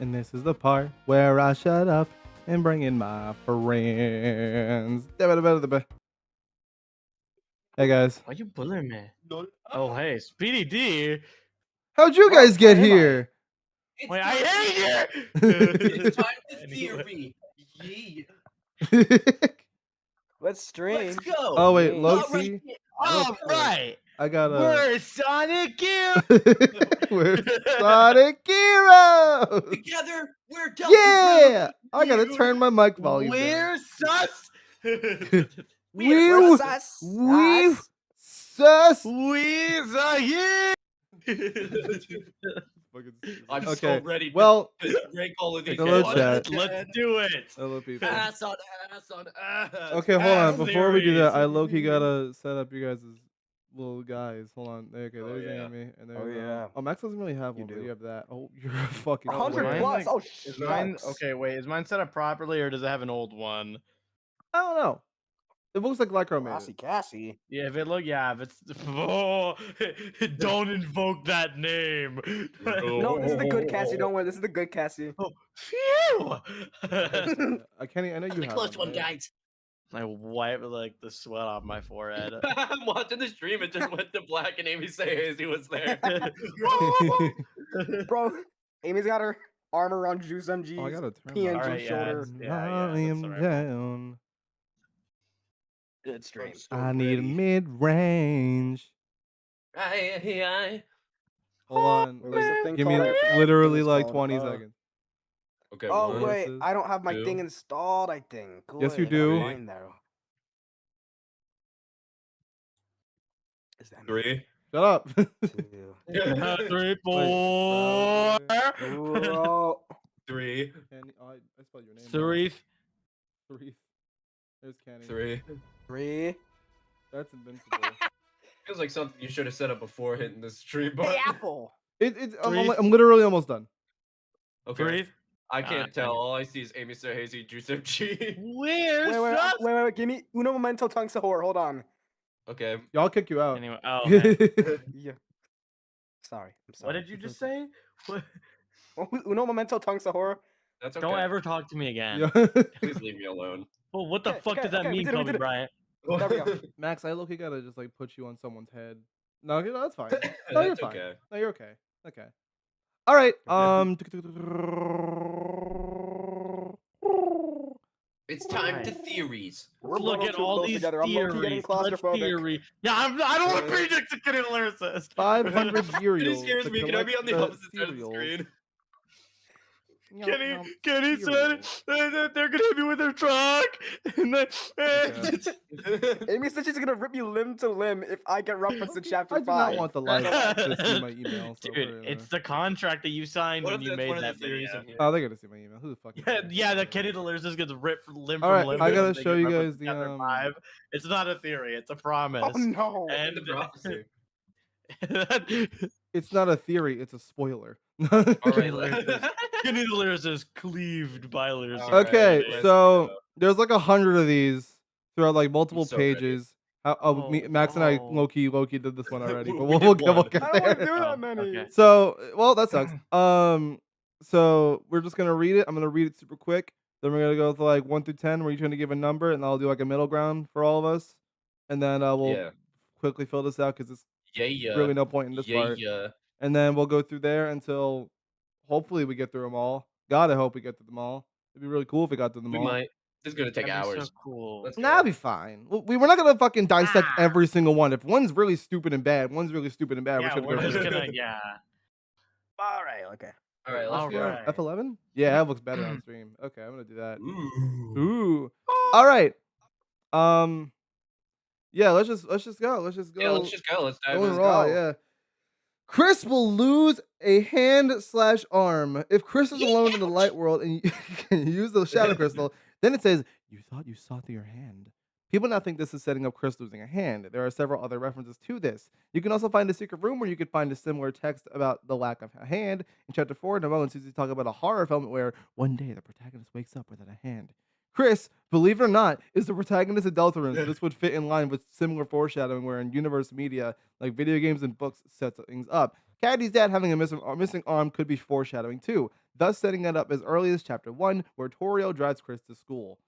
And this is the part where I shut up and bring in my friends. Hey guys, Why you bullying me? Oh, hey, Speedy D. how'd you guys get here? Wait, I hate you. It's time to theory. Yeah. Let's stream. Let's go. Oh wait, Yay. Loki. All right. I gotta. We're Sonic Heroes. We're Sonic Heroes. Together, we're Deltarune. Yeah, I gotta turn my mic volume down. We're sus. We're sus. we sus. We're here. I'm Okay, so ready to well, rank all of these. hello, guys. chat. Let's do it. Hello, people. Ass on ass on ass. Okay, hold on. ass Before we do that, theories. I low-key gotta set up you guys' little guys. Hold on. Okay, Oh, there's yeah. Amy. And there's, Oh, yeah. oh, Max doesn't really have You one, but do. you have that. Oh, you're a fucking 100 player. Mine, plus. like, Oh, Is mine shucks. okay? Wait, is mine set up properly or does it have an old one? I don't know. It looks like Lycro made Classy, it. Cassie. Yeah, if it's oh, don't invoke that name. No, this is the good Cassie. Don't worry. This is the good Cassie. Oh, phew! Kenny, I know you The have close one, one, right? guys. I wipe like the sweat off my forehead. I'm watching the stream. It just went to black, and Amy says he was there. Bro, Amy's got her arm around Juice MG's Oh, I gotta turn PNG Alright, yeah, shoulder. yeah, volume that's all right. down. Good stream. So I need a ready. mid-range. Aye. Hold on. Wait, what's the Like, thing give me called? I forgot what the literally thing is like called. 20 seconds. Okay. Oh, one, wait. Versus I don't have my two. thing installed, I think. Yes, you Good, I gotta do. find there. Is that me? 3. Shut up. 2? 3, 4. Bro. 3. Kenny, oh, I spelled your name. 3. wrong. 3. There's Kenny. 3. 3. That's invincible. Feels like something you should have set up before hitting the stream The button. apple. I'm literally almost done. Okay. 3. I can't tell. Kenny. All I see is Amy so hazy, Juice MG. We're Wait. Give me uno momento tongue sahur. Hold on. Okay. Y'all kick you out. Anyway, oh, okay. Yeah. Sorry. I'm sorry. What did you just say? What? Uno momento tongue sahur. That's okay. Don't ever talk to me again. Yeah. Please leave me alone. Well, what the Okay, fuck okay, does that okay, we mean, did it, we Kobe did it. Bryant? There we go. Max, I look, gotta just like put you on someone's head. No, that's fine. No, you're That's fine. okay. No, you're okay. Okay. All right. It's time to Alright. theories. We're Look both at too all close these together. I'm low-key getting theories. Let's claustrophobic. theory. Yeah, I don't want to be next to Kenny Lyricist. 500 It cereals. scares to me. Can I be on the collect opposite side of the cereals. screen? Kenny said that they're gonna hit me with their truck. And then, Amy said she's gonna rip you limb to limb if I get referenced in chapter I do 5. not want the live to see my email. So Dude, it's the contract that you signed What when if you that's one made of the that theories video. in here? Oh, they're gonna see my email. Who the fuck? Yeah, the Kenny the Lyricist gets ripped limb All from right, limb. I because gotta they show get you referenced guys in chapter 5. It's not a theory. It's a promise. Oh no. And The prophecy. It's not a theory. It's a spoiler. All Kenny right. the Lyricist cleaved by Lyricist. All right, Okay, let's so go. there's like 100 of these throughout like multiple so ready. pages. Max and I Oh. low-key did this one already, but We we'll did get one. get I don't want to there. do that Oh, many. okay. So, well, that sucks. So we're just gonna read it. I'm gonna read it super quick. Then we're gonna go to like 1 through 10. We're each gonna give a number, and I'll do like a middle ground for all of us, and then we'll Yeah. quickly fill this out because it's Yeah. really no point in this part. And then we'll go through there until hopefully we get through them all. God, I hope we get through them all. It'd be really cool if we got through them We all. might. This is gonna take That'd be hours. so cool. Let's Nah, it'll go. be fine. We're not gonna fucking dissect Ah. every single one. If one's really stupid and bad, one's really stupid and bad. Yeah, we're we're just just gonna go gonna, yeah. All right. Okay. All right. Let's All go. right. F11? Yeah, that looks better on stream. Okay, I'm gonna do that. Ooh. Ooh. All right. Yeah, let's just go. Let's just go. Yeah, let's just go. Let's dive Going in. raw, yeah. Chris will lose a hand/arm. If Chris is alone in the light world and you can use the shadow crystal, then it says, "You thought you saw through your hand." People now think this is setting up Chris losing a hand. There are several other references to this. You can also find a secret room where you could find a similar text about the lack of a hand. In chapter 4, Noel and Susie talk about a horror film where one day the protagonist wakes up without a hand. Chris, believe it or not, is the protagonist of Deltarune, so this would fit in line with similar foreshadowing where in universe media, like video games and books, set things up. Caddy's dad having a missing arm could be foreshadowing too. thus setting it up as early as chapter 1, where Torio drives Chris to school.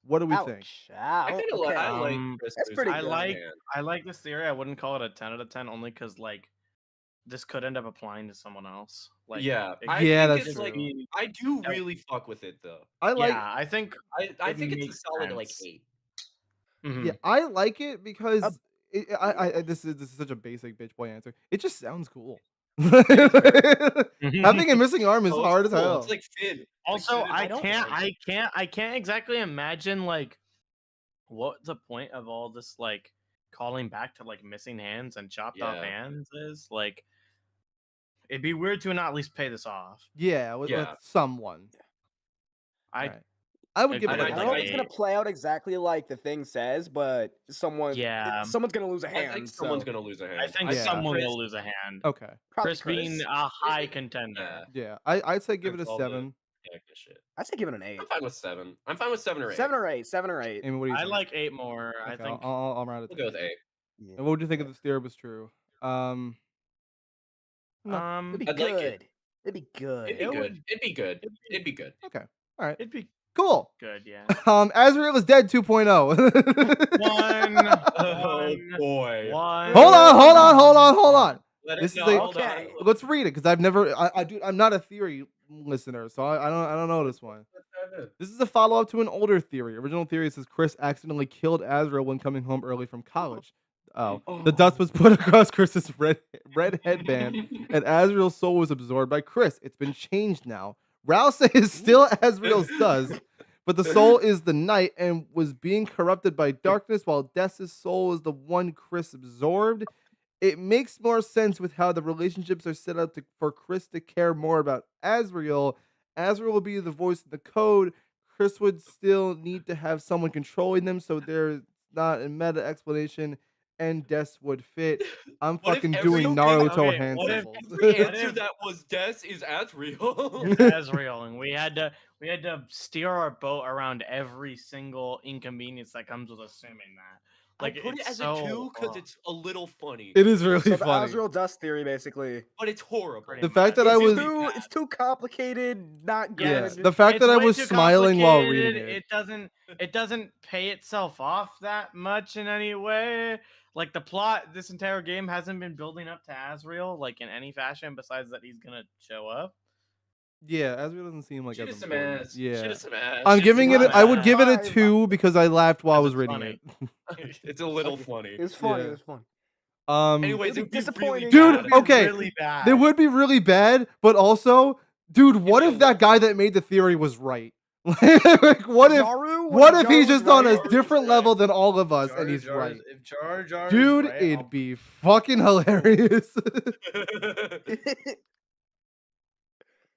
What do we think? Ouch. I kind of Okay. I like Um, Chris That's losing pretty I his good. like hand. I like this theory. I wouldn't call it a 10 out of 10 only because like this could end up applying to someone else. Like Yeah, it I could Yeah, think that's it's like true. I do Yeah. really fuck with it though. I like Yeah, I think I it think it's a makes solid like sense. 8. yeah, Mhm. I like it because Uh, this is such a basic bitch boy answer. It just sounds cool. It is very Having a missing arm is oh, it's hard as cool. It's hell. like Finn. It's like Also, Finn and I Dexter can't, arms. I can't exactly imagine like what the point of all this like calling back to like missing hands and chopped off Yeah. hands is. Like, it'd be weird to not at least pay this off. Yeah, with Yeah. someone. I Alright. I would give it And like I a don't know if like it's seven. gonna play out exactly like the thing says, but Yeah, someone's gonna lose a I hand. think someone's So gonna lose a hand. I think Yeah. someone Chris, will lose a hand. Okay. probably Chris being Chris. a high Yeah. contender. Yeah, I'd say give it a Chris all the 7. technical shit. I'd say give it an 8. I'm fine with 7. I'm fine with 7 or 8. 7 or 8. 7 or 8. Amy, what do you I think? like 8 more. I Okay, think I'll round it We'll to go with 8. 8. Yeah. And what would you think if this theory was true? No. It'd be I'd good. like it. It'd be good. It'd be It good. would- It'd be good. it'd be- It'd be good. Okay. All right. it'd be Cool. good, yeah. Azrael is dead 2.0. One, Oh one, boy. one. Hold on. Let This it is know. a Hold on. Okay. let's read it because I've never I'm not a theory listener, so I don't know this one. Let's dive in. This is a follow up to an older theory. Original theory says Chris accidentally killed Azrael when coming home early from college. Oh, the dust was put across Chris's red headband, and Azrael's soul was absorbed by Chris. It's been changed now. Rouse is still Azrael's dust, but the soul is the night and was being corrupted by darkness, while Death's soul is the one Chris absorbed. It makes more sense with how the relationships are set up for Chris to care more about Azrael. Azrael will be the voice in the code. Chris would still need to have someone controlling them, so there's not a meta explanation, and Des would fit. I'm What if fucking every- doing okay, Naruto okay, hand what if symbols. Every What answer if- that was Des is Azrael. Azrael, and we had to steer our boat around every single inconvenience that comes with assuming that. Like, I put it it's as so a 2 because hard. it's a little funny. It is really So the funny. Azrael dust theory, basically. But it's horrible. Pretty The fact that much. I was It's too complicated, not good. yeah, Yes. the fact that I way was too smiling while reading complicated. It doesn't pay itself off that much in any way. Like, the plot, this entire game hasn't been building up to Azrael like in any fashion besides that he's gonna show up. Yeah, Azrael doesn't seem like Shit as is some important. ass. Yeah. Shit is some ass. I'm Shit is giving some it. I would ass. give it a Five. 2 because I laughed while I was Because it's reading funny. it. It's a little Okay. funny. It was funny. Yeah. It was fun. Anyways, It'd be it'd be really disappointing. Dude, bad. It'd be okay, really bad. They would be really bad, but also, dude, what be if a that little- guy that made the theory was right? Like, what if Zaru? what if he's Zaru's just on right? a Zaru's different right. level than all of us and he's right? If Jar Jar Dude, is right, it'd be fucking hilarious.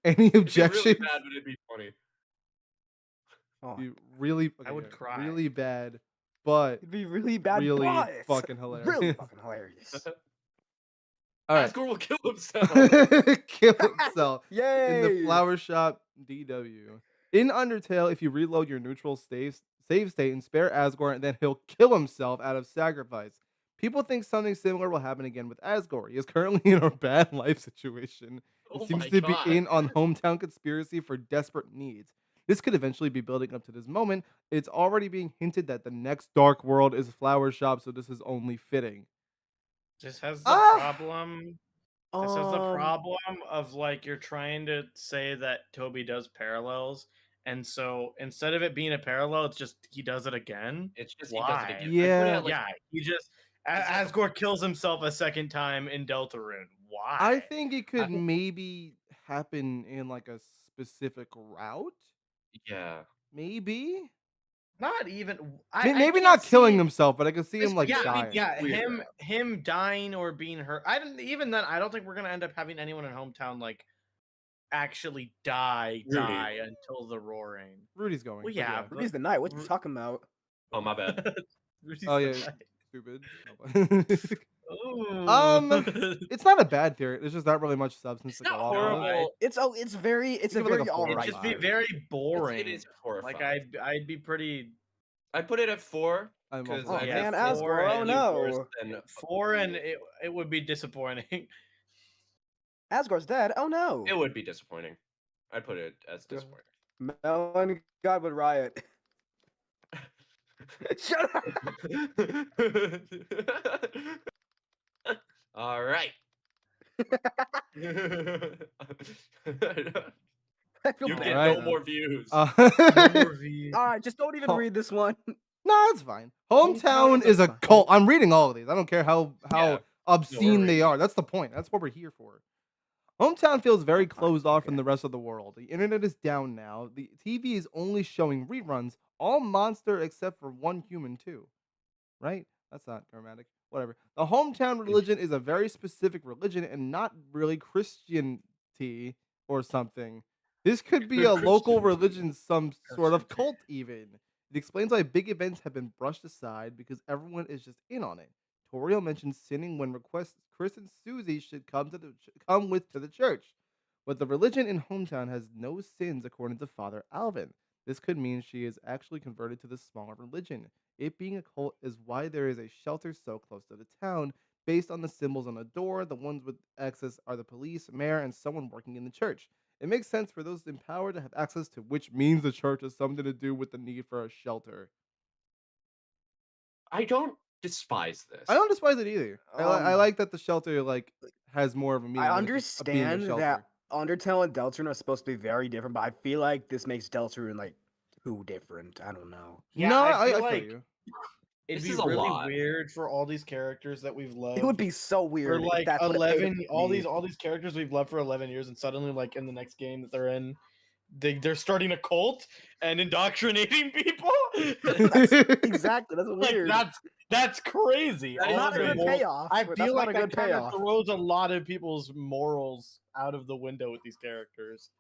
Any It'd be really objections? bad, but it'd be funny. Oh, Be really, I would okay, cry. really bad, but it'd be really bad. really but fucking hilarious. Really fucking hilarious. All right, Asgore will kill himself. kill himself. Yay! In the flower shop DW. In Undertale, if you reload your neutral save state and spare Asgore, then he'll kill himself out of sacrifice. People think something similar will happen again with Asgore. He is currently in a bad life situation and Oh seems my to God. be in on hometown conspiracy for desperate needs. This could eventually be building up to this moment. It's already being hinted that the next Dark World is Flower Shop, so this is only fitting. This has the Ah! problem. This is the problem of like you're trying to say that Toby does parallels, and so instead of it being a parallel, it's just he does it again. It's just Why? he does it again. I put it Yeah. at, like, Yeah, he just Is that- Asgore kills himself a second time in Deltarune. Why? I think it could think- maybe happen in like a specific route. Yeah. Maybe. not even. Maybe not killing himself, but I could see him like yeah, dying. yeah, Weird. him dying or being hurt. I don't even then. I don't think we're gonna end up having anyone in hometown like actually die Rudy. until the roaring. Rudy's going. Well, but yeah, Rudy's the night. What you talking about? Oh, my bad. Rudy's Oh the yeah, guy. stupid. Ooh. It's not a bad theory. There's just not really much substance It's to go not off of. horrible. It's a very Give it like a 4 alright. out It'd of just be 5. very boring. It is horrifying. Like I'd be pretty I put it at 4 I'm because also- Oh, I yeah, man, have four Asgore, and oh no. Than 4, and it would be disappointing. Asgore's dead. Oh no. It would be disappointing. I'd put it as Yeah. disappointing. Melon God would riot. Shut up. All right. I feel You bad. get Alright. no more views. No more V. All right, just don't even Oh. read this one. No, it's fine. Hometown Hometown is is a a cult. cult. I'm reading all of these. I don't care how Yeah. obscene they reading. are. That's the point. That's what we're here for. Hometown feels very Fine, closed off okay. from the rest of the world. The internet is down now. The TV is only showing reruns, all monster except for one human too. Right? That's not dramatic. Whatever. The hometown religion is a very specific religion and not really Christianity or something. This could be a local religion, some sort of cult even. It explains why big events have been brushed aside because everyone is just in on it. Toriel mentions sinning when requests Chris and Susie should come with to the church. But the religion in hometown has no sins according to Father Alvin. This could mean she is actually converted to the smaller religion. It being a cult is why there is a shelter so close to the town. Based on the symbols on the door, the ones with access are the police, mayor, and someone working in the church. It makes sense for those in power to have access to, which means the church has something to do with the need for a shelter. I don't despise this. I don't despise it either. I like that the shelter has more of a meaning. I than it just being a understand that shelter. Undertale and Deltarune are supposed to be very different, but I feel like this makes Deltarune like too different. I don't know. Yeah, no, I feel feel like you. it'd This be is a really lot. weird for all these characters that we've loved. It would be so for weird if like that's what it made 11 it all be. these characters we've loved for 11 years, and suddenly like in the next game that they're in, they're starting a cult and indoctrinating people. Exactly, that's Like weird. that's crazy. That is not a good crazy. payoff. I That's feel not like a that good kind of payoff. throws a lot of people's morals out of the window with these characters.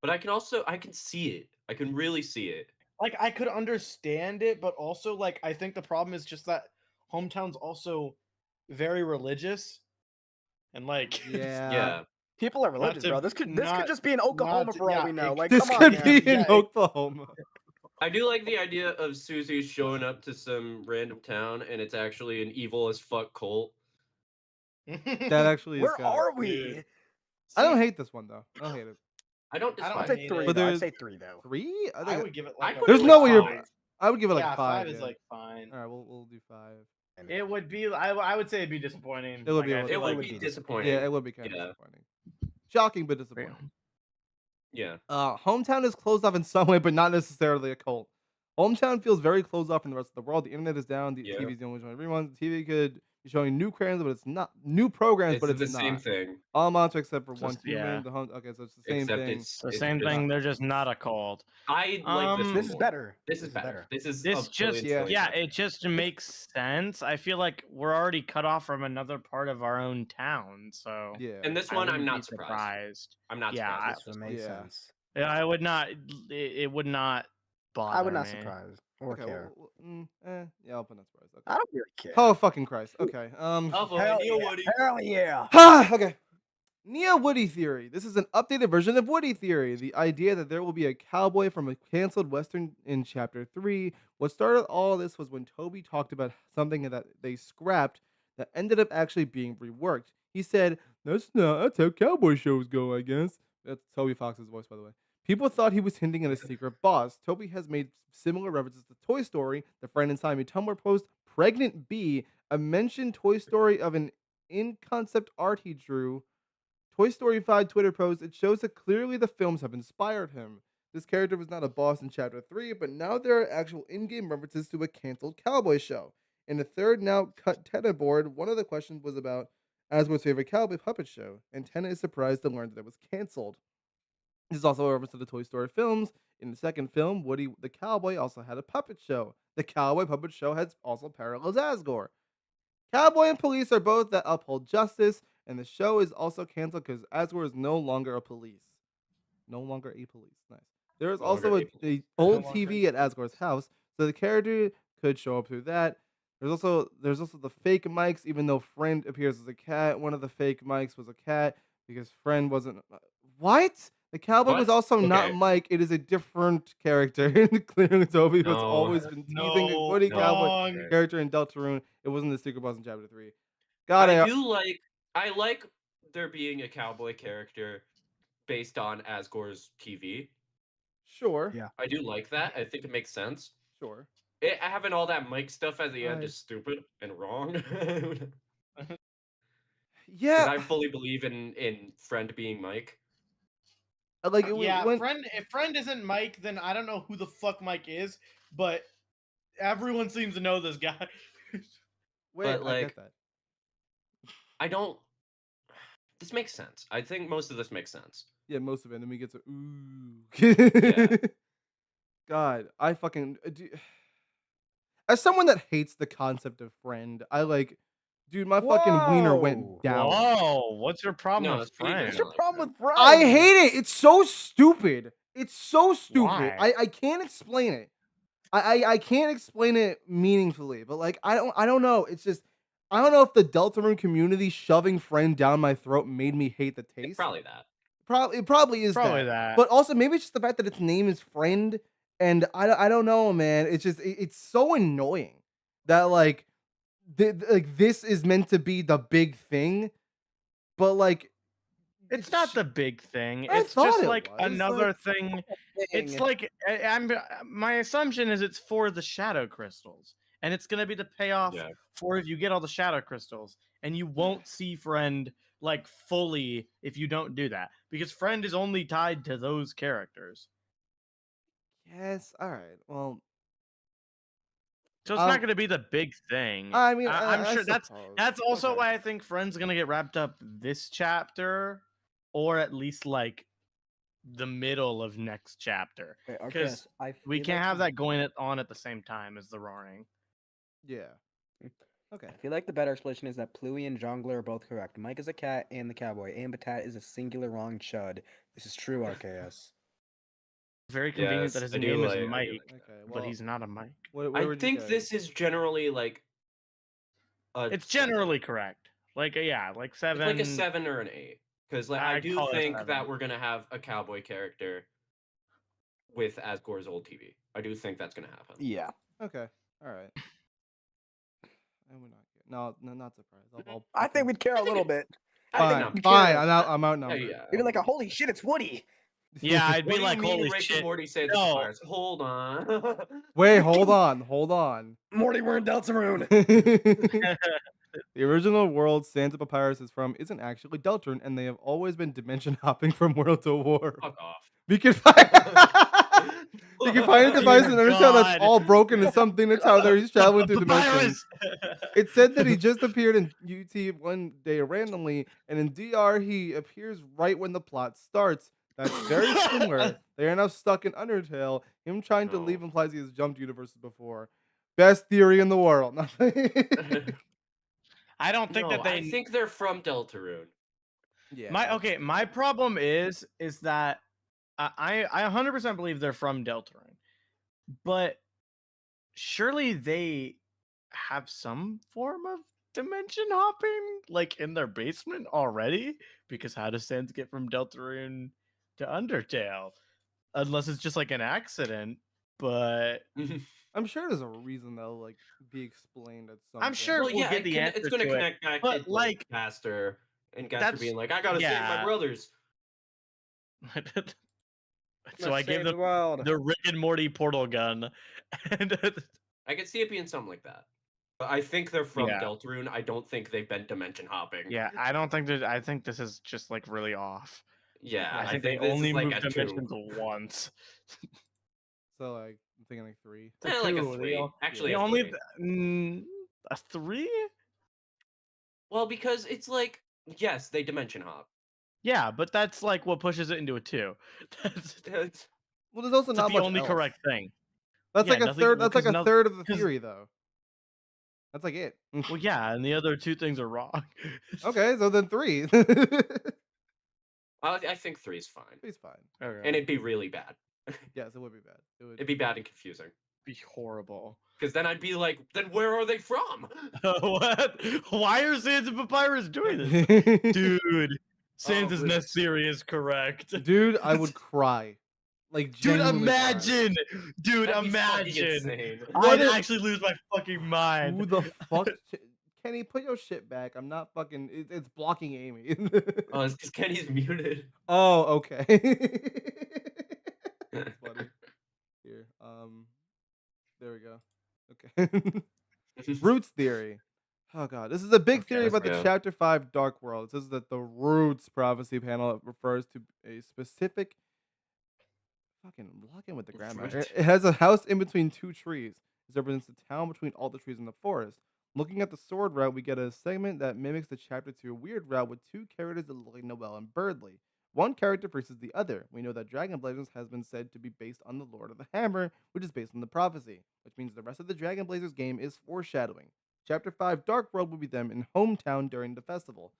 But I can see it. I can really see it. Like I could understand it, but also like I think the problem is just that hometown's also very religious, and like Yeah. People are religious, to- bro. This could not- just be in Oklahoma to- for all yeah, we know. it- Like, This come on, could man. be in Yeah, Oklahoma. I do like the idea of Susie showing up to some random town and it's actually an evil as fuck cult. That actually is Where kinda- are we? Dude. I don't hate this one though. I don't hate it. I don't I don't despise I'd it. say hate three, it. But though. I'd there's- say three, though. 3? I would give it I like put There's it no like way you're. five. I would give it like yeah, 5. five is yeah. like fine. All right, we'll do 5. It would be. I would say it'd be disappointing. It would Like, be a I little- feel It would like be disappointing. Yeah, it would be kind of Yeah. disappointing. Shocking, but disappointing. Yeah. Hometown is closed off in some way, but not necessarily a cult. Hometown feels very closed off from the rest of the world. The internet is down. The Yeah. TV is the only showing reruns. The TV could be showing new programs, but it's not new programs, but It's it's the not. same thing. All monsters except for Just- one human. yeah. The okay, so it's the same Except thing. it's the it's same just- thing. They're just not a cult. I like this. Um, one This is more. better. This is better. This is This a just billion yeah. times it just makes sense. I feel like we're already cut off from another part of our own town, so Yeah. And this I one, I'm wouldn't be not surprised. I'm not Yeah, surprised. This one makes Yeah. sense. Yeah, I would not. It would not bother I would not me. surprise or Okay, care. yeah, I'll put that surprise. Okay. I don't really care. Oh fucking Christ. Okay. Oh boy, Hell Neil yeah. Woody. Hell yeah. Okay. Nia Woody Theory. This is an updated version of Woody Theory. The idea that there will be a cowboy from a canceled Western in Chapter 3. What started all this was when Toby talked about something that they scrapped that ended up actually being reworked. He said, that's how cowboy shows go, I guess. That's Toby Fox's voice, by the way. People thought he was hinting at a secret boss. Toby has made similar references to Toy Story, the friend inside me Tumblr post, Pregnant Bee, a mentioned Toy Story of an in-concept art he drew, Toy Story 5 Twitter post. It shows that clearly the films have inspired him. This character was not a boss in Chapter 3, but now there are actual in-game references to a canceled cowboy show. In the third now cut Tenna board, one of the questions was about Asgore's favorite cowboy puppet show, and Tenna is surprised to learn that it was canceled. This is also a reference to the Toy Story films. In the second film, Woody the Cowboy also had a puppet show. The Cowboy Puppet Show has also parallels Asgore. Cowboy and police are both that uphold justice, and the show is also canceled because Asgore is no longer a police. No longer a police. Nice. There is No longer also a a police. old No longer TV a at Asgore's house, so the character could show up through that. There's also the fake mics, even though Friend appears as a cat. One of the fake mics was a cat because Friend wasn't. What? The cowboy was What? also not Okay. Mike. It is a different character. Clearly, Toby has No. always been teasing a Woody no. Cowboy wrong. character in Deltarune. It wasn't the secret boss in Chapter 3. I like there being a cowboy character, based on Asgore's TV. Sure. Yeah. I do like that. I think it makes sense. Sure. Having all that Mike stuff at the end Right. is stupid and wrong. Yeah. I fully believe in friend being Mike. Like it Yeah, went. if friend isn't Mike, then I don't know who the fuck Mike is, but everyone seems to know this guy. Wait, But I like, get that. I don't. This makes sense. I think most of this makes sense. Yeah, most of it. And then we get to ooh. Yeah. God, I fucking. As someone that hates the concept of friend, I like, dude, my fucking wiener went Whoa. down. Whoa, what's your problem No, with speaking friend? What's your like problem with friends? I hate it. It's so stupid. It's so stupid. Why? I can't explain it. I can't explain it meaningfully, but like I don't know. It's just I don't know if the Deltarune community shoving friend down my throat made me hate the taste. probably that. It probably is Probably that. that. But also maybe it's just the fact that its name is friend, and I don't know, man. It's just it's so annoying that like like this is meant to be the big thing, but like It's not the big thing. I It's thought just it like was, another like- thing. It's Thing. like my assumption is it's for the shadow crystals, and it's gonna be the payoff Yeah. for if you get all the shadow crystals, and you won't see friend like fully if you don't do that, because friend is only tied to those characters. Yes, all right. Well, So it's not gonna be the big thing. I mean, I'm I sure that's suppose. also Okay. why I think friend's gonna get wrapped up this chapter, or at least like the middle of next chapter. Wait, 'cause Arceus, We can't have that going on at the same time as the roaring. Yeah. Okay. I feel like the better explanation is that Pluie and Jongler are both correct. Mike is a cat and the cowboy, and Batat is a singular wrong chud. This is true, RKS. Very convenient that Yes, his I do name is like- I do Mike, like that. Okay. but Well, he's not a Mike. where I would you think guys- this is generally like It's generally correct. Like yeah, like it's 7. like a 7 or an 8 because like I I'd do call it a think 7. that we're gonna have a cowboy character with Asgore's old TV. I do think that's gonna happen. Yeah. Okay. All right. I would not get. No, not surprised. I'll I think we'd care I a think little it- bit. I think fine. I'm- Fine. care. I'm outnumbered. Yeah. You'd be like, holy shit, it's Woody. Yeah, I'd What be do like, you mean holy Rick shit. and Morty say No. the fires? Hold on. Wait. Hold on. Morty, we're in Deltarune. The original world Santa Papyrus is from isn't actually Deltarune, and they have always been dimension hopping from world to world. Fuck off. We can find. You can find a device in Dear Undertale that's God. all broken and something that's how he's traveling through dimensions. Papyrus! It said that he just appeared in UT one day randomly, and in DR he appears right when the plot starts. That's very similar. They are now stuck in Undertale. Him trying to leave No. implies he has jumped universes before. Best theory in the world. I don't think that they I think they're from Deltarune. Yeah. my problem is that I 100% believe they're from Deltarune, but surely they have some form of dimension hopping like in their basement already, because how does Sans get from Deltarune to Undertale unless it's just like an accident? But I'm sure there's a reason that'll like be explained at some I'm point. sure we'll get the answer it's gonna to it, connect back but, to like, Gaster and Gaster that's- being like, I gotta save my yeah. brothers. So I gave them the Rick and Morty portal gun, and I could see it being something like that. But I think they're from Yeah. Deltarune. I don't think they've been dimension hopping. yeah, I don't think that. I think this is just like really off. Yeah, I think they this only is like moved a 2. dimensions once. So like I'm thinking like 3. It's a Like a 2, 3. Actually, The a only 3. a 3? Well, because it's like, yes, they dimension hop. Yeah, but that's like what pushes it into a 2. That's It's- Well, there's also not the much only else. correct thing. That's Yeah, like a nothing- third. That's like because a noth- third of the 'cause- theory, though. That's like it. Well, yeah, and the other 2 things are wrong. Okay, so then 3. I think 3 is fine. He's fine. Okay. And it'd be really bad. Yes, it would be bad. It would. It'd be bad and confusing. be horrible. Because then I'd be like, then where are they from? What? Why are Sans and Papyrus doing this? Dude, Sans' but- nest theory is correct. Dude, I would cry. Like, Dude, genuinely cry. imagine! Dude, That'd be fucking imagine! insane. What I'd if- actually lose my fucking mind. Who the fuck Kenny, put your shit back. I'm not fucking. It's blocking Amy. Oh, it's because Kenny's muted. Oh, okay. That's funny. Here, there we go. Okay. Roots theory. Oh god, this is a big Okay, theory let's about the go. chapter 5 Dark World. It says that the Roots prophecy panel refers to a specific fucking lock in with the grammar. Fruit. It has a house in between two trees. This represents the town between all the trees in the forest. Looking at the sword route, we get a segment that mimics the chapter 2 weird route with two characters that look like Noelle and Birdley. One character versus the other. We know that Dragon Blazers has been said to be based on the Lord of the Hammer, which is based on the prophecy, which means the rest of the Dragon Blazers game is foreshadowing. Chapter 5 Dark World will be them in Hometown during the festival.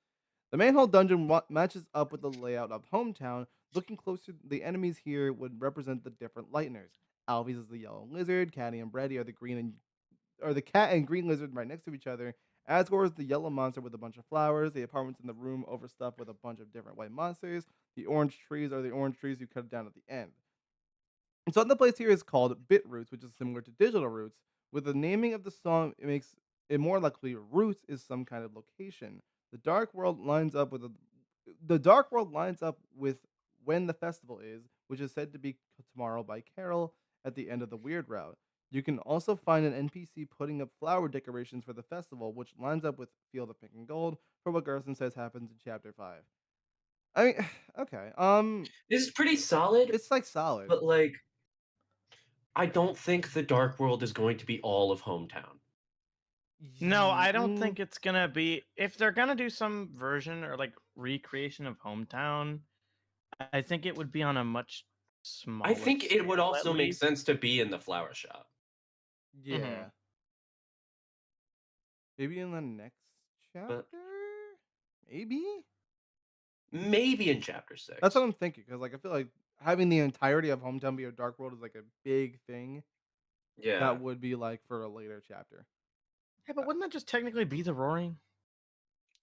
The manhole dungeon matches up with the layout of Hometown. Looking closer, the enemies here would represent the different Lightners. Alvies is the yellow lizard, Catty and Brady are the green and or the cat and green lizard right next to each other. Asgore is the yellow monster with a bunch of flowers. The apartments in the room overstuffed with a bunch of different white monsters. The orange trees are the orange trees you cut down at the end. And so the place here is called Bit Roots, which is similar to Digital Roots. With the naming of the song, it makes it more likely Roots is some kind of location. The Dark World lines up with the Dark World lines up with when the festival is, which is said to be tomorrow by Carol at the end of the Weird Route. You can also find an NPC putting up flower decorations for the festival, which lines up with Field of Pink and Gold for what Garson says happens in Chapter 5. I mean, okay, This is pretty solid, it's like solid. but like, I don't think the Dark World is going to be all of Hometown. No, I don't Mm, think it's gonna be. If they're gonna do some version or like recreation of Hometown, I think it would be on a much smaller. I think it would scale, at also make least. sense to be in the flower shop. yeah. Maybe in the next chapter? But Maybe? maybe in chapter 6. That's what I'm thinking, because like I feel like having the entirety of Hometown be a Dark World is like a big thing Yeah. that would be like for a later chapter. Yeah, but wouldn't that just technically be the Roaring?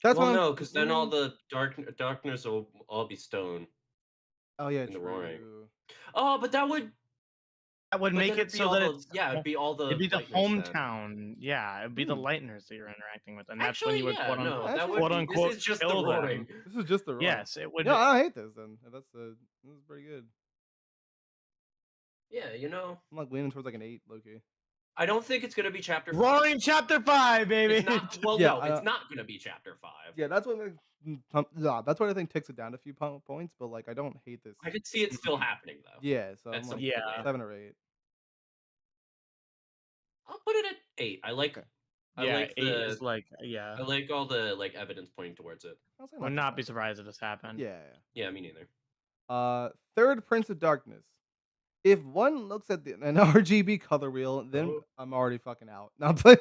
That's Well, what I'm no, because then all mm, the darkness will all be stone Oh yeah, in the roaring. true. Oh, but that would That would but make then it it'd be so all that the it'd be all it'd the be the lightners then. hometown. Yeah, it'd be the Hmm. Lighteners that you're interacting with, and that's when Actually, you would yeah, quote no, unquote, that Actually- would quote be. unquote This is just the kill them. roaring. This is just the roaring. Yes, it would. No, I don't hate this then. This is pretty good. Yeah, I'm like leaning towards like an 8, Loki. I don't think it's gonna be chapter 5. Roaring Chapter 5, baby. It's not. Well, Yeah, no, it's not gonna be chapter 5. Yeah, that's what that's what I think takes it down a few points, but like I don't hate this. I could see it still happening though. Yeah, so At I'm some like Yeah. point. 7 or 8. I'll put it at 8. I like. Okay. I Yeah, like 8 the. is like, yeah. I like all the like evidence pointing towards it. I'll say Would too not be bad. surprised if this happened. Yeah. Yeah, me neither. Third Prince of Darkness. If one looks at an RGB color wheel, then Oh. I'm already fucking out. Not playing.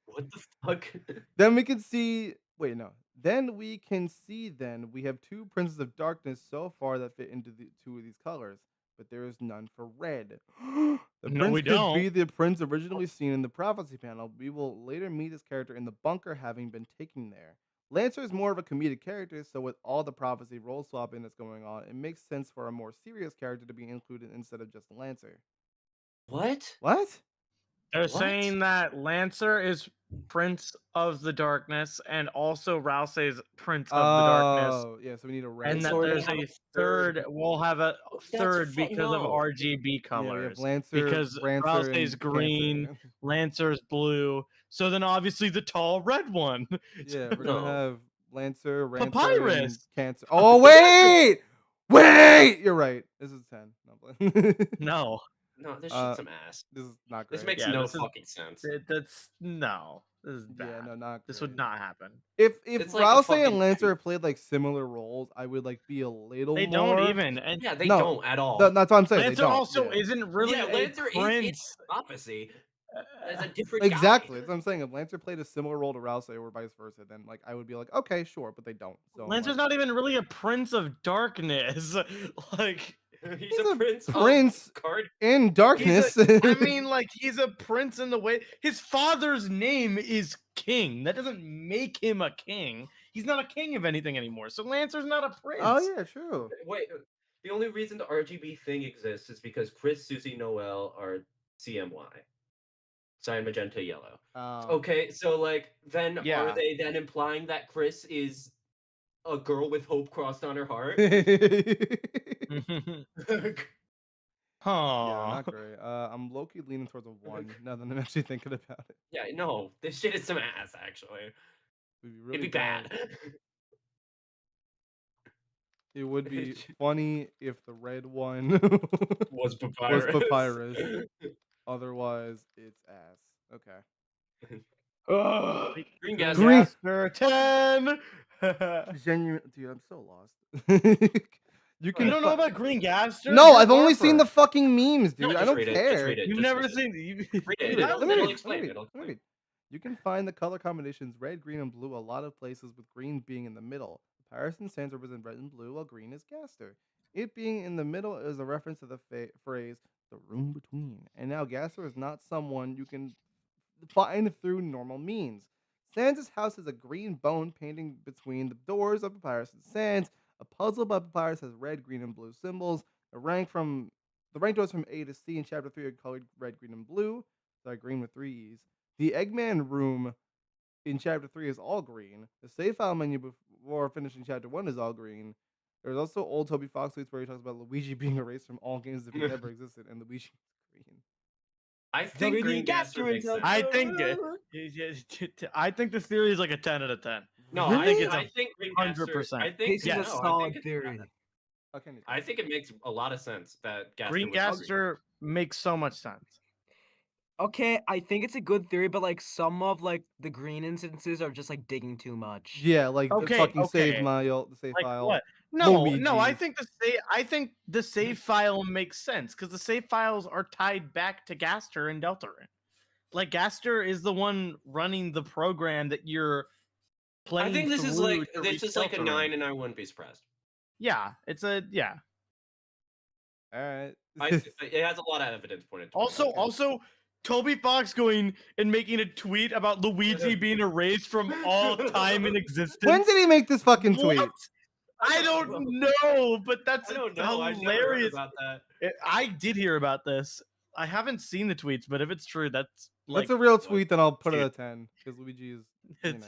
What the fuck? Then we can see. Wait, no. Then we can see. Then we have two Princes of Darkness so far that fit into the two of these colors, but there is none for red. The No, prince we could don't. be the prince originally seen in the prophecy panel. We will later meet this character in the bunker, having been taken there. Lancer is more of a comedic character, so with all the prophecy role swapping that's going on, it makes sense for a more serious character to be included instead of just Lancer. What? What? They're What? saying that Lancer is Prince of the Darkness and also Rousey's Prince of the Darkness. Oh, yeah. So we need a red. And that So we're gonna there's have a a third, we'll have a That's third because of no. RGB Yeah, we have colors. Lancer, because Rancer, Rousey's and green, Cancer. Lancer's blue. So then obviously the tall red one. Yeah, we're No. gonna have Lancer, Rancer, and Papyrus. Cancer. Oh wait, wait! You're right. This is 10. No, I'm playing. No. No, this Uh, shit's some ass. This is not great. This makes Yeah, no this is- fucking sense. That's no. This is bad. Yeah, no, not This great. would not happen. If It's like a Rousey and fucking Lancer tooth. played like similar roles, I would like be a little They more. don't even. And Yeah, they No, don't at all. That's what I'm saying. Lancer they don't. also yeah. isn't really yeah, a Lancer is in prince. prophecy. As a different Exactly. guy. That's what I'm saying. If Lancer played a similar role to Rousey or vice versa, then like I would be like, okay, sure, but they don't. So I'm Lancer's like, not even really a prince of darkness. Like, He's a prince. prince Of card. in darkness. I mean, like he's a prince in the way his father's name is king. That doesn't make him a king. He's not a king of anything anymore. So Lancer's not a prince. Oh yeah, true. Wait, the only reason the RGB thing exists is because Chris, Susie, Noel are CMY. cyan, magenta, yellow. Oh. Okay, so like then are Yeah. they then implying that Chris is a girl with hope crossed on her heart? Yeah, Huh. not great. I'm low-key leaning towards a 1 now that I'm actually thinking about it. Yeah, no, this shit is some ass actually. It'd be It'd really be bad. It would be funny if the red one Was was papyrus. papyrus. Otherwise, it's ass. Okay. Ugh. Green Green gas. Green- Gaster 10. Genuine, dude, I'm so lost. You You can don't know about Green Gaster? No, You're I've only seen the Garper. fucking memes, No, dude. I just don't read it. Just care. read it. You've just never read it. seen it. Read it. Not Let me It'll read. explain. Let me read. It'll Let me explain. read. You can find the color combinations red, green, and blue a lot of places, with green being in the middle. Paris and sands represent red and blue, while green is Gaster. It being in the middle is a reference to the phrase "the room between." And now Gaster is not someone you can find through normal means. Sans' house is a green bone painting between the doors of Papyrus and Sans. A puzzle by Papyrus has red, green, and blue symbols. The rank doors from A to C in Chapter 3 are colored red, green, and blue. Sorry, green with 3 E's. The Eggman room in Chapter 3 is all green. The save file menu before finishing Chapter 1 is all green. There's also old Toby Fox tweets where he talks about Luigi being erased from all games if he never existed, and Luigi is green. I think Green Gaster makes sense. I think I think this theory is like a 10 out of 10. No, Really? I think it's 100%. I think This is a no, I solid think it's theory. Okay, I think it makes a lot of sense that Gaster Green was Gaster makes so much sense. Okay, I think it's a good theory, but like some of like the green instances are just like digging too much. Yeah, like the Okay, fucking save okay. file, the save Like file. what? No, I Luigi's. think the save file makes sense because the save files are tied back to Gaster and Deltarune. Like Gaster is the one running the program that you're playing. I think this is like to this reach is like a Deltarune. 9, and I wouldn't be surprised. Yeah, it's a yeah. All right. It has a lot of evidence pointed. To Also, it. also, Toby Fox going and making a tweet about Luigi being erased from all time in existence. When did he make this fucking tweet? What? I don't know, but that's I don't know. I've never heard hilarious. about that. I did hear about this. I haven't seen the tweets, but if it's true, that's like That's a real tweet, then I'll put it at 10 because Luigi is, you It's-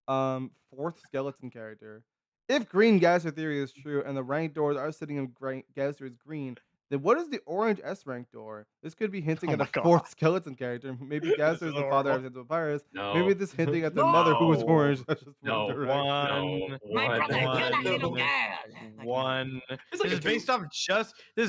know. Fourth skeleton character. If Green Gaster theory is true and the rank doors are sitting in Gaster is green, then what is the orange S rank door? This could be hinting Oh at my a fourth God. skeleton character. Maybe Gaster is is the father horrible. of the Papyrus. No. Maybe this hinting at their mother who was No. orange. That's just No. wondering. No. My One. brother killed that little One. girl. Like, no. One. It's like This a is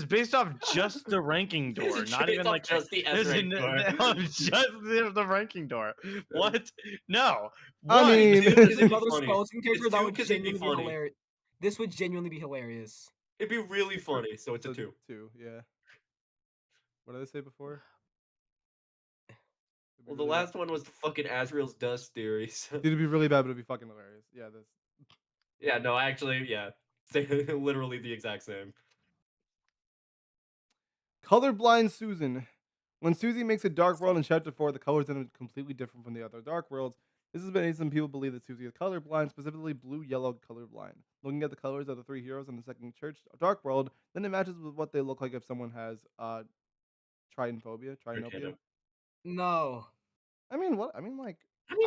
based off just the ranking This door, is not based even off like just the S this is rank door. just the ranking door. What? No. I One. mean- It's If too another funny. skeleton character, It's that two would 'cause it'd be genuinely be funny. hilarious. This would genuinely be hilarious. It'd be really funny. So it's a 2. 2, yeah. What did I say before? It'd be Well, the really bad. last one was the fucking Azrael's dust theory. So. Dude, it'd be really bad, but it'd be fucking hilarious. Yeah, this. Yeah, no, actually, yeah. Literally the exact same. Colorblind Susan. When Susie makes a dark world in Chapter 4, the colors in it are completely different from the other dark worlds. This has made some people believe that Susie is colorblind, specifically blue-yellow colorblind. Looking at the colors of the 3 heroes in the second church dark world, then it matches with what they look like if someone has tritanopia. No. I mean, what? I mean, like,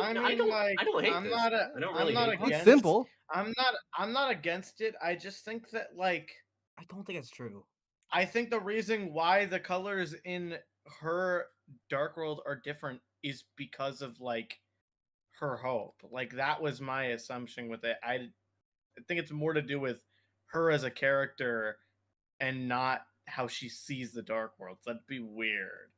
I don't hate I'm this. not I don't really hate it's against- simple. I'm not against it. I just think that like I don't think it's true. I think the reason why the colors in her Dark World are different is because of like her hope. Like that was my assumption with it. I think it's more to do with her as a character and not how she sees the Dark World. That'd be weird.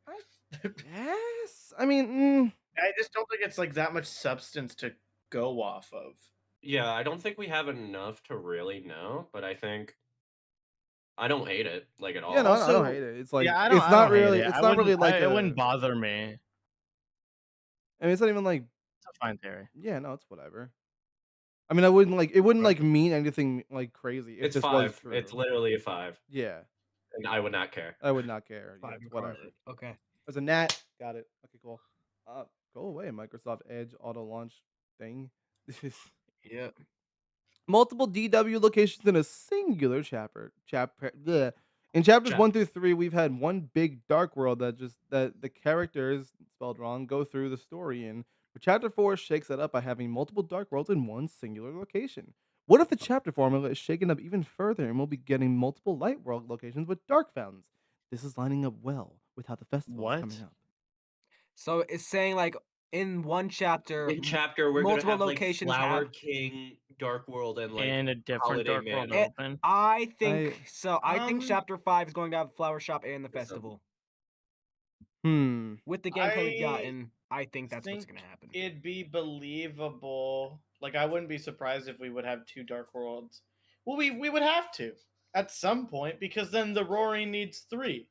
Yes. I mean, I just don't think it's like that much substance to go off of. Yeah, I don't think we have enough to really know, but I think I don't hate it like at all. yeah, no, I don't Also- hate it. It's like, yeah, I it's not don't hate really, it. it's I not really wouldn't- like it wouldn't a, bother me. I mean, it's not even like, It's a fine theory. yeah, no, it's whatever. I mean, it wouldn't like mean anything like crazy if It's this 5. was true. It's literally a 5, Yeah, and I would not care. I would not care. Yeah, Five it's whatever. incarnate. Okay. There's a gnat. Got it. Okay, cool. Go away, Microsoft Edge auto launch thing. This is Yeah. multiple DW locations in a singular chapter. In chapters Chap- 1 through 3, we've had one big dark world that the characters, spelled wrong, go through the story in. But chapter 4 shakes that up by having multiple dark worlds in one singular location. What if the chapter formula is shaken up even further and we'll be getting multiple light world locations with dark fountains? This is lining up well with how the festival is coming What? up. So it's saying like in one chapter, In chapter, we're gonna multiple have like locations Flower have. King, Dark World, and like And a different Holiday dark world Manor. open. I think I so. I think Um, chapter 5 is going to have Flower Shop and the Or something. festival. hmm. With the gameplay we've I gotten, I think that's what's think going to happen. it'd be believable. Like I wouldn't be surprised if we would have 2 dark worlds. Well, we would have to at some point because then the Roaring needs 3.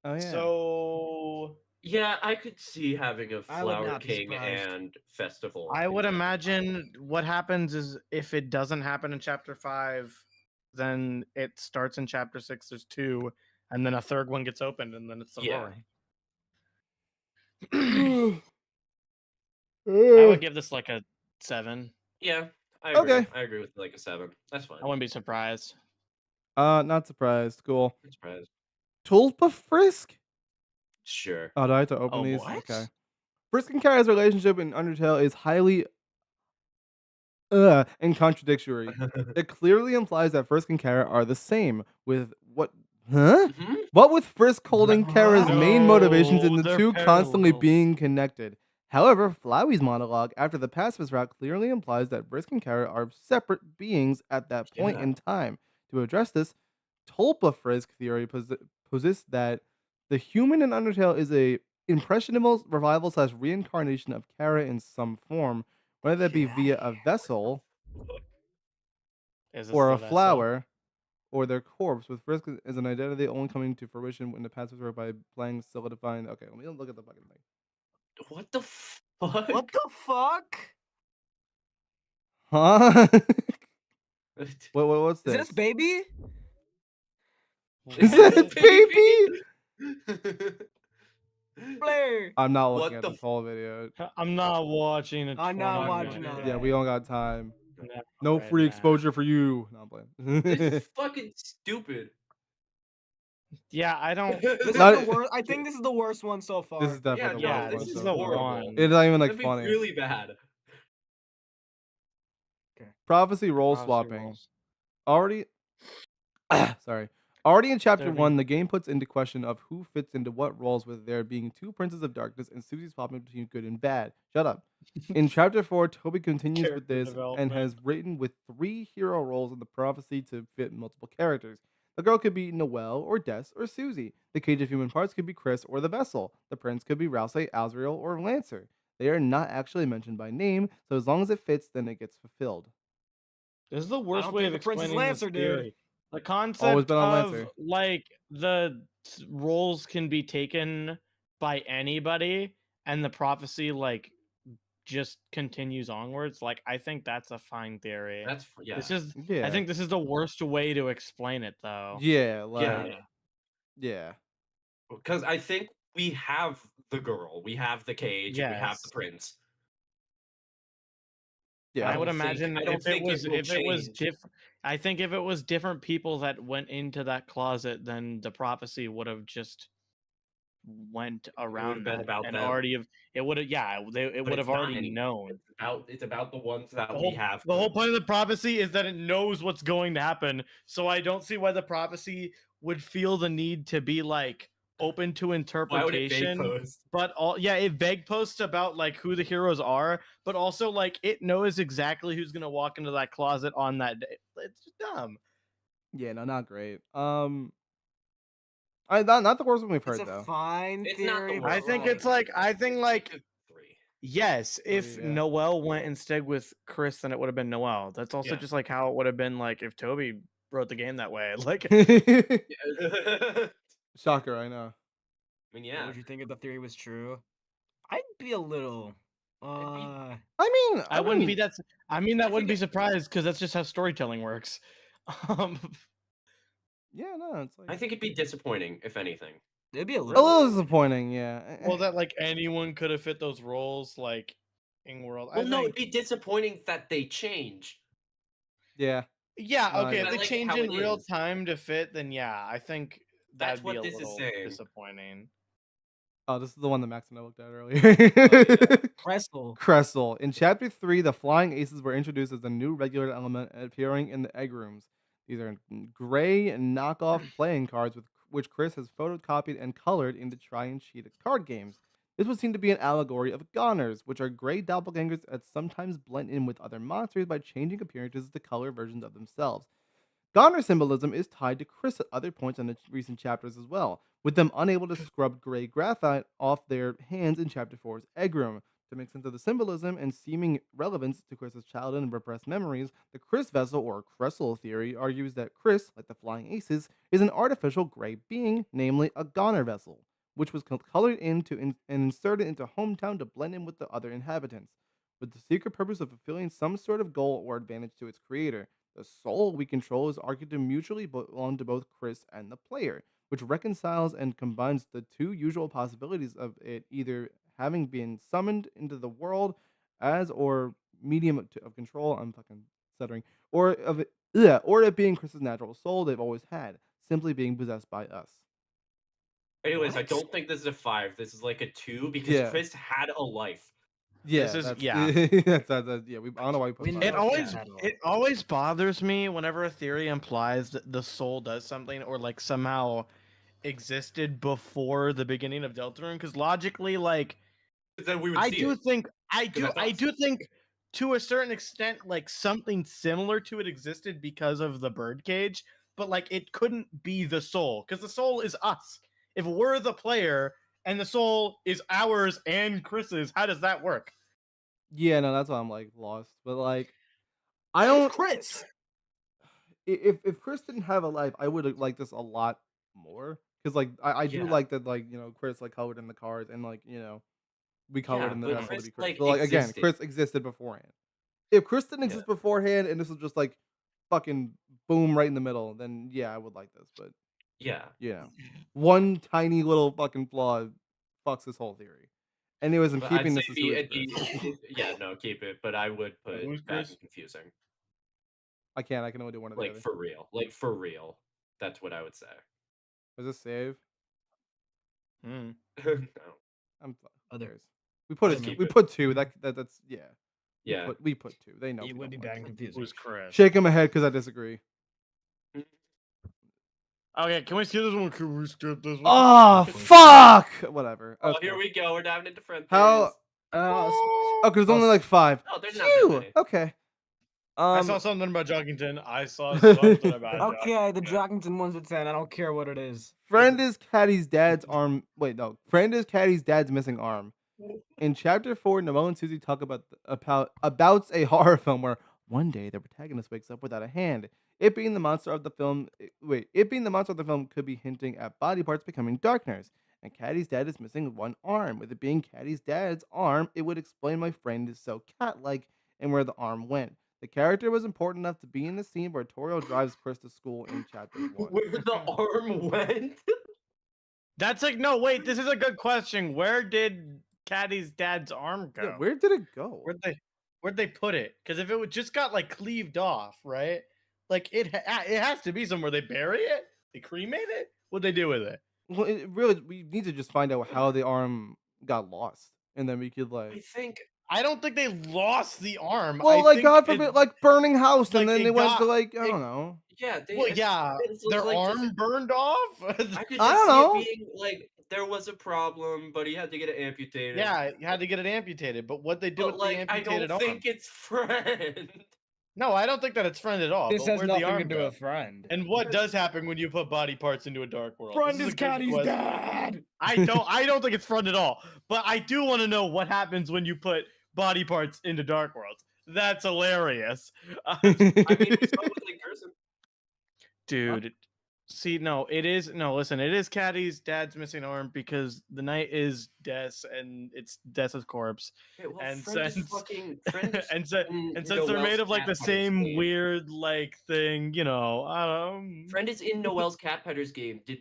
Oh yeah. So Yeah, I could see having a I would Flower not be King surprised. and Festival. I in would chapter five. imagine what happens is if it doesn't happen in chapter 5, then it starts in chapter 6. There's 2, and then a third one gets opened, and then it's the Yeah. Roaring. I would give this like a 7. Yeah, I agree. Okay. I agree with like a 7. That's fine. I wouldn't be surprised. Not surprised. Cool. I'm surprised. Tulpa Frisk? Sure. Oh, do I have to open Oh, these? what? Okay. Frisk and Kara's relationship in Undertale is highly and contradictory. It clearly implies that Frisk and Kara are the same, with what? Huh? Mhm. What with Frisk holding Kara's main motivations and No, the they're two constantly parallel. being connected. However, Flowey's monologue after the pacifist route clearly implies that Frisk and Kara are separate beings at that point Yeah. in time. To address this, Tulpa Frisk theory posits that the human in Undertale is a impressionable revival slash reincarnation of Kara in some form, whether that be Get outta via a here. vessel Is this or the a vessel? flower or their corpse, with Frisk as an identity only coming to fruition when the pacifist work by playing solidifying. Okay, let me look at the fucking thing. What the fuck? What the fuck? Huh? What's Is this? it his baby? Is that his baby? Blair. I'm not What looking at the this whole video. I'm not watching it. I'm not watching all Yeah, we that. don't got time. No, No right free now. exposure for you. No, I'm playing. This is fucking stupid. Yeah, I don't. This is Not- the worst. I think this is the worst one so far. This is definitely the yeah, worst this one is so the far. one. It's not even like That'd be funny. really bad. Prophecy role Prophecy swapping. rolls. Already sorry. Already in chapter Serving. 1, the game puts into question of who fits into what roles, with there being 2 princes of darkness and Susie swapping between good and bad. Shut up. In chapter 4, Toby continues with Character this and development. has written with 3 hero roles in the prophecy to fit multiple characters. The girl could be Noelle or Des or Susie. The cage of human parts could be Chris or the vessel. The prince could be Rouse, Azrael, or Lancer. They are not actually mentioned by name, so as long as it fits, then it gets fulfilled. This is the worst don't way think of the Prince is explaining this Lancer, dude. theory. The Always concept been on of Lancer. like the roles can be taken by anybody, and the prophecy like just continues onwards. Like I think that's a fine theory. That's yeah. This is. Yeah. I think this is the worst way to explain it, though. Yeah, like Yeah. yeah. Because I think we have the girl, we have the cage, we have Yes. the prince. Yeah. I would don't think- imagine I don't if it think it was will if it was change. different. I think if it was different people that went into that closet, then the prophecy would have just went around been that about and them. already have. It would have. Yeah, it But would it's have not already anymore. known. It's about the ones that The we whole, have. the whole point of the prophecy is that it knows what's going to happen. So I don't see why the prophecy would feel the need to be like open to Why would it interpretation. vague post? But it vague posts about like who the heroes are, but also like it knows exactly who's gonna walk into that closet on that day. It's just dumb. Yeah, no, not great. Not the worst one we've It's heard a though. fine It's not the theory. worst I but, think one. it's like Like 3. yes, if yeah. Noelle went instead with Chris, then it would have been Noelle. That's also Yeah. just like how it would have been like if Toby wrote the game that way. Like I Shocker, I know. What mean, yeah. would you think if the theory was true? I'd be a little. I mean, I wouldn't be mean, that. I mean, that I wouldn't be think surprised because that's just how storytelling works. Yeah, no, it's like I think it'd be disappointing, if anything. It'd be a a little. little disappointing. Yeah. well, that like anyone could have fit those roles, like in world. Well, I no, think it'd be disappointing that they change. Yeah. Yeah, I okay. get If I they like change how in it real is. time to fit, then yeah, I think That's that'd be what a this is little saying. disappointing. Oh, this is the one that Max and I looked at earlier. Cressel. Cressel. In Chapter 3, the Flying Aces were introduced as a new regular element appearing in the egg rooms. These are gray knockoff playing cards which Chris has photocopied and colored into try and cheat at card games. This would seem to be an allegory of goners, which are gray doppelgangers that sometimes blend in with other monsters by changing appearances to color versions of themselves. Goner symbolism is tied to Chris at other points in the recent chapters as well, with them unable to scrub gray graphite off their hands in Chapter 4's Egg Room. To make sense of the symbolism and seeming relevance to Chris's childhood and repressed memories, the Chris vessel or Cressel theory argues that Chris, like the Flying Aces, is an artificial gray being, namely a Goner vessel, which was colored into and inserted into hometown to blend in with the other inhabitants, with the secret purpose of fulfilling some sort of goal or advantage to its creator. The soul we control is argued to mutually belong to both Chris and the player, which reconciles and combines the two usual possibilities of it either having been summoned into the world as or medium of control. I'm fucking stuttering. Or of it, yeah, or it being Chris's natural soul they've always had, simply being possessed by us. Anyways, I What? don't think this is a 5. This is like a 2 because Yeah, Chris had a life. yeah, is that's yeah. yeah. I don't know why we put We five. It never always had one. it always bothers me whenever a theory implies that the soul does something or like somehow existed before the beginning of Deltarune, because logically, like Then we would I see do it. think that's I us. do think to a certain extent like something similar to it existed because of the birdcage, but like it couldn't be the soul because the soul is us. If we're the player and the soul is ours and Chris's, how does that work? Yeah, no, that's why I'm like lost. But like, I It's don't. Chris. If Chris didn't have a life, I would have liked this a lot more. Because like I do Yeah. like that, like, Chris like colored in the cards and like, we colored Yeah, in the but vessel to Chris be Chris. like But like again, existed. Chris existed beforehand. If Chris didn't Yeah. exist beforehand and this was just like fucking boom right in the middle, then yeah, I would like this. But Yeah. one tiny little fucking flaw fucks this whole theory. Anyways, I'm But I'd keeping say this as who is Chris. yeah, no, keep it. But I would put Who's bad Chris? and confusing. I can't. I can only do one or the Like other. for real. Like for real. That's what I would say. Was this save? Hmm. No. I'm. Who Other- cares? We put Just it. keep We it. put two. That's yeah. Yeah. We put two. They know. It we would be don't bad like and it. confusing. Who's Chris? Shaking my head because I disagree. Okay, can we skip this one? Can we skip this one? Oh fuck! Whatever. Oh, Okay. here we go. We're diving into friend How? theories. Oh, because there's only like 5. Oh, there's not that Phew! many. Okay. I saw something about Joggington. I saw something about Okay, the Joggington. Joggington one's a 10. I don't care what it is. Friend is Caddy's dad's arm. Wait, no. Friend is Caddy's dad's missing arm. In chapter 4, Noelle and Susie talk about a horror film where one day the protagonist wakes up without a hand. It being the monster of the film, could be hinting at body parts becoming darkness. And Caddy's dad is missing one arm. With it being Caddy's dad's arm, it would explain my friend is so cat-like and where the arm went. The character was important enough to be in the scene where Toriel drives Chris to school in chapter 1. Where the arm went? That's like no wait. This is a good question. Where did Caddy's dad's arm go? Yeah, where did it go? Where'd they put it? Because if it just got like cleaved off, right? Like it has to be somewhere. They bury it. They cremate it. What'd they do with it? Well, we need to just find out how the arm got lost, and then we could I like, think I don't think they lost the arm. well, I like think God forbid, like burning house, like, and then it they went to got- like I it- don't know. yeah, they well, yeah, it looks their like arm just burned off. I could I just don't see know. it being like there was a problem, but he had to get it amputated. Yeah, you had to get it amputated. But what they do But with like the I amputated don't arm? think it's friend. No, I don't think that it's friend at all. This but has where'd the nothing to arm do go? with friend. And what does happen when you put body parts into a dark world? Friend This is a good Caddy's question. dad. I don't think it's friend at all. But I do want to know what happens when you put body parts into dark worlds. That's hilarious. I mean, we saw it with like Gerson. Dude. See, no, it is listen, it is Caddy's dad's missing arm because the night is Des and it's Des's corpse. Okay, well, And friend is since- fucking friend is and in since they're Noelle's made of like the Cat Petter's same game. weird like thing, Friend is in Noelle's Cat Petter's game. Did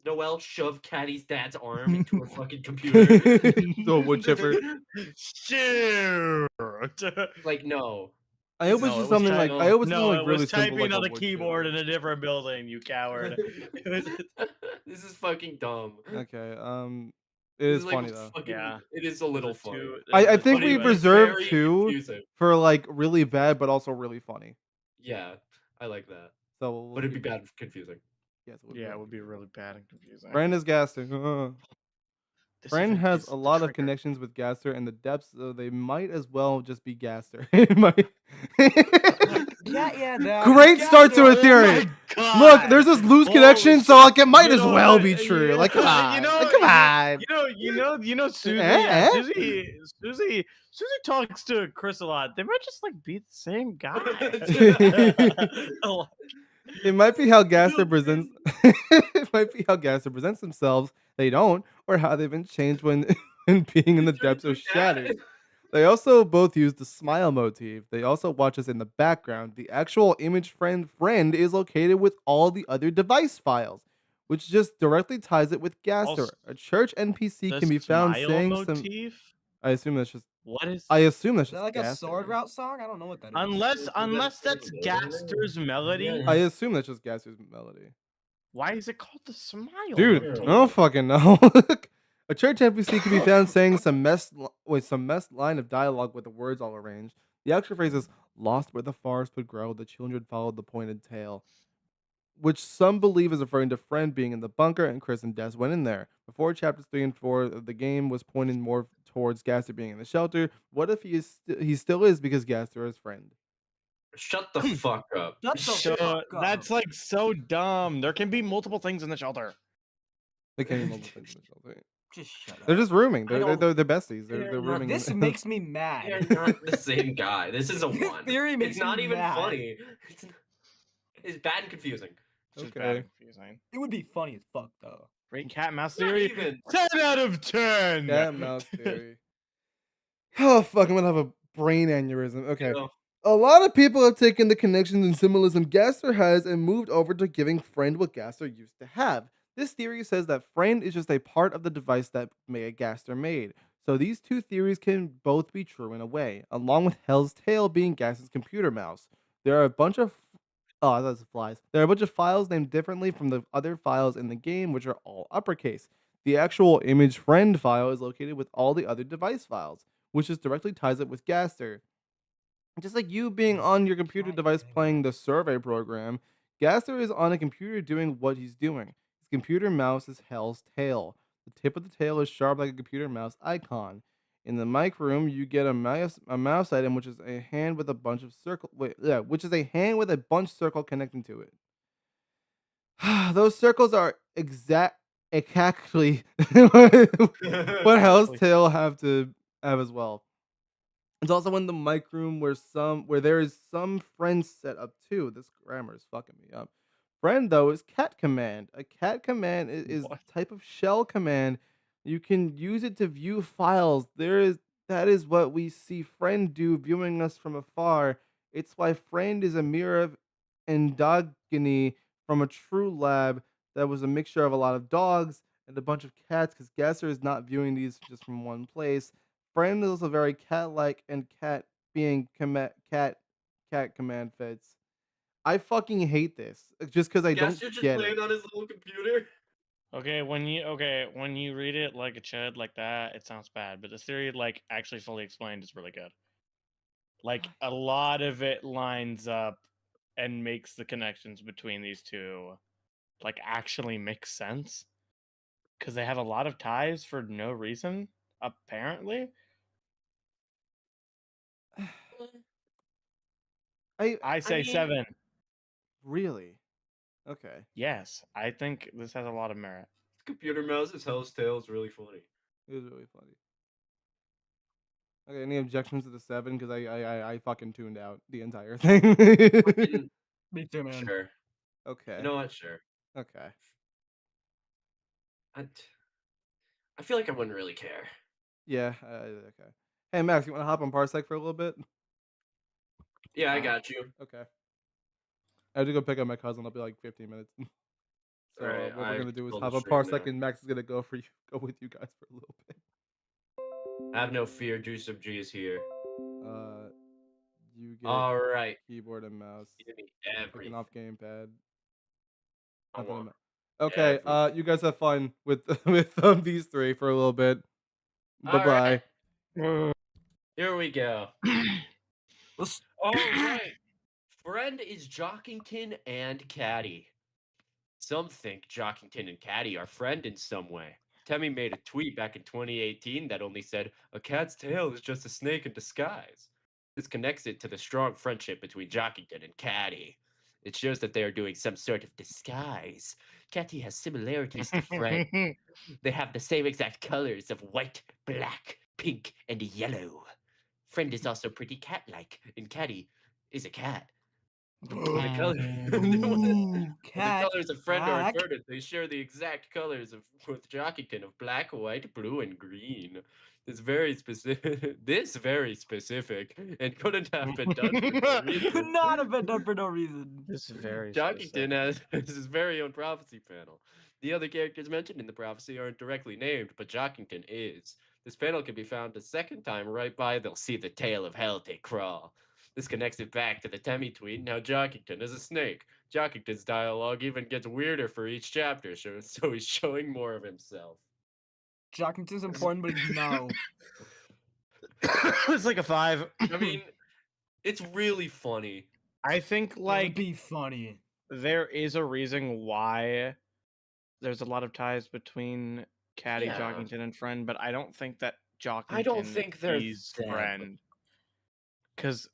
Noelle shove Caddy's dad's arm into her fucking computer? The wood chipper. Shoot. Like, no. I hope it's No, just it was something like I hope it's something No, like it really was simple, like typing a on the wood keyboard chipper. in a different building, you coward. It was- This is fucking dumb. Okay. It This is is like funny though. fucking. Yeah. It is a little There's a funny. two. I There's a think Funny, we but it's reserved very 2 confusing. for like really bad, but also really funny. Yeah, I like that. So we'll But it'd be keep it. bad and confusing. Yes, it would Yeah, be. it would be really bad and confusing. Brand is Gaster. This Friend event has is a lot of triggered. connections with Gaster in the depths, so they might as well just be Gaster. It might. Yeah, that Great start to a Oh theory. my god! Look, there's this loose Holy connection, so like it might You as know, well be true. Like, come you on, know, like, come on. Susie. Eh? Susie talks to Chris a lot. They might just like be the same guy. It might be how Gaster presents. It might be how Gaster presents themselves. They don't, or how they've been changed when, when being in the depths of shadows. They also both use the smile motif. They also watch us in the background. The actual image friend is located with all the other device files, which just directly ties it with Gaster. Also, A church NPC the can be found smile saying motif. some. I assume that's just. What is? I assume that's Is that just like a Gaster. sword route song? I don't know what that is. Unless that's Gaster's melody. I assume that's just Gaster's melody. Why is it called the smile? Dude, motif? I don't fucking know. A church NPC can be found saying some messed line of dialogue with the words all arranged. The actual phrase is "lost where the forest would grow, the children followed the pointed tail," which some believe is referring to Friend being in the bunker and Chris and Des went in there. Before chapters 3 and 4 of the game was pointing more towards Gaster being in the shelter. What if he still is because Gaster is Friend? Shut the fuck up. Shut the So fuck up. that's like so dumb. There can be multiple things in the shelter. They can't even multiple things in the shelter. Just shut up. They're just rooming. I don't- They're besties. They're They're not- rooming. This in, makes me mad. They're not the same guy. This is a This one. theory makes It's not me even mad. funny. It's bad and confusing. It's just Okay. bad and confusing. It would be funny as fuck though. Great cat and mouse Not theory. even. 10 out of 10. Cat and mouse theory. Oh fuck! I'm gonna have a brain aneurysm. Okay. You know, A lot of people have taken the connections and symbolism Gaster has and moved over to giving Friend what Gaster used to have. This theory says that Friend is just a part of the device that Gaster made. So these two theories can both be true in a way, along with Hell's Tail being Gaster's computer mouse. There are a bunch of that's flies. There are a bunch of files named differently from the other files in the game, which are all uppercase. The actual image friend file is located with all the other device files, which just directly ties it with Gaster. Just like you being on your computer Try device getting playing the survey program, Gaster is on a computer doing what he's doing. His computer mouse is Hell's Tail. The tip of the tail is sharp like a computer mouse icon. In the mic room, you get a mouse item, which is a hand with a bunch of which is a hand with a bunch circle connecting to it. Those circles are exactly what Hell's Tail have to have as well. It's also in the mic room where there is some friend set up too. This grammar is fucking me up. Friend though is cat command. A cat command is What? type of shell command. You can use it to view files. That is what we see friend do viewing us from afar. It's why friend is a mirror of endogeny from a true lab that was a mixture of a lot of dogs and a bunch of cats because Gasser is not viewing these just from one place. Friend is also very cat-like and cat being cat command fits. I fucking hate this just because I don't Gaster just get playing it. on his little computer. Okay, when you read it like a chud like that, it sounds bad. But the theory, like actually fully explained, is really good. Like a lot of it lines up and makes the connections between these two, like actually makes sense. Because they have a lot of ties for no reason, apparently. I say mean- 7. Really? Okay. Yes, I think this has a lot of merit. Computer mouse is Hell's Tail is really funny. It was really funny. Okay, any objections to the 7? Because I fucking tuned out the entire thing. Fucking- Me too, man. Sure. Okay. You know what? Sure. Okay. I feel like I wouldn't really care. Yeah. Okay. Hey Max, you want to hop on Parsec for a little bit? Yeah, I got you. Okay. I have to go pick up my cousin. I'll be like 15 minutes. So Alright, what we're I gonna do is pulled hop the on string Parsec, now. and Max is gonna go with you guys for a little bit. Have no fear, Juice of G is here. You get All right. keyboard and mouse. Give me Clicking everything. off gamepad. I Nothing want Okay, everything. you guys have fun with with these three for a little bit. Bye All bye. right. Here we go. Let's- All right. Friend is Jockington and Caddy. Some think Jockington and Caddy are friend in some way. Temmie made a tweet back in 2018 that only said, "A cat's tail is just a snake in disguise." This connects it to the strong friendship between Jockington and Caddy. It shows that they are doing some sort of disguise. Caddy has similarities to Friend. They have the same exact colors of white, black, pink, and yellow. Friend is also pretty cat-like, and Caddy is a cat. When the color, Ooh, when the cat. colors of Friend are Black. inverted, they share the exact colors of with Jockington of black, white, blue, and green. This very specific. This very specific, and couldn't have been done for no Could reason. not have been done for no reason. This is very Jockington specific. has his very own prophecy panel. The other characters mentioned in the prophecy aren't directly named, but Jockington is. This panel can be found a second time right by "They'll see the tail of hell take crawl." This connects it back to the Temmie tweet and how Jockington is a snake. Jockington's dialogue even gets weirder for each chapter, so he's showing more of himself. Jockington's important, but he's no. It's like a 5. I mean, it's really funny. I think It would like be funny. there is a reason why there's a lot of ties between Caddy, Yeah. Jockington, and Friend, but I don't think that Jockington I don't think they're is them. Friend. Because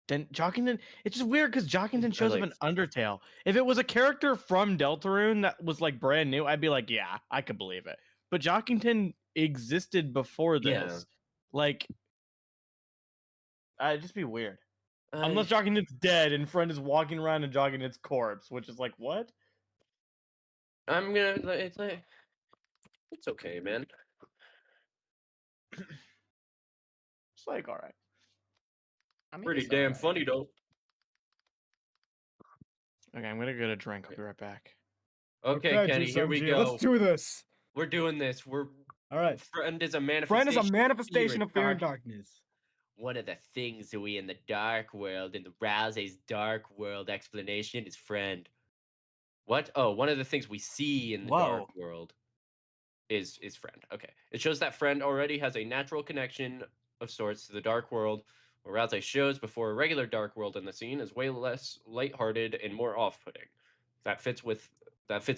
then Jockington, it's just weird because Jockington shows up like- in Undertale. If it was a character from Deltarune that was like brand new, I'd be like, yeah, I could believe it. But Jockington existed before this. Yeah. Like, it'd just be weird. I- Unless Jockington's dead and Friend is walking around and Jockington's corpse, which is like, what? I'm gonna. It's like. It's okay, man. It's like, all right. I mean, Pretty it's damn alright. funny though. Okay, I'm gonna get a drink. I'll be right back. Okay, Kenny, here we go. Let's do this. We're doing this. We're All right. Friend is a manifestation. Friend is a manifestation of fear and dark. darkness. One of the things we in the dark world, in the Rousey's dark world explanation is Friend. What? Oh, one of the things we see in the dark Whoa. world is Friend. Okay. It shows that Friend already has a natural connection of sorts to the dark world, where Rousey shows before a regular dark world in the scene is way less lighthearted and more off-putting. That fits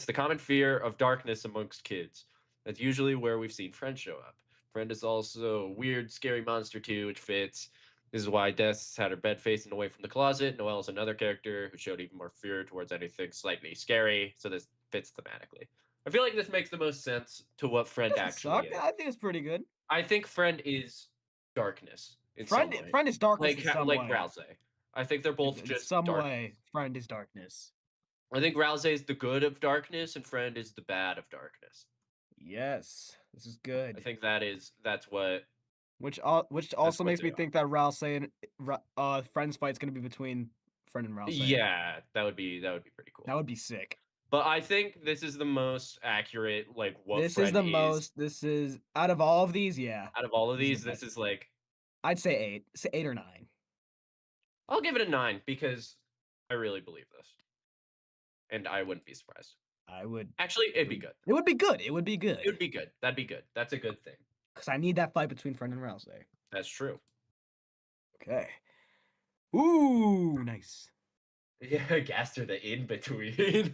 the common fear of darkness amongst kids. That's usually where we've seen Friend show up. Friend is also a weird, scary monster too, which fits. This is why Des had her bed facing away from the closet. Noelle's another character who showed even more fear towards anything slightly scary, so this fits thematically. I feel like this makes the most sense to what Friend Doesn't actually suck. is. I think it's pretty good. I think Friend is darkness in Friend, some way. friend is darkness like in some like way. Rousey. I think they're both In just some dark. way, friend is darkness. I think Rousey is the good of darkness, and Friend is the bad of darkness. Yes, this is good. I think that's what. Which also what makes they me are. think that Rousey and Friend's fight's gonna be between Friend and Rousey. Yeah, that would be pretty cool. That would be sick. But I think this is the most accurate, like what This Friend is the most. This is out of all of these. Yeah, out of all of this is these. the This best. is like I'd say 8. Say 8 or 9. I'll give it a 9 because I really believe this, and I wouldn't be surprised. I would. Actually, it'd be good. It would be good. It would be good. It would be good. That'd be good. That's a good thing. Because I need that fight between Friend and Rousey. That's true. Okay. Ooh, nice. Yeah, Gaster the in between.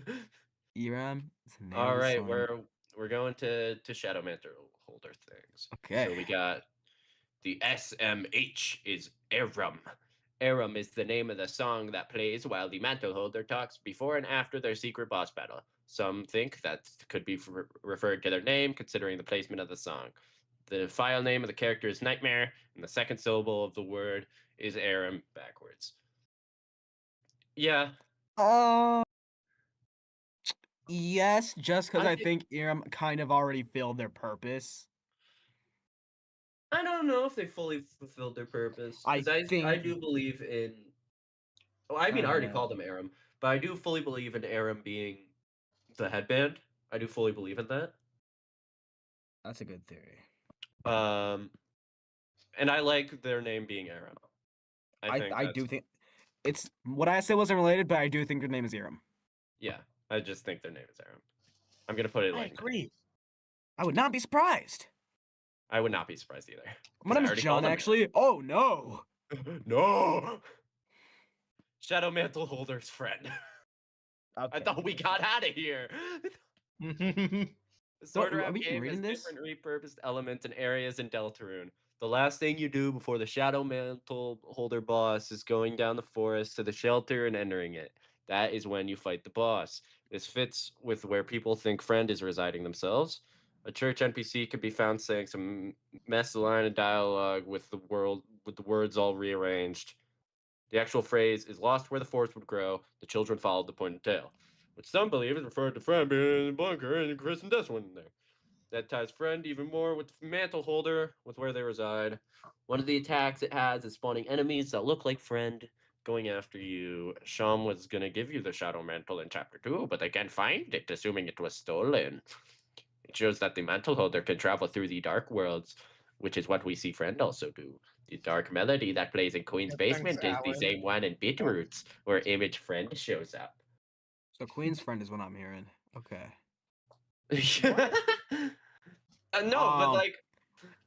Eram. It's the name All of the right, song. we're going to Shadow Mantle holder things. Okay. So we got the SMH is Aram. Aram is the name of the song that plays while the mantle holder talks before and after their secret boss battle. Some think that could be referred to their name, considering the placement of the song. The file name of the character is Nightmare, and the second syllable of the word is Aram backwards. Yeah. Yes, just because I I think- think Eram kind of already filled their purpose. I don't know if they fully fulfilled their purpose. I 'Cause I think- do believe in. Oh, I mean, I already know. called him Aram, but I do fully believe in Aram being the headband. I do fully believe in that. That's a good theory. And I like their name being Aram. I think I that's, do think it's what I said wasn't related, but I do think their name is Aram. yeah. I just think their name is Aram. I'm gonna put it I like agree. I would not be surprised. I would not be surprised either. My 'cause I name is already John, called him actually. Oh no. Aram. No. Shadow Mantle Holder's friend. I Okay. thought we got out of here. The Sorter are app we even game has reading this? different repurposed elements and areas in Deltarune. The last thing you do before the Shadow Mantle Holder boss is going down the forest to the shelter and entering it. That is when you fight the boss. This fits with where people think Friend is residing themselves. A church NPC could be found saying some mess line of dialogue with the words all rearranged. The actual phrase is lost where the forest would grow. The children followed the pointed tail, which some believe is referred to Friend being in the bunker and Chris and Desmond in there. That ties Friend even more with the mantle holder, with where they reside. One of the attacks it has is spawning enemies that look like Friend going after you. Sham was gonna give you the Shadow Mantle in Chapter 2, but they can't find it, assuming it was stolen. It shows that the mantle holder can travel through the dark worlds, which is what we see Friend also do. The dark melody that plays in Queen's Yeah, thanks, basement is the Alan. same one in Bitroots, where Image Friend shows up. So Queen's friend is what I'm hearing. Okay. No, but like,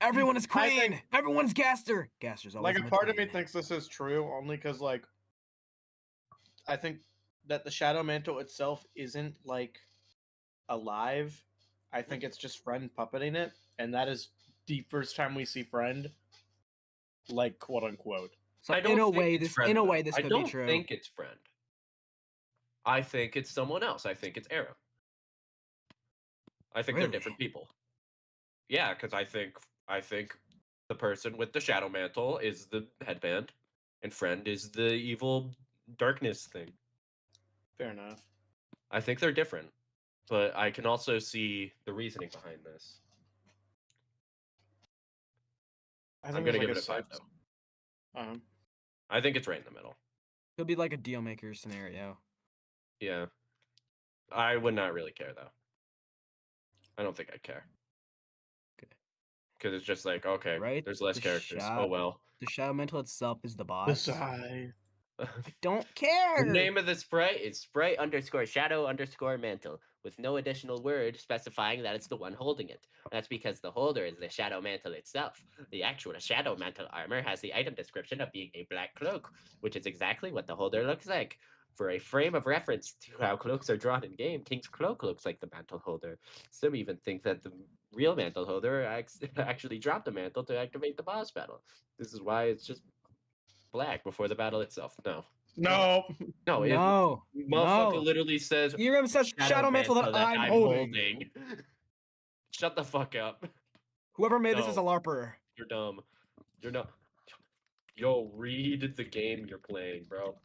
Everyone is I Queen. think- Everyone's Gaster. Gaster's always Like, in a part of me between. thinks this is true only because, like, I think that the Shadow Mantle itself isn't, like, alive. I think it's just Friend puppeting it, and that is the first time we see Friend, like, quote unquote. So I don't in a think way, it's this Friend, in a though. way this I could don't be true. think it's Friend. I think it's someone else. I think it's Aram. I think they're Really? different people. Yeah, because I think the person with the shadow mantle is the headband, and Friend is the evil darkness thing. Fair enough. I think they're different, but I can also see the reasoning behind this. I I'm think gonna it's give like it a 5 6. though. I think it's right in the middle. Could be like a deal maker scenario. Yeah, I would not really care though. I don't think I'd care. Okay. Because it's just like, okay, Right? there's less The characters. shot- Oh well. The Shadow Mantle itself is the The boss. side. Don't care. The name of the sprite is sprite_shadow_mantle, with no additional word specifying that it's the one holding it. That's because the holder is the shadow mantle itself. The actual shadow mantle armor has the item description of being a black cloak, which is exactly what the holder looks like. For a frame of reference to how cloaks are drawn in game, King's Cloak looks like the mantle holder. Some even think that the real mantle holder actually dropped the mantle to activate the boss battle. This is why it's just black before the battle itself. No, No. no, it No. motherfucker No. literally says Hiram says Shadow Mantle that I'm holding. Shut the fuck up. Whoever made this is a No. LARPer. You're dumb. You're not. Yo, read the game you're playing, bro.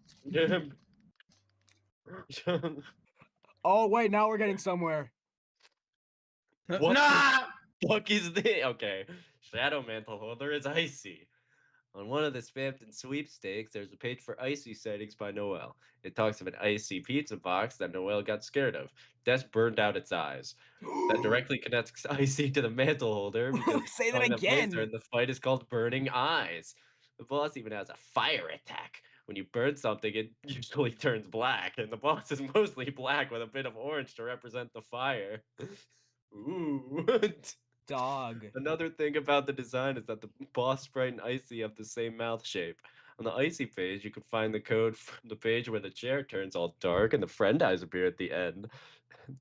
Oh wait, now we're getting somewhere. What Nah! the fuck is this? Okay. Shadow Mantle Holder is icy. On one of the Spamton sweepstakes, there's a page for icy settings by Noel. It talks of an icy pizza box that Noel got scared of. Des burned out its eyes. That directly connects icy to the mantle holder because Say the that song that plays again. during the fight is called Burning Eyes. The boss even has a fire attack. When you burn something, it usually turns black, and the boss is mostly black with a bit of orange to represent the fire. Ooh. Dog. Another thing about the design is that the boss sprite and Icy have the same mouth shape. On the Icy page, you can find the code from the page where the chair turns all dark and the friend eyes appear at the end.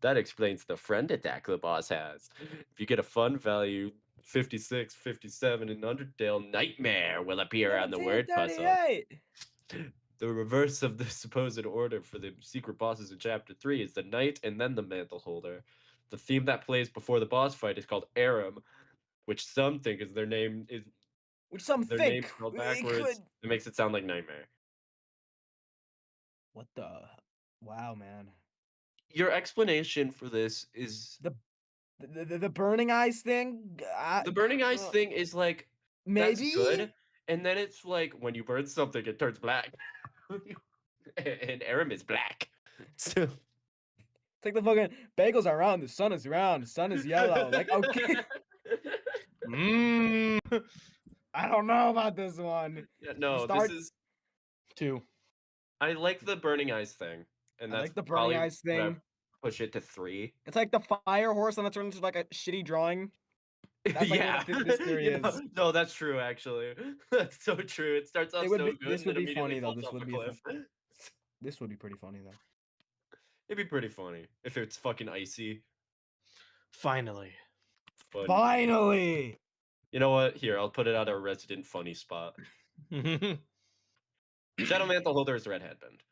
That explains the friend attack the boss has. If you get a fun value, 56, 57 in Undertale, Nightmare will appear on the word puzzle. 1738. The reverse of the supposed order for the secret bosses in Chapter 3 is the Knight and then the Mantle Holder. The theme that plays before the boss fight is called Aram, which some think is their name is Which some their name think spelled it backwards. could. It makes it sound like Nightmare. What the? Wow, man. Your explanation for this is The burning eyes thing. the burning eyes thing is like that's Maybe. good, and then it's like when you burn something, it turns black, and Aram is black. So It's like the fucking bagels are round, the sun is round, the sun is yellow. Like, okay. Mm. I don't know about this one. Yeah, no, start- this is 2. I like the burning eyes thing, and I that's like the burning probably eyes what I thing. push it to 3. It's like the fire horse, and that turns into like a shitty drawing. That's like Yeah, what this theory yeah. is. No, that's true. Actually, that's so true. It starts off It would so be. good, This and would then be immediately funny though. falls This off would a be. cliff. This would be pretty funny though. It'd be pretty funny if it's fucking icy. Finally. Funny. Finally. You know what? Here, I'll put it at our resident funny spot. Shadow Mantle Holder is the red headband.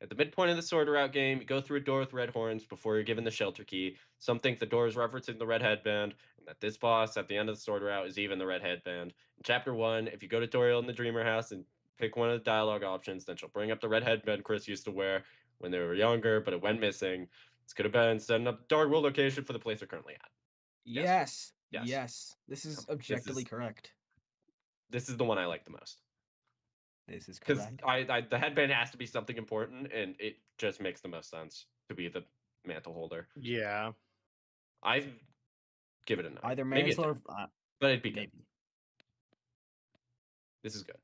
At the midpoint of the Sword Route game, you go through a door with red horns before you're given the shelter key. Some think the door is referencing the red headband, and that this boss at the end of the Sword Route is even the red headband. In Chapter 1, if you go to Doriel in the Dreamer House and pick one of the dialogue options, then she'll bring up the red headband Chris used to wear when they were younger, but it went missing. This could have been setting up the Dark World location for the place they're currently at. Yes. Yes. Yes. This is This objectively is- correct. This is the one I like the most. This is Because correct. the headband has to be something important, and it just makes the most sense to be the mantle holder. Yeah. I give it a 9. Either Maybe a mantle 10, or but it'd be good. maybe. This is good.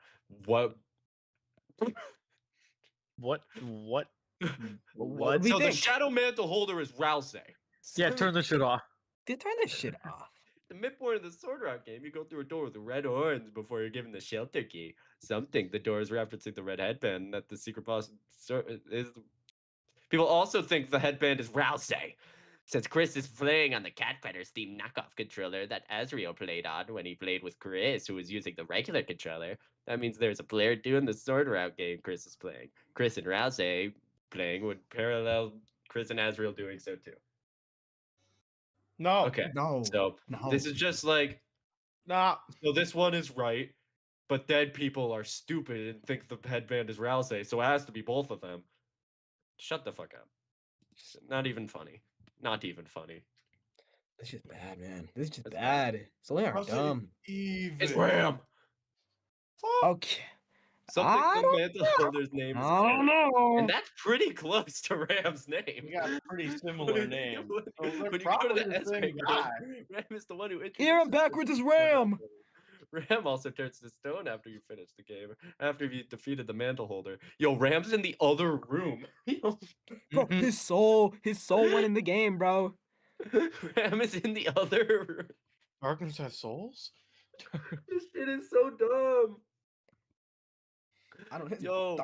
What? What? What What? do we So the think? shadow mantle holder is Rousey. Yeah, turn the shit off. Turn this shit off. The midpoint of the Sword Route game, you go through a door with red horns before you're given the shelter key. Some think the door is referencing the red headband, that the secret boss is. People also think the headband is Rousey, since Chris is playing on the Cat Fighters theme knockoff controller that Azriel played on when he played with Chris, who was using the regular controller. That means there's a player doing the Sword Route game Chris is playing. Chris and Rousey playing would parallel Chris and Azriel doing so too. No. Okay, No. so No. this is just like, Nah. so this one is right, but dead people are stupid and think the headband is Rousey, so it has to be both of them. Shut the fuck up. Not even funny. Not even funny. This is bad, man. This is just That's bad. So they are dumb. It's Ram. Okay. Something I the don't mantle holder's name is I don't Aaron. know. And that's pretty close to Ram's name. We got pretty similar names. So they're When you go to probably the the same Esme guy. Ram is the one who introduces Aaron the backwards is stone. Ram. Ram also turns to stone after you finish the game. After you defeated the mantle holder. Yo, Ram's in the other room. Bro, his soul went in the game, bro. Ram is in the other room. Darkness has souls? This shit is so dumb. I don't know. Yo,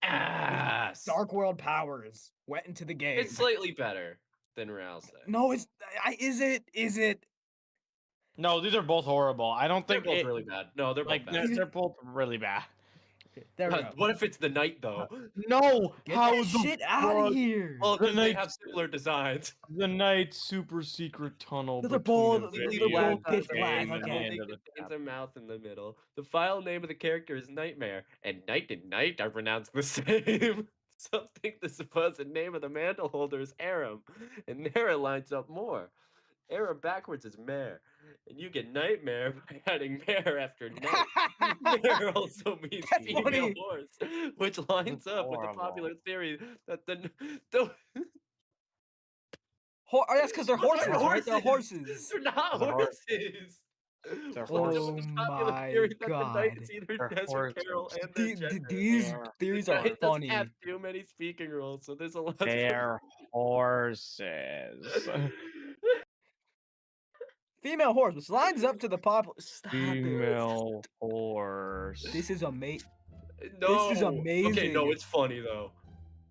ass. Dark World powers went into the game. It's slightly better than Rousey. No, is it? Is it? No, these are both horrible. I don't They're think both it, really bad. No, they're both like bad. they're both really bad. There we go. What if it's the night though? No, Get how that the shit out fuck? of here. Well, The because they night- have similar designs. The night super secret tunnel. They're between both- the they're video both pitch black, game and the okay. end It of the contains a mouth in the middle. The file name of the character is Nightmare, and night and night are pronounced the same. Some think the supposed name of the mantle holder is Aram, and Nara lines up more. Aram backwards is mare, and you get nightmare by adding mare after night. Mare also means That's female funny. horse, which lines That's up with the horrible. popular theory that the That's because they're horses, not right? They're horses. They're not They're horses. horses. They're What's horses. up with this popular Oh theory my that the knight God. is either They're Desert Peril horses. and their gender? These Yeah. theories The are knight doesn't funny. have too many speaking roles, so there's a lot. They're horses. Female horse, which lines up to the pop. Stop it. Female horse. This is amazing. No. is Okay, no, amazing. it's funny though.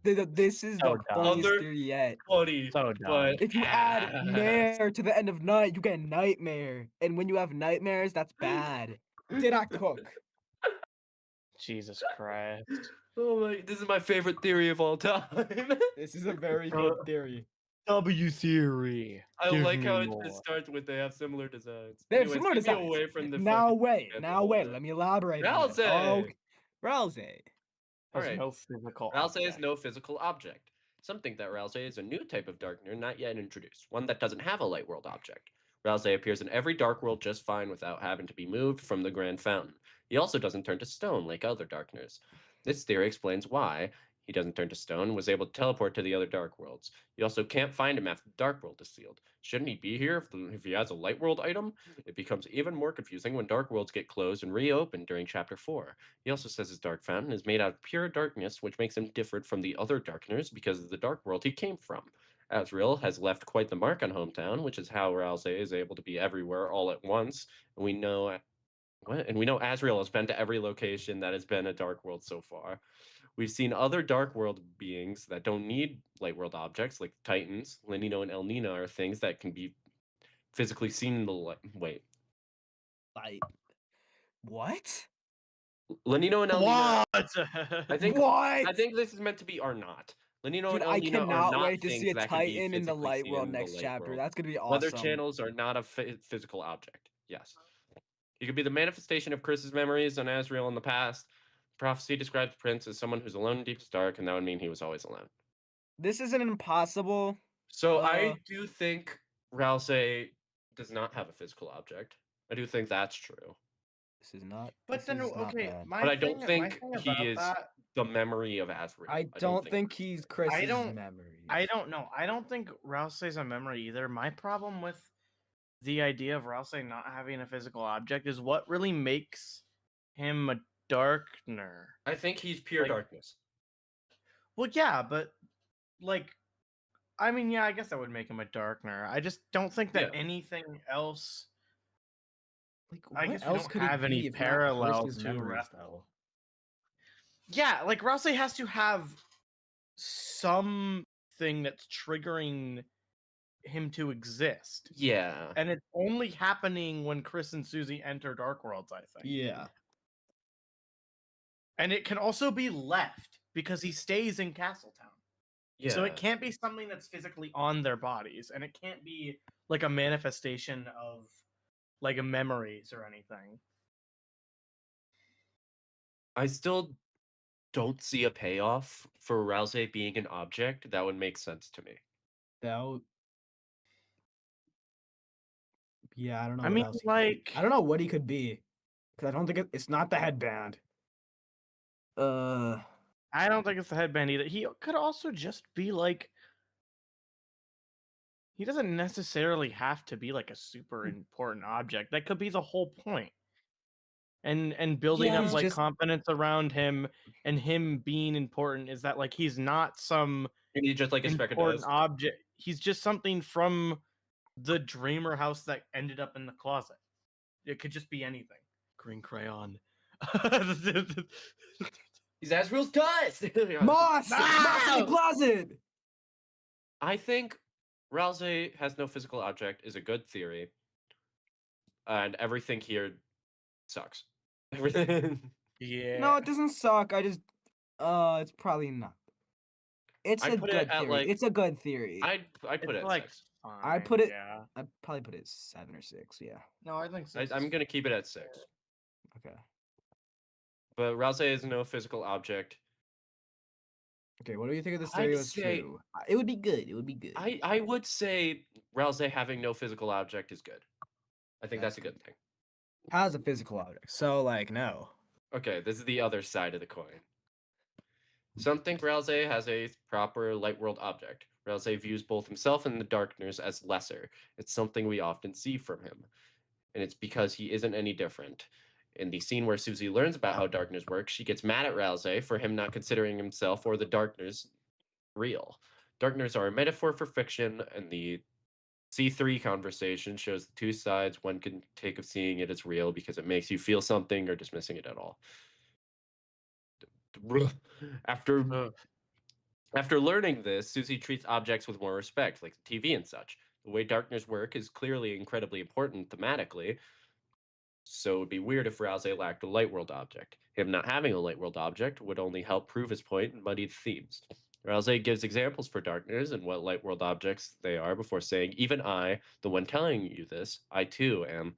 This is So the dumb. funniest Other- theory yet. Funny. So dumb. But If you add ass. mare to the end of night, you get nightmare. And when you have nightmares, that's bad. Did I cook? Jesus Christ. Oh my! This is my favorite theory of all time. This is a very good theory. W theory. I Give like me how it more. just starts with they have similar designs. They have Anyways, similar get me designs. away from the Now fucking wait, mantle now wait. holder. Let me elaborate. on this. Rousey! Rousey. Has Alright. no physical Rousey is object. no physical object. Some think that Rousey is a new type of Darkner not yet introduced, one that doesn't have a light world object. Rousey appears in every Dark World just fine without having to be moved from the Grand Fountain. He also doesn't turn to stone like other Darkners. This theory explains why he doesn't turn to stone and was able to teleport to the other Dark Worlds. You also can't find him after the Dark World is sealed. Shouldn't he be here if he has a light world item? It becomes even more confusing when dark worlds get closed and reopened during chapter 4. He also says his dark fountain is made out of pure darkness, which makes him different from the other darkeners because of the dark world he came from. Azrael has left quite the mark on Hometown, which is how Rousey is able to be everywhere all at once. And we know Azrael has been to every location that has been a dark world so far. We've seen other dark world beings that don't need light world objects, like Titans. Lenino and El Nina are things that can be physically seen in the light. Wait, Like, what? Lenino and El Nina. What? I think What? this is meant to be are not. Lenino Dude, and El I Nina are cannot not wait to things see a that can be Titan in the physically light seen world in the next light chapter. world. That's gonna be Weather awesome. channels are not a physical object. Yes. He could be the manifestation of Chris's memories on Azrael in the past. Prophecy describes Prince as someone who's alone in deepest dark, and that would mean he was always alone. This isn't impossible. So I do think Rousey does not have a physical object. I do think that's true. This is not. But this then, is not okay, bad. But I don't my think thing he about is that, the memory of Azrael. I don't think he's Chris's don't- memory. I don't know. I don't think Rousey's a memory either. My problem with the idea of Rousey not having a physical object is what really makes him a darkener. I think he's pure Like- darkness. Well, yeah, but like, I mean, yeah, I guess that would make him a darkener. I just don't think that Yeah. anything else. Like, I what guess we else don't could have it any be if not parallel Chris's to memories, ref- though? Yeah, like Rousey has to have something that's triggering him to exist. Yeah. And it's only happening when Chris and Susie enter Dark Worlds, I think. Yeah. And it can also be left because he stays in Castletown. Yeah. So it can't be something that's physically on their bodies, and it can't be like a manifestation of like a memories or anything. I still don't see a payoff for Rousey being an object that would make sense to me. That would... Yeah, I don't know. I what mean, else like, I don't know what he could be, because I don't think it's not the headband. I don't think it's the headband either. He could also just be like, he doesn't necessarily have to be like a super important object. That could be the whole point. And building Yeah, up he's like just- confidence around him and him being important is that like he's not some He's just like a speck of important dust. object. He's just something from the dreamer house that ended up in the closet. It could just be anything. Green crayon. He's Azrael's dust! Moss! No! Moss in the closet! I think Rousey has no physical object is a good theory. And everything here sucks. Everything. Yeah. No, it doesn't suck. I just, it's probably not. It's I'd a put it good at, theory. like- It's a good theory. I'd put it It's at like 6. I fine, put it- Yeah. I'd probably put it 7 or 6. Yeah. No, I think so. I'm gonna keep it at 6. Okay. But Rousey is no physical object. Okay. What do you think of this I'd theory was say- true? It would be good. It would be good. I would say Rousey having no physical object is good. I think That's that's a good thing. Has a physical object. So like no. Okay, this is the other side of the coin. Some think Rousey has a proper light world object. Rousey views both himself and the darkness as lesser. It's something we often see from him. And it's because he isn't any different. In the scene where Susie learns about how darkness works, she gets mad at Rousey for him not considering himself or the darkness real. Darkness are a metaphor for fiction, and the C3 conversation shows the two sides one can take of seeing it as real because it makes you feel something or dismissing it at all. After learning this, Susie treats objects with more respect, like the TV and such. The way darkness work is clearly incredibly important thematically, so it would be weird if Rousey lacked a light world object. Him not having a light world object would only help prove his point and muddy the themes. Rousey gives examples for darkness and what light world objects they are before saying, even I, the one telling you this, I too am,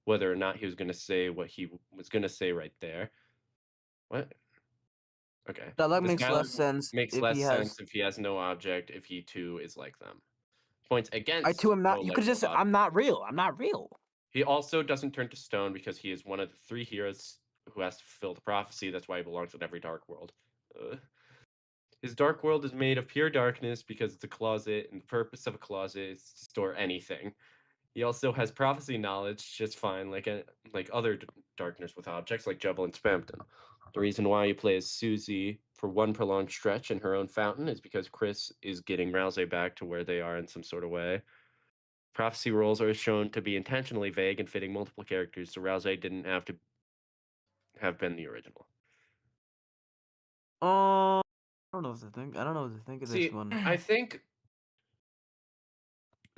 whether or not he was going to say what he was going to say right there. What? Okay. That This makes guy less sense. Makes if less he sense if he has no object, if he too is like them. Points against. I too am not. no You light could just. world I'm not real. I'm not real. He also doesn't turn to stone because he is one of the 3 heroes who has to fulfill the prophecy. That's why he belongs in every dark world. His dark world is made of pure darkness because it's a closet, and the purpose of a closet is to store anything. He also has prophecy knowledge just fine, like other darkness with objects, like Jubble and Spamton. The reason why he plays Susie for one prolonged stretch in her own fountain is because Chris is getting Rousey back to where they are in some sort of way. Prophecy roles are shown to be intentionally vague and fitting multiple characters, so Rousey didn't have to have been the original. I don't know what to think. I don't know what to think of See, this one. I think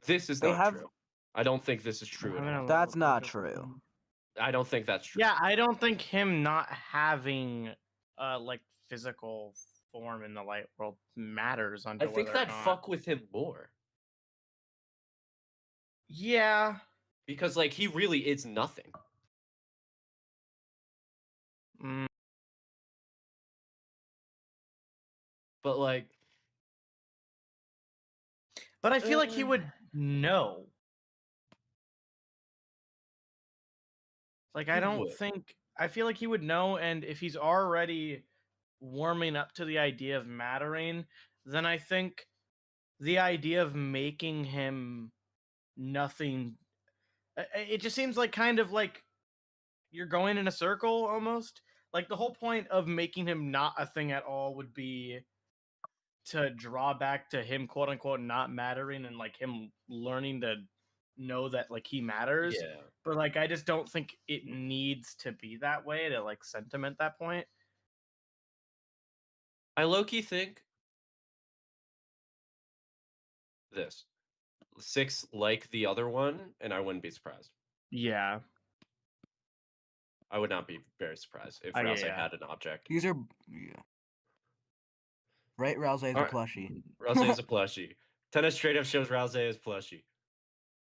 this is They not have- true. I don't think this is true at all. That's not true. I don't think that's true. Yeah, I don't think him not having like physical form in the light world matters I onto think whether or that not. fuck with him more. Yeah. Because like he really is nothing. Mm, But like but I feel like he would know. Like I He don't would. think I feel like he would know, and if he's already warming up to the idea of mattering, then I think the idea of making him nothing it just seems like kind of like you're going in a circle almost. Like the whole point of making him not a thing at all would be to draw back to him quote unquote not mattering and like him learning to know that like he matters. yeah. But like I just don't think it needs to be that way to like sentiment that point. I low-key think this. 6 like the other one, and I wouldn't be surprised. Yeah. I would not be very surprised if Yeah, Rousey yeah. had an object. These are right. Rousey is a Alright. plushie. Rousey is a plushie. Tennis straight up shows Rousey as plushie.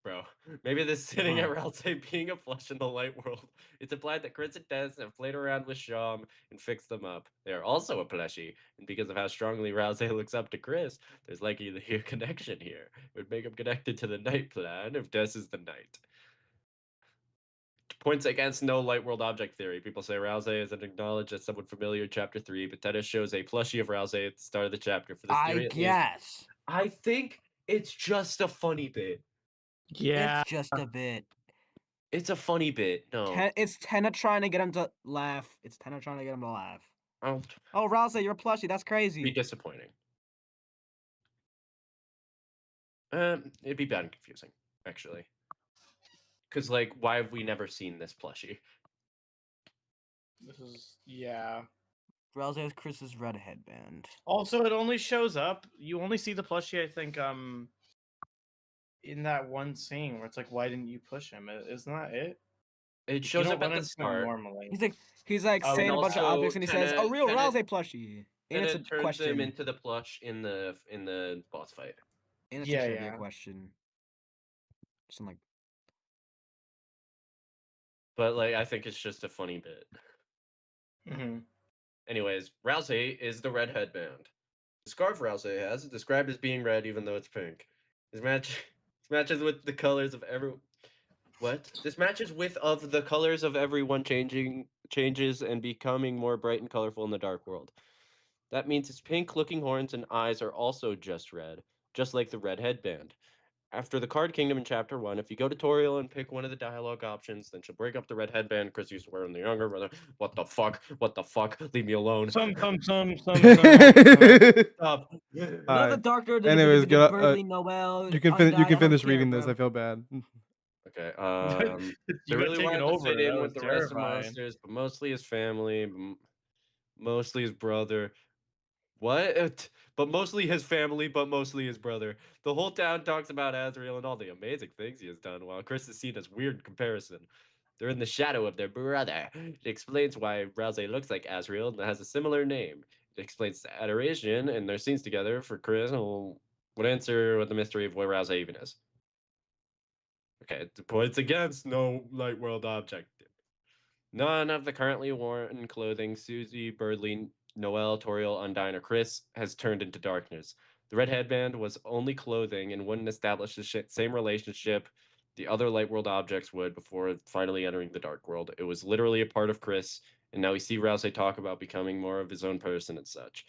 Bro, maybe this sitting at Rousey being a plush in the light world. It's implied that Chris and Des have played around with Sham and fixed them up. They are also a plushie, and because of how strongly Rousey looks up to Chris, there's likely to be a connection here. It would make him connected to the night plan if Des is the night. Points against no light world object theory. People say Rousey is an acknowledged as someone familiar in chapter 3, but Tennis shows a plushie of Rousey at the start of the chapter. For this I theory, at least, guess I think it's just a funny bit. Yeah. it's just a bit. It's a funny bit. No. It's Tenna trying to get him to laugh. It's Tenna trying to get him to laugh. I'll Oh, Rousey, you're a plushie. That's be crazy. disappointing. It'd be bad and confusing, actually. Because, like, why have we never seen this plushie? This is yeah. Rousey has Chris's red headband. Also, it only shows up. You only see the plushie, I think, in that one scene where it's like, "Why didn't you push him?" Isn't that it? It You shows don't up run at the into him start. normally. He's like Oh, saying and a bunch of also objects, and he says, "A real Tenna- Rousey plushie." And And it's it a turns question. him into the plush in the boss fight. And it's Yeah, a trivia yeah. question. Something like But, like, I think it's just a funny bit. Mm-hmm. Anyways, Rousey is the red headband. The scarf Rousey has is described as being red even though it's pink. This matches with the colors of This matches with of the colors of everyone changes and becoming more bright and colorful in the dark world. That means his pink looking horns and eyes are also just red, just like the red headband. After the Card Kingdom in Chapter 1, if you go to Toriel and pick one of the dialogue options, then she'll break up the red headband Chris used to wear in the younger brother. What the fuck? What the fuck? Leave me alone. Some. Stop. the Doctor. Anyways, get up, Birdly Noel. you can Undyne, I don't finish care, reading this. bro. I feel bad. Okay. You They got really taken wanted to over. fit in That with was the rest of terrifying. monsters, but mostly his family, mostly his brother. What? But mostly his family, but mostly his brother. The whole town talks about Azrael and all the amazing things he has done, while Chris is seen as weird in comparison. They're in the shadow of their brother. It explains why Rousey looks like Azrael and has a similar name. It explains the adoration and their scenes together for Chris would answer what the mystery of where Rousey even is. Okay, the points against no light world object. None of the currently worn clothing Susie, Birdly, Noelle, Toriel, Undyne, or Chris has turned into darkness. The red headband was only clothing and wouldn't establish the same relationship the other light world objects would before finally entering the dark world. It was literally a part of Chris, and now we see Rousey talk about becoming more of his own person and such.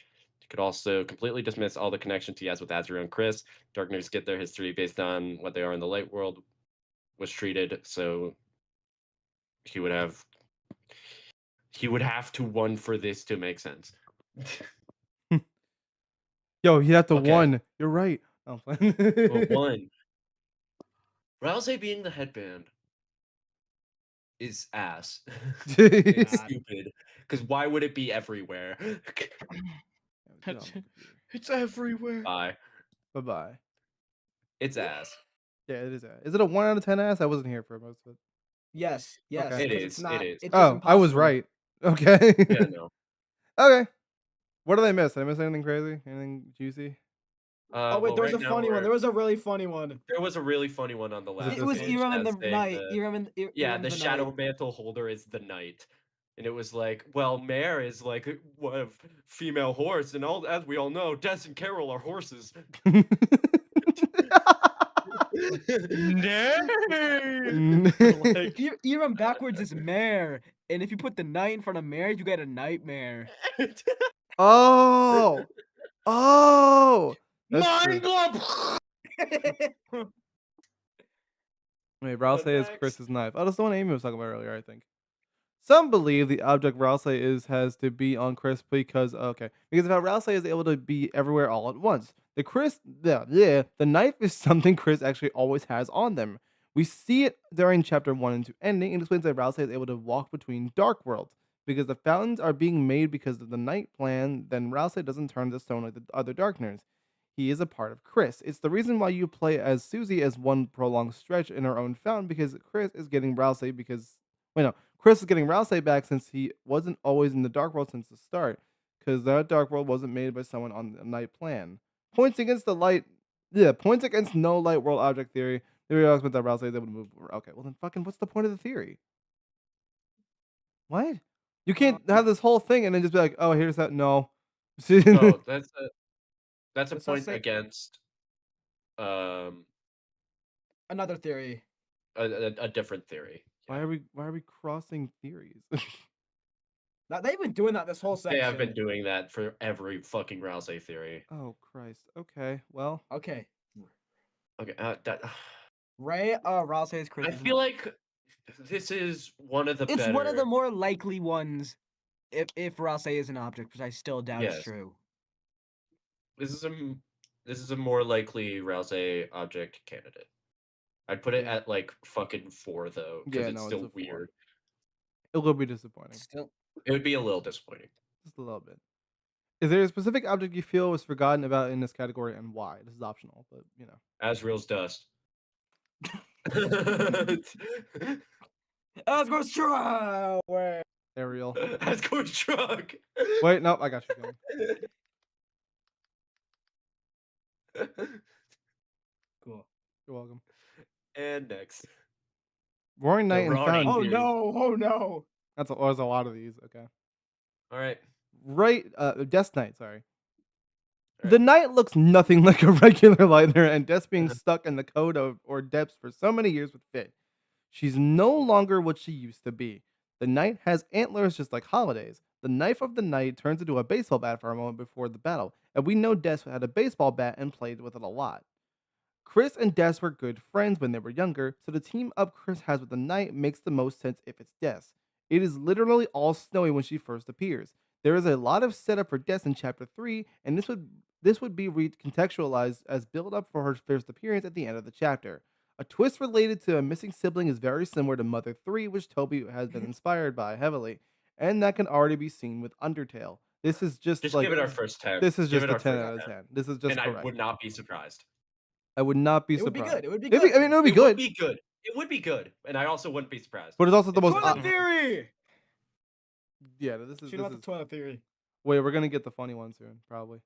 He could also completely dismiss all the connections he has with Azrael and Chris. Darkness get their history based on what they are in the light world was treated, so he would have to one for this to make sense. Yo, he'd have to Okay. one. You're right. Oh, I'm playing. Well, one. Rouse being the headband is ass. Jeez. It's stupid. Because why would it be everywhere? It's everywhere. Bye. Bye bye. It's ass. Yeah, it is. Is it a 1 out of 10 ass? I wasn't here for most of it. Yes, yes. Okay. It 'cause is, It's it not. is. It's just Oh, I was impossible. right. Okay. Yeah, no. Okay. What did I miss? Did I miss anything crazy? Anything juicy? Oh wait, Well, there was right a now funny one. There There was a really funny one. was a really funny one on the Was it last It was this page one? Iram in that the said night. Iram yeah, in the the shadow night. mantle holder is the knight. And it was like, well, Mare is like one of female horse, and all as we all know, Des and Carol are horses. Like, Iram backwards is mare, and if you put the night in front of mare, you get a nightmare. Oh. Oh. That's true. Mind blown. Wait, Rouse is next. Chris's knife. Oh, that's the one Amy was talking about earlier, I think. Some believe the object Rouse has to be on Chris because because if Rouse is able to be everywhere all at once. The knife is something Chris actually always has on them. We see it during chapter 1 and 2 ending, and explains that Rouse is able to walk between dark worlds. Because the fountains are being made because of the night plan, then Rouse doesn't turn to stone like the other Darkners. He is a part of Chris. It's the reason why you play as Susie as one prolonged stretch in her own fountain, because Chris is getting Rouse because wait no, Chris is getting Rouse back since he wasn't always in the dark world since the start, because that dark world wasn't made by someone on the night plan. Points against the light, points against no light world object theory. Theory argument that Rouse is able to move. Okay, well then fucking what's the point of the theory? What? You can't have this whole thing and then just be like, oh, here's that. No. oh, that's a Let's not point say- against Another theory. a different theory. Why are we crossing theories? Now, they've been doing that this whole They section. have been doing that for every fucking Rouse theory. Oh Christ. Okay. Well. Okay. Okay, that Ray, Rouse is Chris. I feel like this is one of the it's one of the better- more likely ones. If Rouse is an object, which I still doubt is Yes. true. This is a more likely Rouse object candidate. I'd put it at like fucking 4 though, because Yeah, it's no, it's still a 4. weird. It will be disappointing. Still, It would be a little disappointing. Just a little bit. Is there a specific object you feel was forgotten about in this category and why? This is optional, but you know. Azrael's dust. Asgo's try. Ariel. Asgo's truck. Wait, no, I got you going. Cool. You're welcome. And next. Roaring Knight and Roaring. Fountain Oh Theory. no! Oh no! There's a lot of these. Okay. All right. Right, Death Knight, sorry. Right. The Knight looks nothing like a regular lighter, and Death being stuck in the code of or depths for so many years would fit. She's no longer what she used to be. The Knight has antlers just like Holidays. The knife of the Knight turns into a baseball bat for a moment before the battle, and we know Death had a baseball bat and played with it a lot. Chris and Des were good friends when they were younger, so the team up Chris has with the Knight makes the most sense if it's Des. It is literally all snowy when she first appears. There is a lot of setup for Des in chapter 3, and this would be recontextualized as build up for her first appearance at the end of the chapter. A twist related to a missing sibling is very similar to Mother 3, which Toby has been inspired by heavily, and that can already be seen with Undertale. This is just Just like give it our first 10. this is Give just it a our 10 first out of 10. 10. This is just And correct. I would not be surprised. I would not be It would be surprised. good. It would be It'd good. I mean, it would be It good, would be good. It would be good. And I also wouldn't be surprised. but it's also the most. Toilet theory. Yeah, this is. Shoot about the toilet theory. Wait, we're gonna get the funny one soon, probably.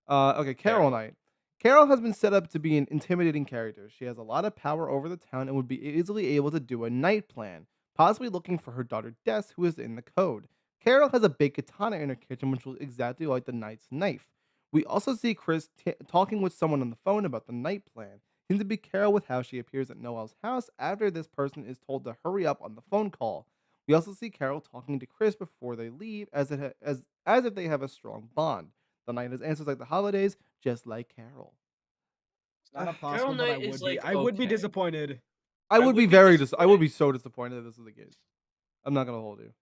Okay, Carol Knight. Carol has been set up to be an intimidating character. She has a lot of power over the town and would be easily able to do a night plan, possibly looking for her daughter Des, who is in the code. Carol has a big katana in her kitchen, which looks exactly like the knight's knife. We also see Chris talking with someone on the phone about the night plan. Seems to be Carol with how she appears at Noel's house after this person is told to hurry up on the phone call. We also see Carol talking to Chris before they leave, as if they have a strong bond. The night has answers like the holidays, just like Carol. It's not Carol impossible, but I Knight is would be. like I would be okay. disappointed. I I would be would be I would disappointed. be so disappointed if this is the case. I'm not gonna hold you,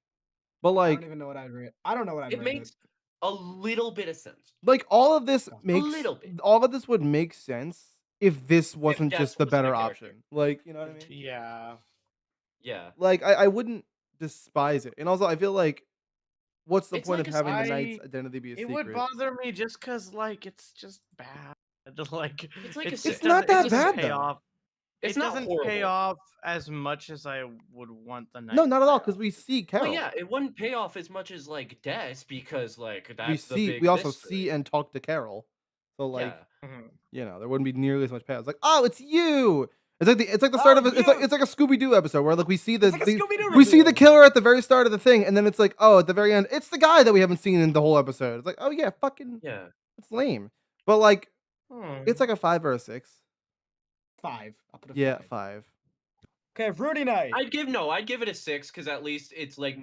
but I don't like, even know what I'd rate. I don't know what I'd It rate it. makes a little bit of sense. all of this A makes little bit. all of this would make sense if this wasn't Jess just the wasn't a better character. option. Like, you know what I mean? Yeah. Yeah. Like, I wouldn't despise it, and also I feel like, what's the It's point like of a having the knight's I identity be a It would secret? bother me just because, like, it's just bad. Like, It's like a it six. not doesn't, that it doesn't bad, pay though. off. It's It not doesn't pay horrible. off as much as I would want the No, night not to at all, pay because off. we see Well, Carol. yeah, it wouldn't pay off as much as like Des because like We that's the see big we also mystery. see and talk to Carol. So, like, Yeah. Mhm. you know, there wouldn't be nearly as much payoff. It's like, "Oh, it's you!" It's like the start Oh, of a it's like a Scooby-Doo episode where, like, we see It's like a Scooby-Doo we see the reveal. killer at the very start of the thing, and then it's like, oh, at the very end, it's the guy that we haven't seen in the whole episode. It's like, oh yeah, fucking, Yeah. it's lame. But like, it's Hmm. like a 5 or a 6. 5. I'll put a Yeah, 5. 5. Okay, Rudy Night. I'd give it a 6 because at least it's like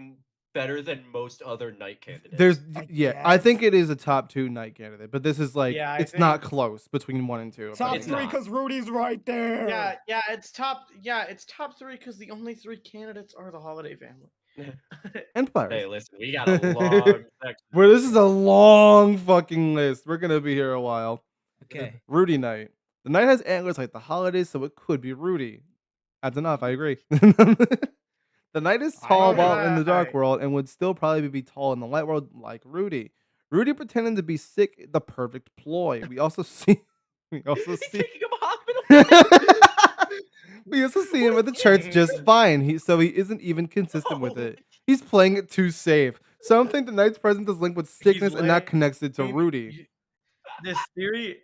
better than most other night candidates. There's I I guess. think it is a top 2 night candidate, but this is like, Yeah, I it's not think- close between 1 and 2. if that Top makes It's 3 sense. not. because Rudy's right there. Yeah, it's top. Yeah, it's top 3 because the only 3 candidates are the Holiday family. And Pirates. Hey, listen, we got a long section. Where this is a long fucking list. We're gonna be here a while. Okay. Rudy Knight. The knight has antlers like the holidays, so it could be Rudy. That's enough. I agree. The knight is tall while in the dark Alright. world and would still probably be tall in the light world like Rudy. Rudy pretending to be sick, the perfect ploy. We also see. We also He's see. taking him hospital. We also see him What at the a church dick. just fine. So he isn't even consistent with No. it. He's playing it too safe. Some think the knight's presence is linked with sickness and not connected to Rudy. This theory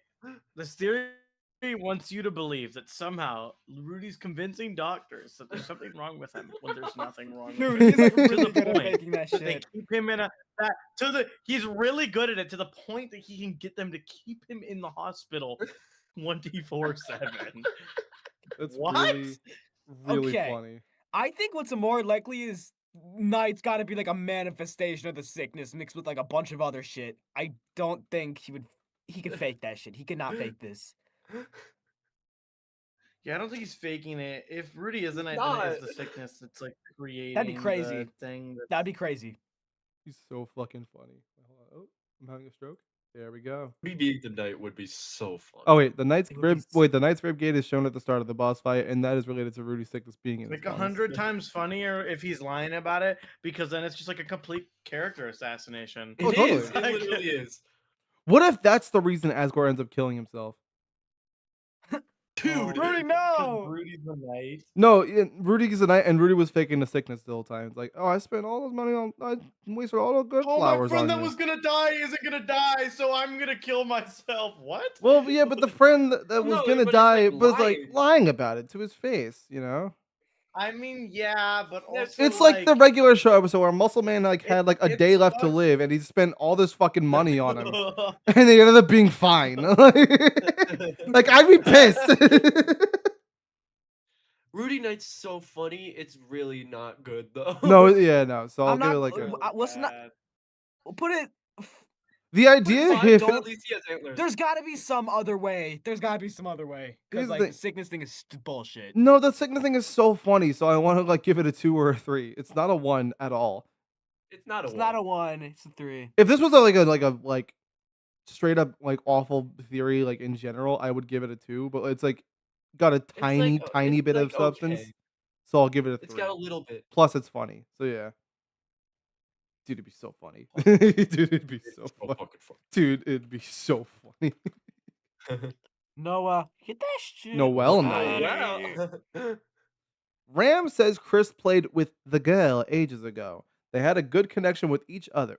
wants you to believe that somehow Rudy's convincing doctors that there's something wrong with him when there's nothing wrong with Dude, him. he's like To really the good at point making that that they shit. keep him in he's really good at it to the point that he can get them to keep him in the hospital 24/7. That's What? really Okay. funny. I think what's more likely is Knight's got to be like a manifestation of the sickness mixed with like a bunch of other shit. I don't think he could fake that shit. He could not fake this. Yeah, I don't think he's faking it. If Rudy isn't, I think not. it's the sickness that's like creating crazy. the thing. That's... That'd be crazy. He's so fucking funny. Hold on. Oh, I'm having a stroke. There we go. Me being the knight would be so fun. Oh wait, the knight's It would be rib. Wait, the knight's rib gate is shown at the start of the boss fight, and that is related to Rudy's sickness being in like his lungs. 100 times funnier if he's lying about it, because then it's just like a complete character assassination. It Oh, totally. is. It literally is. What if that's the reason Asgore ends up killing himself? Dude. Rudy, Because no! Rudy's the knight. No, Rudy is a knight, and Rudy was faking the sickness the whole time. It's like, oh, I spent all this money on, I wasted all the good Oh, my flowers friend on that you. was gonna die isn't gonna die, so I'm gonna kill myself. What? Well, yeah, but the friend that was No, gonna but he's, die like, was like lying. lying about it to his face, you know? I mean, yeah, but also It's like the regular show episode where Muscle Man like had like a it's day left to fucked. live, and he spent all this fucking money on him, and they ended up being fine. Like, I'd be pissed. Rudy Knight's so funny. It's really not good though. No, yeah, no. So I'll I'm give it not- like a. what's not? Put it. The idea Fine, if but at least he has antlers. There's got to be some other way. There's got to be some other way. Here's Because the like thing. the sickness thing is bullshit. No, the sickness thing is so funny, so I want to like give it a 2 or a 3. It's not a 1 at all. It's not a It's one. not a 1. It's a 3. If this was like straight up like awful theory like in general, I would give it a 2. But it's like got a tiny like, tiny it's, bit of like, substance, okay. so I'll give it a 3. It's got a little bit. Plus, it's funny. So yeah. Dude, it'd be so funny. Dude, it'd be so It's funny. fucking fun. Dude, it'd be so funny. Noah, get that shit. Noel Oh, Knight. wow. Ram says Chris played with the girl ages ago. They had a good connection with each other.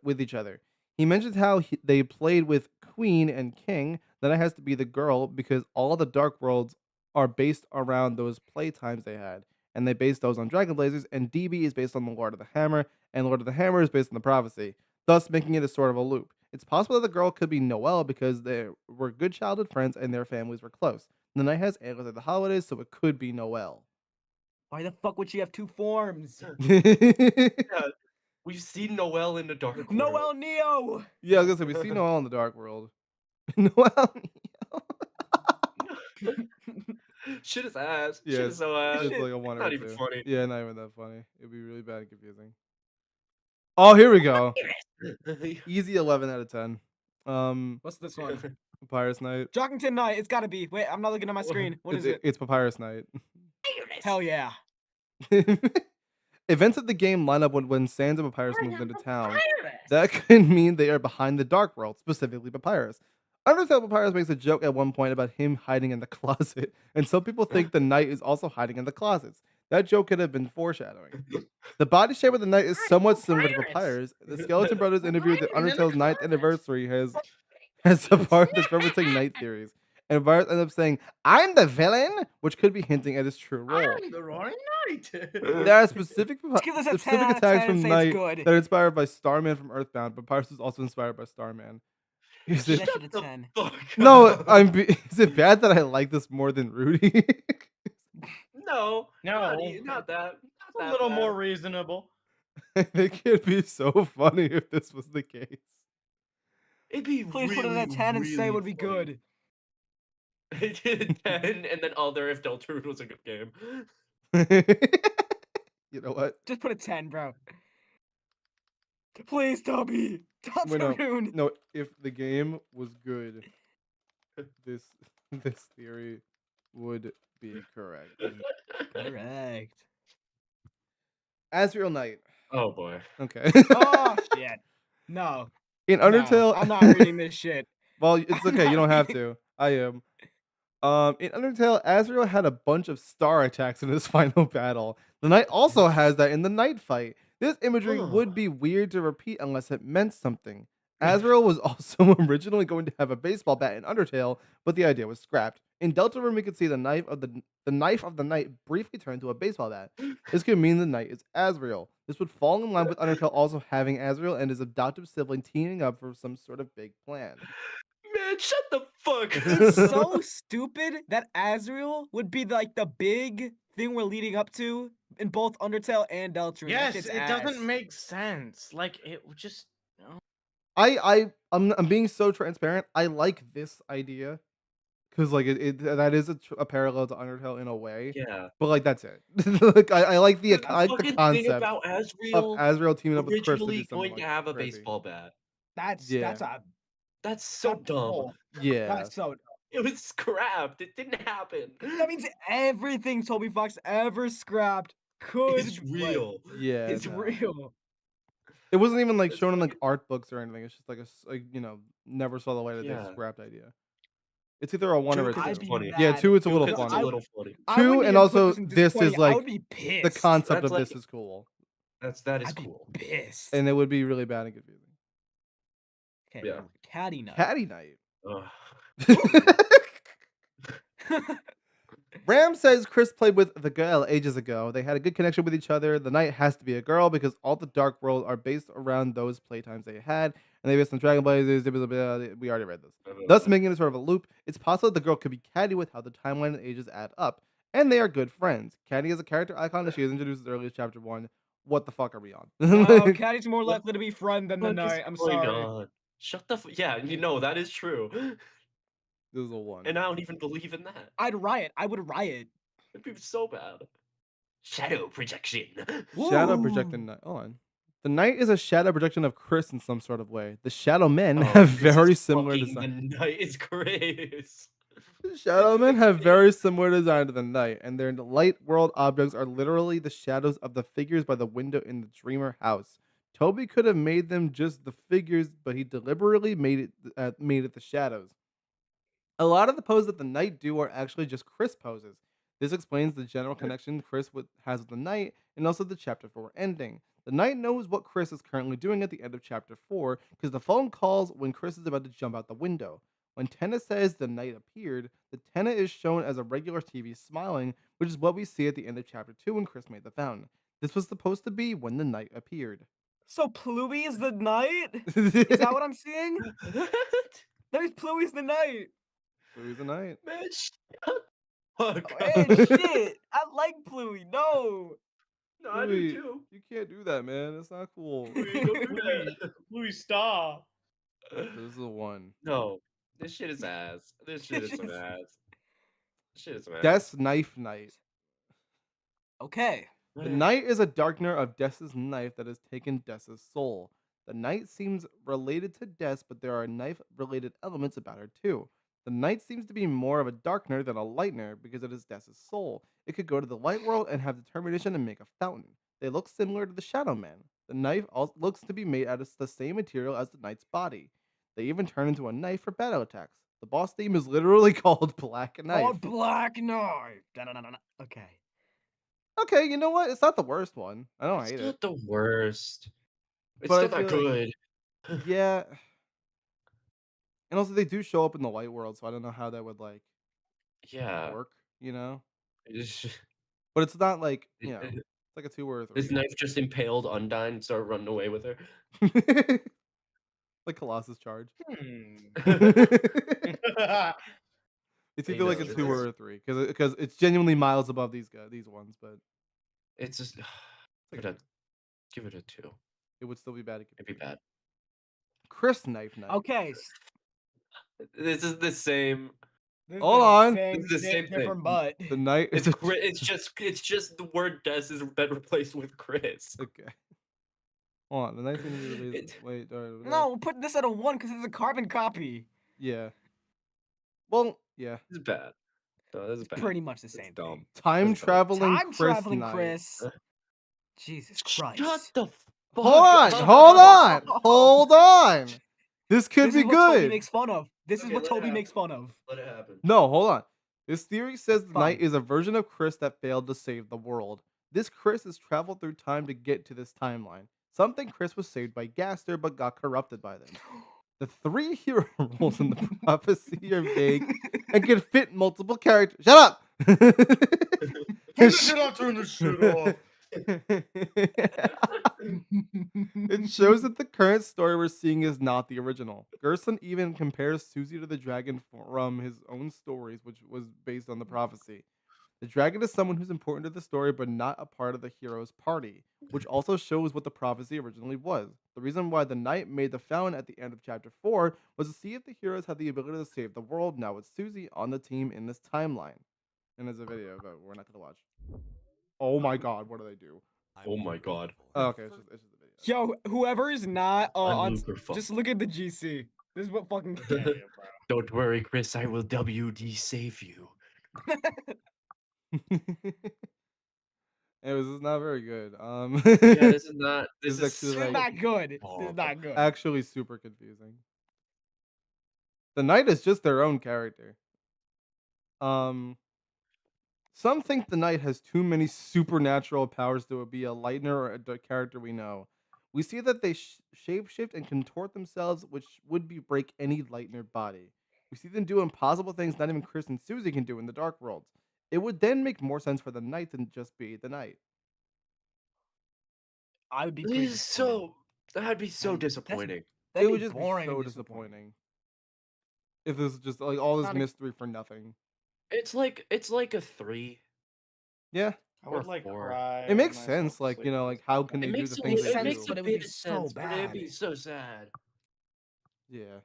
He mentions how they played with Queen and King. Then it has to be the girl because all the Dark Worlds are based around those playtimes they had, and they based those on Dragon Blazers. And DB is based on the Lord of the Hammer, and Lord of the Hammer is based on the Prophecy, thus making it a sort of a loop. It's possible that the girl could be Noelle because they were good childhood friends and their families were close. The night has antlers at the holidays, so it could be Noelle. Why the fuck would she have 2 forms? Yeah, we've seen Noelle in the Dark World. Noel Neo! Yeah, I was gonna say we see Noel in the Dark World. Noel. Shit is ass. Yeah, Shit is so ass. it's like a one or Not a even two. funny. Yeah, not even that funny. It'd be really bad and confusing. Oh, here we go. Easy 11 out of 10. What's this one? Papyrus Night. Jockington Night. It's gotta be. Wait, I'm not looking at my screen. What is it? It's Papyrus Night. Hell yeah. Events of the game line up when Sans and Papyrus moved into town. That could mean they are behind the Dark World, specifically Papyrus. Undertale Papyrus makes a joke at one point about him hiding in the closet, and some people think the knight is also hiding in the closets. That joke could have been foreshadowing. The body shape of the knight is somewhat similar to Papyrus. The Skeleton Brothers interview at Undertale's 9th anniversary has a part that's referencing knight theories. And Papyrus ends up saying, "I'm the villain," which could be hinting at his true role. I'm the Roaring Knight. There are specific Let's give this a 10 specific out of attacks 10 from and say Knight it's good. that are inspired by Starman from Earthbound, but Papyrus is also inspired by Starman. Is Give it, that shit a 10. Fuck. no, is it bad that I like this more than Rudy? No, No. not that. Not A that little bad. more reasonable. I think it'd be so funny if this was the case. It'd be Please really, put it at 10 and say it really would be funny. good. 10 and then other if Deltarune was a good game. You know what? Just put a 10, bro. Please, Toby. Wait, no, Deltarune. no. If the game was good, this theory would be correct. Correct. Asriel Knight. Oh boy. Okay. Oh, shit. No. In No, Undertale, I'm not reading this shit. well, it's I'm okay. You not don't have reading- to. I am. In Undertale, Asriel had a bunch of star attacks in his final battle. The knight also has that in the night fight. This imagery would be weird to repeat unless it meant something. Asriel was also originally going to have a baseball bat in Undertale, but the idea was scrapped. In Deltarune, we could see the knife of the knight briefly turn to a baseball bat. This could mean the knight is Asriel. This would fall in line with Undertale also having Asriel and his adoptive sibling teaming up for some sort of big plan. Man, shut the fuck It's up. so stupid that Asriel would be like the big thing we're leading up to in both Undertale and Deltarune. That Yes, shit's it ass. doesn't make sense. Like it would just. No. I'm being so transparent. I like this idea because like that is a parallel to Undertale in a way. Yeah. But like that's it. Like I like the The concept thing about of Asriel Asriel teaming up with Chris to do originally something going like to have a crazy. baseball bat. That's Yeah. That's so that's dumb. bull. Yeah. That's so dumb. It was scrapped. It didn't happen. That means everything Toby Fox ever scrapped could It's real. Yeah. It's no. real. It wasn't even like That's shown in like fucking- art books or anything. It's just like never saw the light of day Yeah. scrapped idea. It's either a 1 or a Two, 'cause it's 2. funny. Yeah, 2 it's a little Because it's funny. a little funny. I 2 wouldn't and even put also this in this is disappointing. I like would be pissed. the concept That's of like- this is cool. That is I'd be cool. pissed. And it would be really bad and confusing. Okay, Yeah. Caddy Night. Caddy Night. Ugh. Ram says Chris played with the girl ages ago. They had a good connection with each other. The knight has to be a girl because all the Dark World are based around those playtimes they had, and they based on Dragon Blazers. We already read this. Thus, making it sort of a loop. It's possible the girl could be Caddy with how the timeline and ages add up, and they are good friends. Caddy is a character icon that she is introduced as early as Chapter 1. What the fuck are we on? No, Caddy's more What likely to be friend than the What is knight. I'm going sorry. on? Shut the yeah, that is true. This is a 1. And I don't even believe in that. I'd riot. I would riot. It'd be so bad. Shadow projection. Shadow Woo. projecting knight. Hold on. The knight is a shadow projection of Chris in some sort of way. The shadow men Oh, have this very is similar fucking design. The knight is Chris. Shadow men have very similar design to the knight, and their light world objects are literally the shadows of the figures by the window in the Dreamer house. Toby could have made them just the figures, but he deliberately made it the shadows. A lot of the poses that the knight do are actually just Chris poses. This explains the general connection Chris has with the knight, and also the Chapter 4 ending. The knight knows what Chris is currently doing at the end of Chapter 4 because the phone calls when Chris is about to jump out the window. When Tenna says the knight appeared, the Tenna is shown as a regular TV smiling, which is what we see at the end of Chapter 2 when Chris made the fountain. This was supposed to be when the knight appeared. So Pluey is the knight? Is that what I'm seeing? What? That means Pluey's the knight. So he's a knight. Man, shut fuck. Hey, shit! I like Pluie. No. No, I do Louis, too. you can't do that, man. It's not cool. Louis, don't do that. Louis, stop. This is a 1. No, this shit is ass. This shit is some Just- ass. This shit is some ass. Death's Knife Knight. Okay. The Knight is a darkener of Death's knife that has taken Death's soul. The Knight seems related to Death, but there are knife-related elements about her too. The Knight seems to be more of a darkener than a lightener because it is Death's soul. It could go to the light world and have determination and make a fountain. They look similar to the Shadow Man. The knife also looks to be made out of the same material as the Knight's body. They even turn into a knife for battle attacks. The boss theme is literally called Black Knife. Called Black Knife. Da-da-da-da-da. Okay. Okay, you know what? It's not the worst one. I don't It's hate not it. the worst. It's But I still not feel good. Yeah. And also they do show up in the light world, so I don't know how that would like Yeah. work, you know? It's just- But it's not like, you know, it- it's like a 2 or a This 3. knife just impaled Undyne and started running away with her. Like Colossus Charge. Hmm. It's You either like know, a it 2 is. or a 3 because it's genuinely miles above these ones, but It's just give it a 2. it would still be bad. It'd be bad. Chris Knife Knight. Okay. This is the same. This Hold is on. Same It's the shit, same thing. different butt. The Knight is It's just the word Des has been replaced with Chris. okay. Hold on. The Knight seems to be It- wait, No, we'll put this at a 1 because it's a carbon copy. yeah. Well, yeah. This is bad. No, this is It's bad. pretty much the It's same dumb. thing. Time That's dumb. traveling Time Chris traveling Knight. Chris. Jesus Christ. Shut the fuck Hold on, up. hold on. This could This be is what Toby good. makes fun of. This is Okay, what let it Toby makes happen. fun of. Let it happen. No, hold on. This theory says the Knight Fine. is a version of Chris that failed to save the world. This Chris has traveled through time to get to this timeline. Something Chris was saved by Gaster but got corrupted by them. The 3 hero roles in the prophecy are vague and can fit multiple characters. Shut up! Turn this shit off, turn this shit off. It shows that the current story we're seeing is not the original. Gerson even compares Susie to the dragon from his own stories, which was based on the prophecy. The dragon is someone who's important to the story, but not a part of the hero's party, which also shows what the prophecy originally was. The reason why the knight made the fountain at the end of chapter 4 was to see if the heroes had the ability to save the world. Now it's Susie on the team in this timeline. And there's a video, but we're not going to watch. Oh my god, what do they do? Oh my god. Oh, okay, it's just the video. Yo, whoever is not on, Luke or fuck. just look at the GC. This is what fucking. Don't worry, Chris. I will WD save you. Anyways, this is not very good. Yeah, this is not. This This is is This is like- not good. This Oh, is not good. actually super confusing. The knight is just their own character. Some think the knight has too many supernatural powers to be a lightener or a character we know. We see that they shapeshift and contort themselves, which would break any lightener body. We see them do impossible things not even Chris and Susie can do in the Dark Worlds. It would then make more sense for the knight than just be the knight. I would be. This pretty is so. That'd be so That'd- that's- disappointing. That'd It would be just be boring so and disappointing. If this is just like all this Not a- mystery for nothing. It's like a 3. Yeah, I would Or like 4. cry. it makes myself sense. to Like, sleep you know, with like this how book. can they It do makes the a things little- they it do? makes a but it would bit be of so sense, but it'd be bad. so sad. Yeah.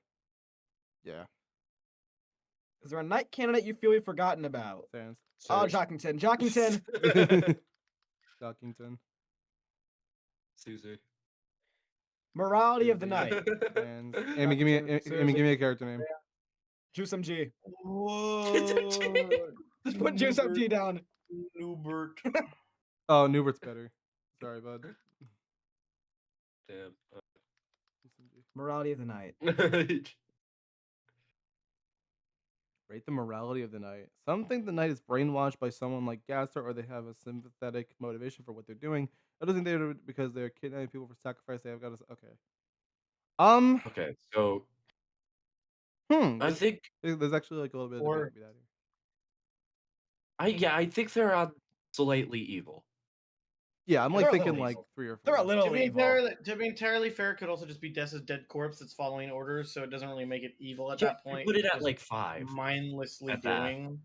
Yeah. Is there a knight candidate you feel we've forgotten about? Sans. Oh, Search. Jockington. Jockington. Dockington. Susie. Morality of the Susie. night. Sans. Amy, give me Seriously. give me a character name. Juice MG. Whoa. Just put Juice MG down. Newbert. Oh, Newbert's better. Sorry, bud. Damn. Morality of the night. Rate the morality of the knight. Some think the knight is brainwashed by someone like Gaster, or they have a sympathetic motivation for what they're doing. Others think they're because they're kidnapping people for sacrifice. They have got to. Okay. Okay, so I There's, think there's actually like a little bit of Or- debate about here. I think they're slightly evil. Yeah, I'm They're like a thinking little like evil. 3 or 4. They're a little To be, evil. entirely fair, it could also just be Dessa's dead corpse that's following orders, so it doesn't really make it evil at Yeah, that point. put it It's at just like 5. mindlessly at that. doing.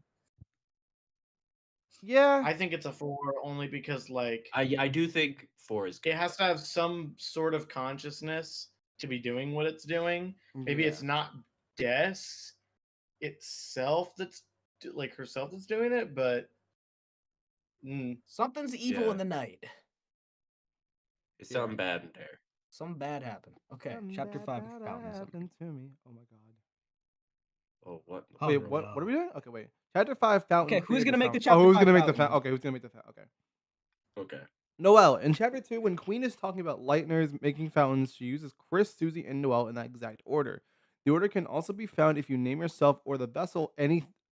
Yeah. I think it's a 4 only because like I do think 4 is it good. has to have some sort of consciousness to be doing what it's doing. Maybe Yeah. it's not Des itself that's like herself that's doing it, but Something's evil Yeah. in the night. It's Yeah. something bad in there. Something bad happened. Okay, Something chapter bad 5 gotta fountains. happen to me. Oh my god. Oh, what? in the Oh, Wait, world? what are we no. doing? Okay, wait. Chapter 5 fountain. Okay, who's create gonna make the fountain. chapter Oh, who's 5 gonna make the fountain? fountain? Okay, who's gonna make the fountain? Okay. Okay. Noelle, in chapter 2, when Queen is talking about lighteners making fountains, she uses Chris, Susie, and Noelle in that exact order. The order can also be found if you name yourself or the vessel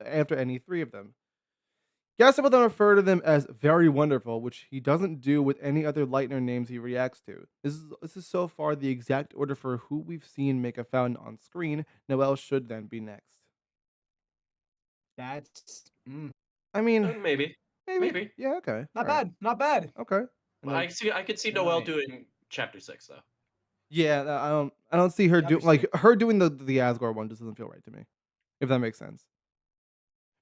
after any 3 of them. Gassel will then refer to them as very wonderful, which he doesn't do with any other Lightner names he reacts to. This is so far the exact order for who we've seen make a fountain on screen. Noelle should then be next. That's I mean, Maybe. maybe. Maybe. Yeah, okay. not Alright. bad. Not bad. Okay. And Well, then I could see Noelle Right. doing chapter 6 though. yeah, I don't see her Chapter doing like 6. her doing the Asgard one just doesn't feel right to me. If that makes sense.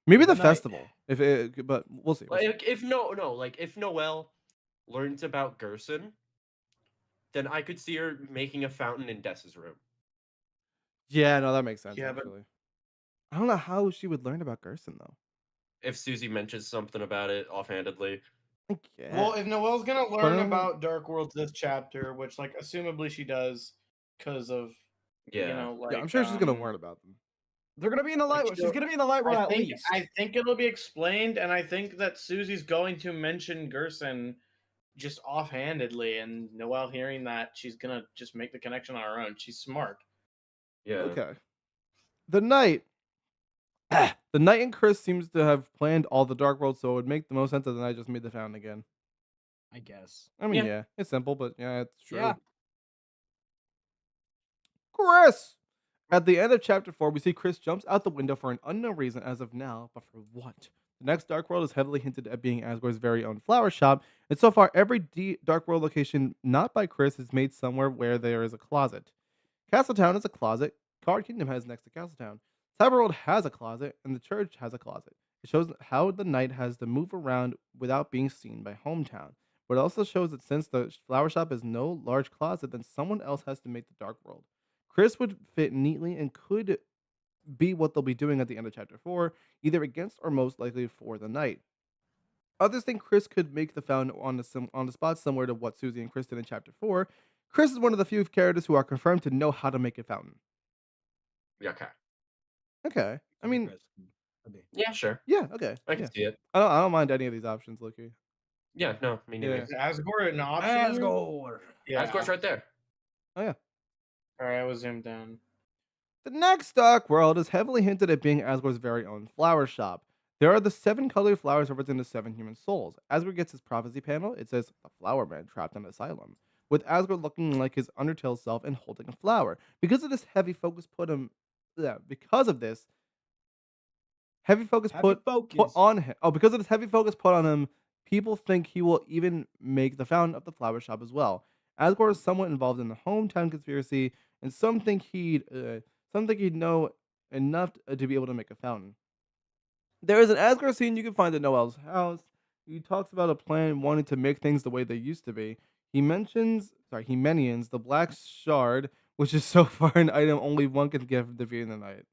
Maybe the The night. festival. If it, but we'll see. We'll see. Like, if Noelle learns about Gerson, then I could see her making a fountain in Dessa's room. Yeah, no, that makes sense Yeah, but- actually. I don't know how she would learn about Gerson though. If Susie mentions something about it offhandedly. I guess. well, if Noelle's gonna learn But, about Dark Worlds this chapter, which like assumably she does because of Yeah. you know like yeah, I'm sure she's gonna learn about them. They're gonna be in the light. Like, She's gonna be in the light world I at think least. I think it'll be explained, and I think that Susie's going to mention Gerson just offhandedly, and Noelle hearing that, she's gonna just make the connection on her own. She's smart. Yeah. Okay. The knight. The knight and Chris seems to have planned all the Dark Worlds, so it would make the most sense that the knight just made the fountain again. I guess. I mean, Yeah. yeah, it's simple, but yeah, it's true. Yeah. Chris! At the end of chapter 4, we see Chris jumps out the window for an unknown reason as of now, but for what? The next Dark World is heavily hinted at being Asgard's very own flower shop, and so far, every Dark World location not by Chris is made somewhere where there is a closet. Castletown is a closet. Card Kingdom has next to Castletown. Cyberworld has a closet, and the church has a closet. It shows how the knight has to move around without being seen by Hometown. But it also shows that since the flower shop is no large closet, then someone else has to make the Dark World. Chris would fit neatly and could be what they'll be doing at the end of chapter 4, either against or most likely for the knight. Others think Chris could make the fountain on the spot similar to what Susie and Chris did in chapter 4. Chris is one of the few characters who are confirmed to know how to make a fountain. Yeah, okay. Okay. I mean, Yeah, sure. yeah, okay. I can Yeah. see it. I don't mind any of these options, Loki. Yeah, no, me neither. Yeah. Is Asgore an option? Asgore. Yeah. Asgore's right there. Oh, yeah. All right, I was zoomed down. The next Dark World is heavily hinted at being Asgore's very own flower shop. There are the 7 colored flowers representing the 7 human souls. Asgore gets his prophecy panel. It says, the flower man trapped in an asylum, with Asgore looking like his Undertale self and holding a flower. Because of this heavy focus put on him, because of this heavy focus put on him. Oh, because of this heavy focus put on him, people think he will even make the fountain of the flower shop as well. Asgore is somewhat involved in the hometown conspiracy, and some think he'd know enough to be able to make a fountain. There is an Asgore scene you can find at Noel's house. He talks about a plan wanting to make things the way they used to be. He mentions the black shard, which is so far an item only one can get from defeating the knight.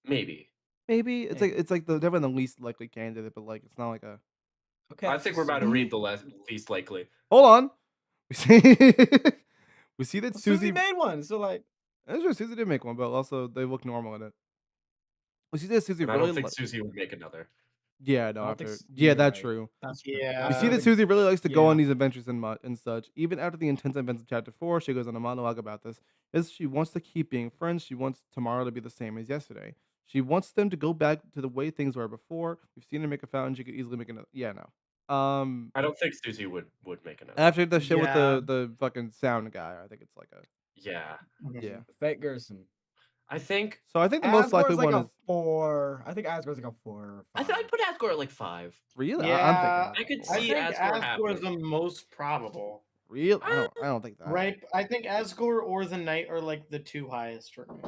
Maybe. Maybe. It's like the definitely the least likely candidate, but like it's not like a. Okay. I think we're about to read the least likely. Hold on, we see we see that Well, Susie. made one, so like. That's true. Susie did make one, but also they look normal in it. We see that Susie And I really. don't think Susie would make another. Yeah, no, I don't think after. s- Yeah, you're that's right. true. That's true. Yeah. We see that think- Susie really likes to go yeah. on these adventures and such. Even after the intense events of chapter 4, she goes on a monologue about this. Is she wants to keep being friends. She wants tomorrow to be the same as yesterday. She wants them to go back to the way things were before. We've seen her make a fountain. She could easily make another. Yeah, no. I don't think Susie would make another. After the shit with Yeah. the fucking sound guy, I think it's like a Yeah. yeah. Fake Gerson. I think So I think the most likely Asgore's like one a is 4. I think Asgore's like a 4 or 5. I'd put Asgore at like 5. really. Yeah, I'm I thinking could I see think Asgore Asgore is happening. the most probable. real. I don't think that. Right? I think Asgore or the Knight are like the 2 highest for me.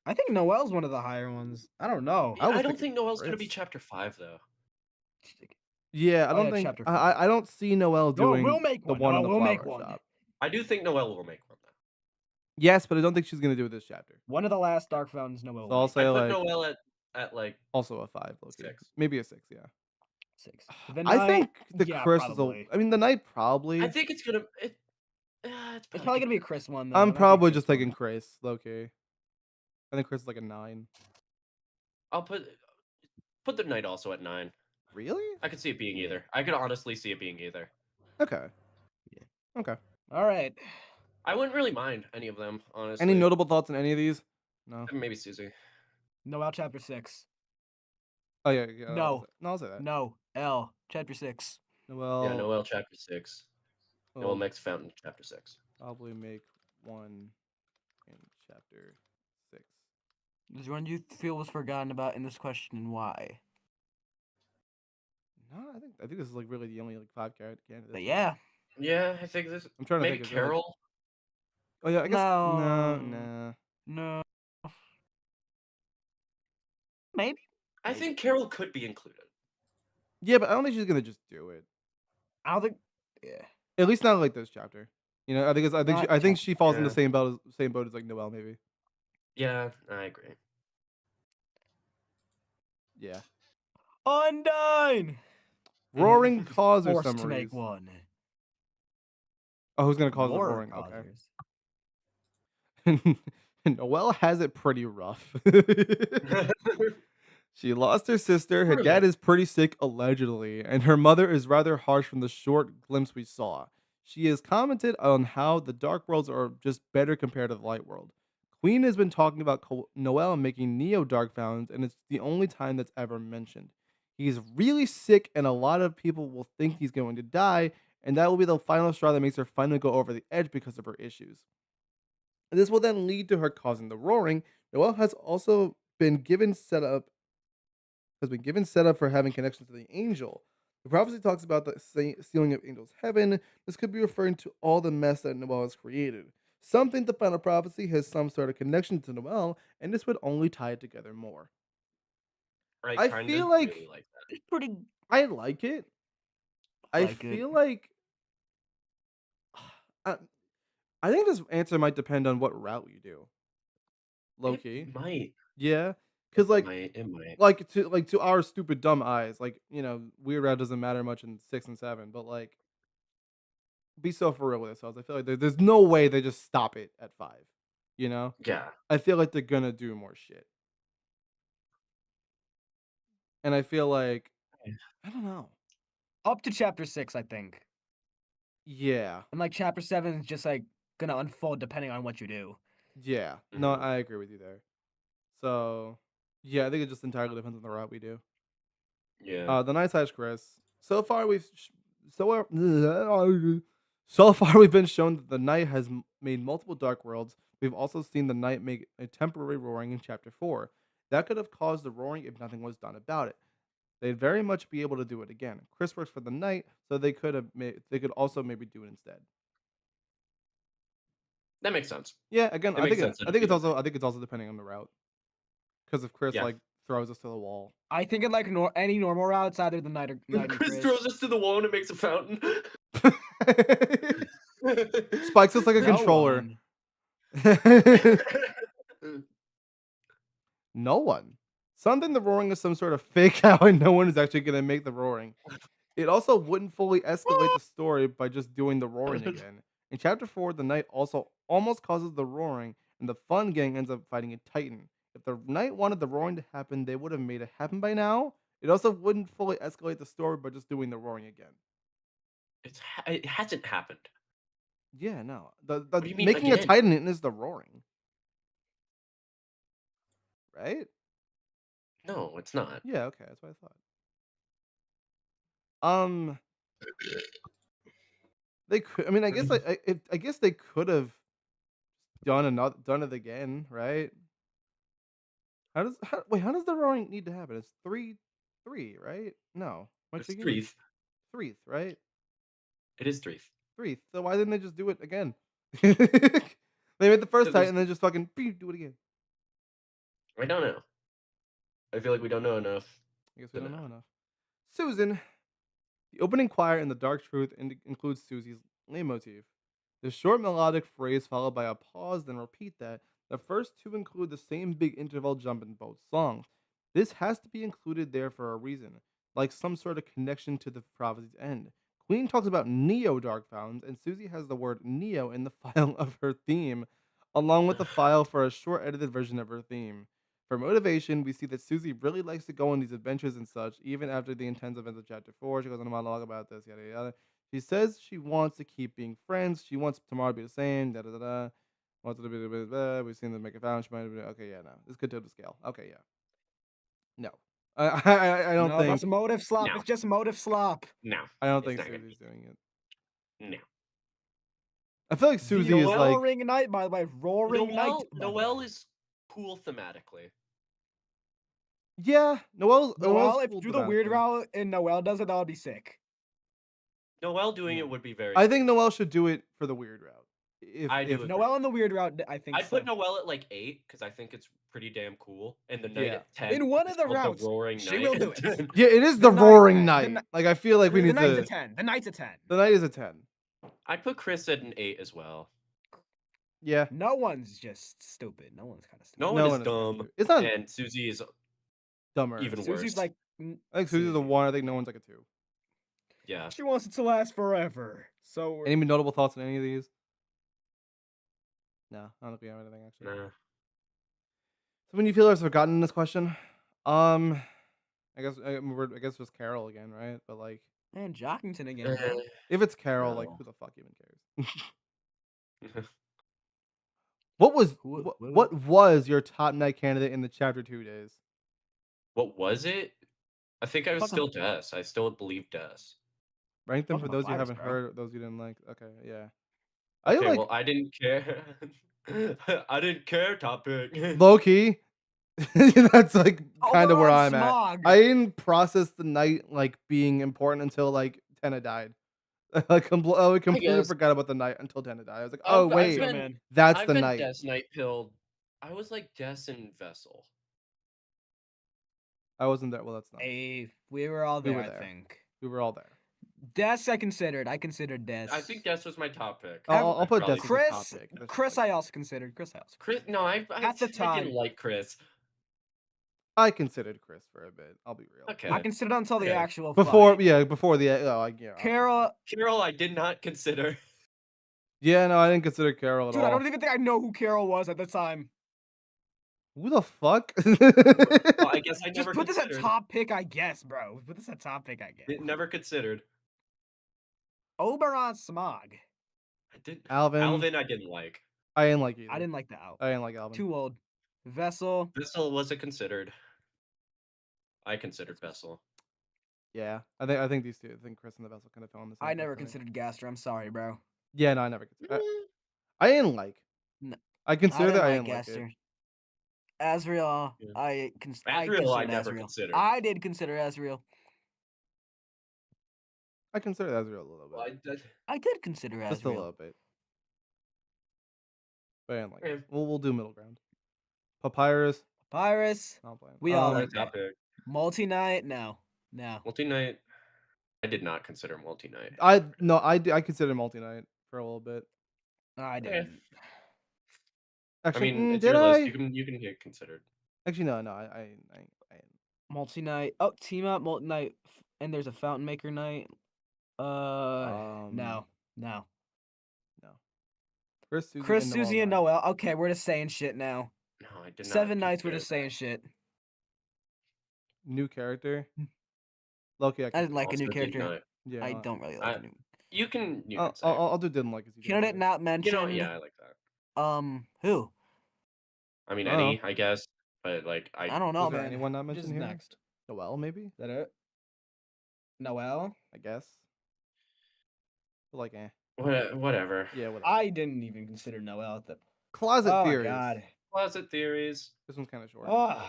I think Noel's one of the higher ones. I don't know. I was I don't thinking think Noel's gonna be Chris. chapter 5 though. Yeah, I Oh, don't yeah, think chapter I 5. don't see Noelle Noel will doing make the one. one in Noel the will make flower one. shop. I do think Noel will make one though. Yes, but I don't think she's gonna do it this chapter. One of the last Dark Fountains Noel So will I'll make. say I put like Noel at like also a 5, low-key. 6. Maybe a 6, yeah. 6. The I Knight, think the yeah, Chris is a probably. I mean the Knight I probably. think it's gonna it's It's probably probably gonna gonna be a be Chris one though. I'm It might be a probably Chris just one. taking Chris, low-key. I think Chris is like a 9. I'll put the Knight also at 9. Really? I could see it being Yeah. either. I could honestly see it being either. Okay. Yeah. Okay. All right. I wouldn't really mind any of them, honestly. Any notable thoughts on any of these? No. Maybe Susie. Noel chapter 6. Oh yeah. No. I'll say that. No. L chapter 6. Noelle. Yeah, Noel chapter 6. Noel will makes Fountain chapter 6. probably make one in chapter 6. Is there one you feel was forgotten about in this question and why? No, I think this is like really the only like 5 candidates. But yeah. Yeah, I think this. I'm trying to Maybe think. Is there, like- Carol. Oh yeah, I guess no, No. nah. No. Maybe. I think Carol could be included. Yeah, but I don't think she's gonna just do it. I don't think. Yeah. At least not like this chapter. You know, Not I think she falls in the Yeah. same boat as like Noelle maybe. Yeah, I agree. Yeah. Undyne. Roaring causer Forced summaries. to make one. Oh, who's gonna cause the More roaring? causers. Okay. Noelle has it pretty rough. She lost her sister. Her Really? dad is pretty sick, allegedly, and her mother is rather harsh from the short glimpse we saw. She has commented on how the dark worlds are just better compared to the light world. Queen has been talking about Noelle making Neo Dark Fountains, and it's the only time that's ever mentioned. He's really sick, and a lot of people will think he's going to die, and that will be the final straw that makes her finally go over the edge because of her issues. This will then lead to her causing the roaring. Noelle has also been given setup for having connections to the angel. The prophecy talks about the sealing of angels' heaven. This could be referring to all the mess that Noelle has created. Some think the final prophecy has some sort of connection to Noelle, and this would only tie it together more. I kind feel of like really like that. It's pretty I like it. I like it. feel like I think this answer might depend on what route you do. Low key. It might. Yeah. Cause like It might. to our stupid dumb eyes, like, you know, weird route doesn't matter much in 6 and 7, but like be so for real with ourselves. I feel like there's no way they just stop it at 5. You know? Yeah. I feel like they're gonna do more shit. And I feel like I don't know. Up to chapter 6, I think. Yeah. And like chapter 7 is just like gonna unfold depending on what you do. Yeah. No, Mhm. I agree with you there. So yeah, I think it just entirely depends on the route we do. Yeah. The Night Slash Chris. So far we've so far we've been shown that the Knight has made multiple dark worlds. We've also seen the Knight make a temporary roaring in chapter 4. That could have caused the roaring if nothing was done about it. They'd very much be able to do it again. Chris works for the Knight, so they could also maybe do it instead. That makes sense. Yeah, again, It makes sense that I it'd think be it's the also I think it's also depending on the route. Because if Chris Yeah. like throws us to the wall. I think in like any normal route, it's either the Knight or Chris throws us to the wall and it makes a fountain. Spikes us like a No controller. one. No one. Something the roaring is some sort of fake out and no one is actually gonna make the roaring. It also wouldn't fully escalate the story by just doing the roaring again. In chapter 4, the Knight also almost causes the roaring, and the Fun Gang ends up fighting a Titan. If the Knight wanted the roaring to happen, they would have made it happen by now. It also wouldn't fully escalate the story by just doing the roaring again. It hasn't happened. Yeah, no. The do you mean making a again? Titan is the roaring. Right? No, it's not. Yeah, okay, that's what I thought. They could. I mean, I guess I guess they could have done it again, right? How does the roaring need to happen? It's 3, right? No, am I It's thinking Threeth. 3, right? It is Threeth. 3. So why didn't they just do it again? They made the first So Titan there's- and then just fucking do it again. I don't know. I feel like we don't know enough. I guess to we don't know. know enough. Susan. The opening choir in The Dark Truth includes Susie's leitmotif. The short melodic phrase followed by a pause, then repeat that. The first two include the same big interval jump in both songs. This has to be included there for a reason, like some sort of connection to the prophecy's end. Queen talks about Neo Dark Fountains, and Susie has the word Neo in the file of her theme, along with the file for a short edited version of her theme. For motivation, we see that Susie really likes to go on these adventures and such, even after the intense events of chapter 4. She goes on a monologue about this, yada yada. She says she wants to keep being friends. She wants tomorrow to be the same, da da da da. Wants to be, blah, blah, blah. We've seen them make a found. She might have been, okay, yeah, no. This could tilt the scale. Okay, yeah. No. I don't No, think that's motive slop. No. It's just motive slop. No. I don't it's think not gonna Susie's doing it. No. I feel like Susie the is like Roaring Knight, by the way. Roaring Knight. by the Noelle way. is cool thematically. yeah, Noelle's Noelle, if cool you do the weird thematically. route and Noelle does it, that would be sick. Noelle doing Yeah. it would be very. I think Noelle should do it for the weird route. I do agree. Noelle on the weird route, I think. I'd put Noelle at like 8 because I think it's pretty damn cool, and the Knight Yeah. at 10. In one it's of the called routes, Roaring she Knight will do at it. 10. Yeah, it is The the Knight- Roaring the Knight. Knight- Like I feel like we The need Knight's to. a 10. The Knight's a 10. The Knight is a 10. I'd put Chris at an 8 as well. Yeah. No one's just stupid. No one's kind of stupid. No No one is one is kinda dumb, stupid. It's not and Susie is dumber. even Susie's worse. like. I think Susie's a 1. I think no one's like a 2. Yeah. She wants it to last forever. So Any notable thoughts on any of these? No, I don't think we have anything actually. Nah. So many feelers forgotten this question. I guess just Carol again, right? But like, man, Jockington again, bro. if it's Carol, like, No. who the fuck even cares? What was Who- what was your top night candidate in the chapter 2 days? What was it? I think I was Fucking- still Des. I still believe Des. Rank them Fucking for those you Papyrus, haven't bro. heard, those you didn't like. Okay, yeah. I Okay, like well, I didn't care. I didn't care topic. low key. That's like kind of where Oberon I'm at. Smog. I didn't process the night like being important until like Tenna died. I completely guess. forgot about the night until Tenna died. I was like, I've- oh I've wait, been- man. that's I've the been night. Des Night pilled. I was like Des and Vessel. I wasn't there. Well, that's not. Hey, we were all We there, were I there. think. We were all there. Des, I considered Des. I think Des was my top pick. I'll put Probably Des as a Chris. top pick. That's Chris, like- I also considered. Chris, no, I At the I time. didn't like Chris. I considered Chris for a bit. I'll be real. Okay. I considered until the Okay. actual Before, fight. yeah, before the yeah. Carol, Carol, I did not consider. Yeah, no, I didn't consider Carol at dude, all. I don't even think I know who Carol was at the time. Who the fuck? Well, I guess I Just never put this at considered. top pick, I guess, bro. Put this at top pick, I guess. Never considered. Oberon Smog. I didn't. Alvin. Alvin, I didn't like. I didn't like either. I didn't like the out. I didn't like Alvin. Too old. Vessel. Vessel wasn't considered. I considered Vessel. Yeah, I think these two. I think Chris and the Vessel kind of fell in the same. I never boat for me. considered Gaster. I'm sorry, bro. Yeah, no, I never considered. I didn't like. No, I considered it. I like didn't like it. Gaster. Azrael. Yeah. I Azrael, I considered never Azrael. considered. I did consider Azrael. I considered Azrael a little bit. Well, I did consider Just a Azrael. little bit. But I didn't like Okay. it. We'll do middle ground. Papyrus. Pyrus. I'm playing. We all my like that. topic. Multi-night. No. Multi-night. I did not consider multi-night. I considered multi night for a little bit. I Okay. didn't. I Actually, mean, it's did your I? list. You can get considered. Actually, no. I Multi-night. Oh, team up, multi-night, and there's a fountain maker night. No. no. Chris, Susie, Chris, and Susie, and night. Noel. Okay, we're just saying shit now. No, I did not. 7 nights, we're consider just saying that. shit. New character. Loki. I didn't like a new Also did character. not. Yeah, I don't really like a new You can I'll say. I'll do didn't like. 'Cause you didn't candidate like. not mentioned. Yeah, I like that. Who? I mean, Oh. any, I guess, but like I I don't know, Was there man. anyone not Which is mentioned here? next? Noel, maybe. Is that it? Noel. I guess. But like, whatever. yeah, whatever. I didn't even consider Noel at the. Closet Oh theories. my god. Closet theories. This one's kind of short. Oh.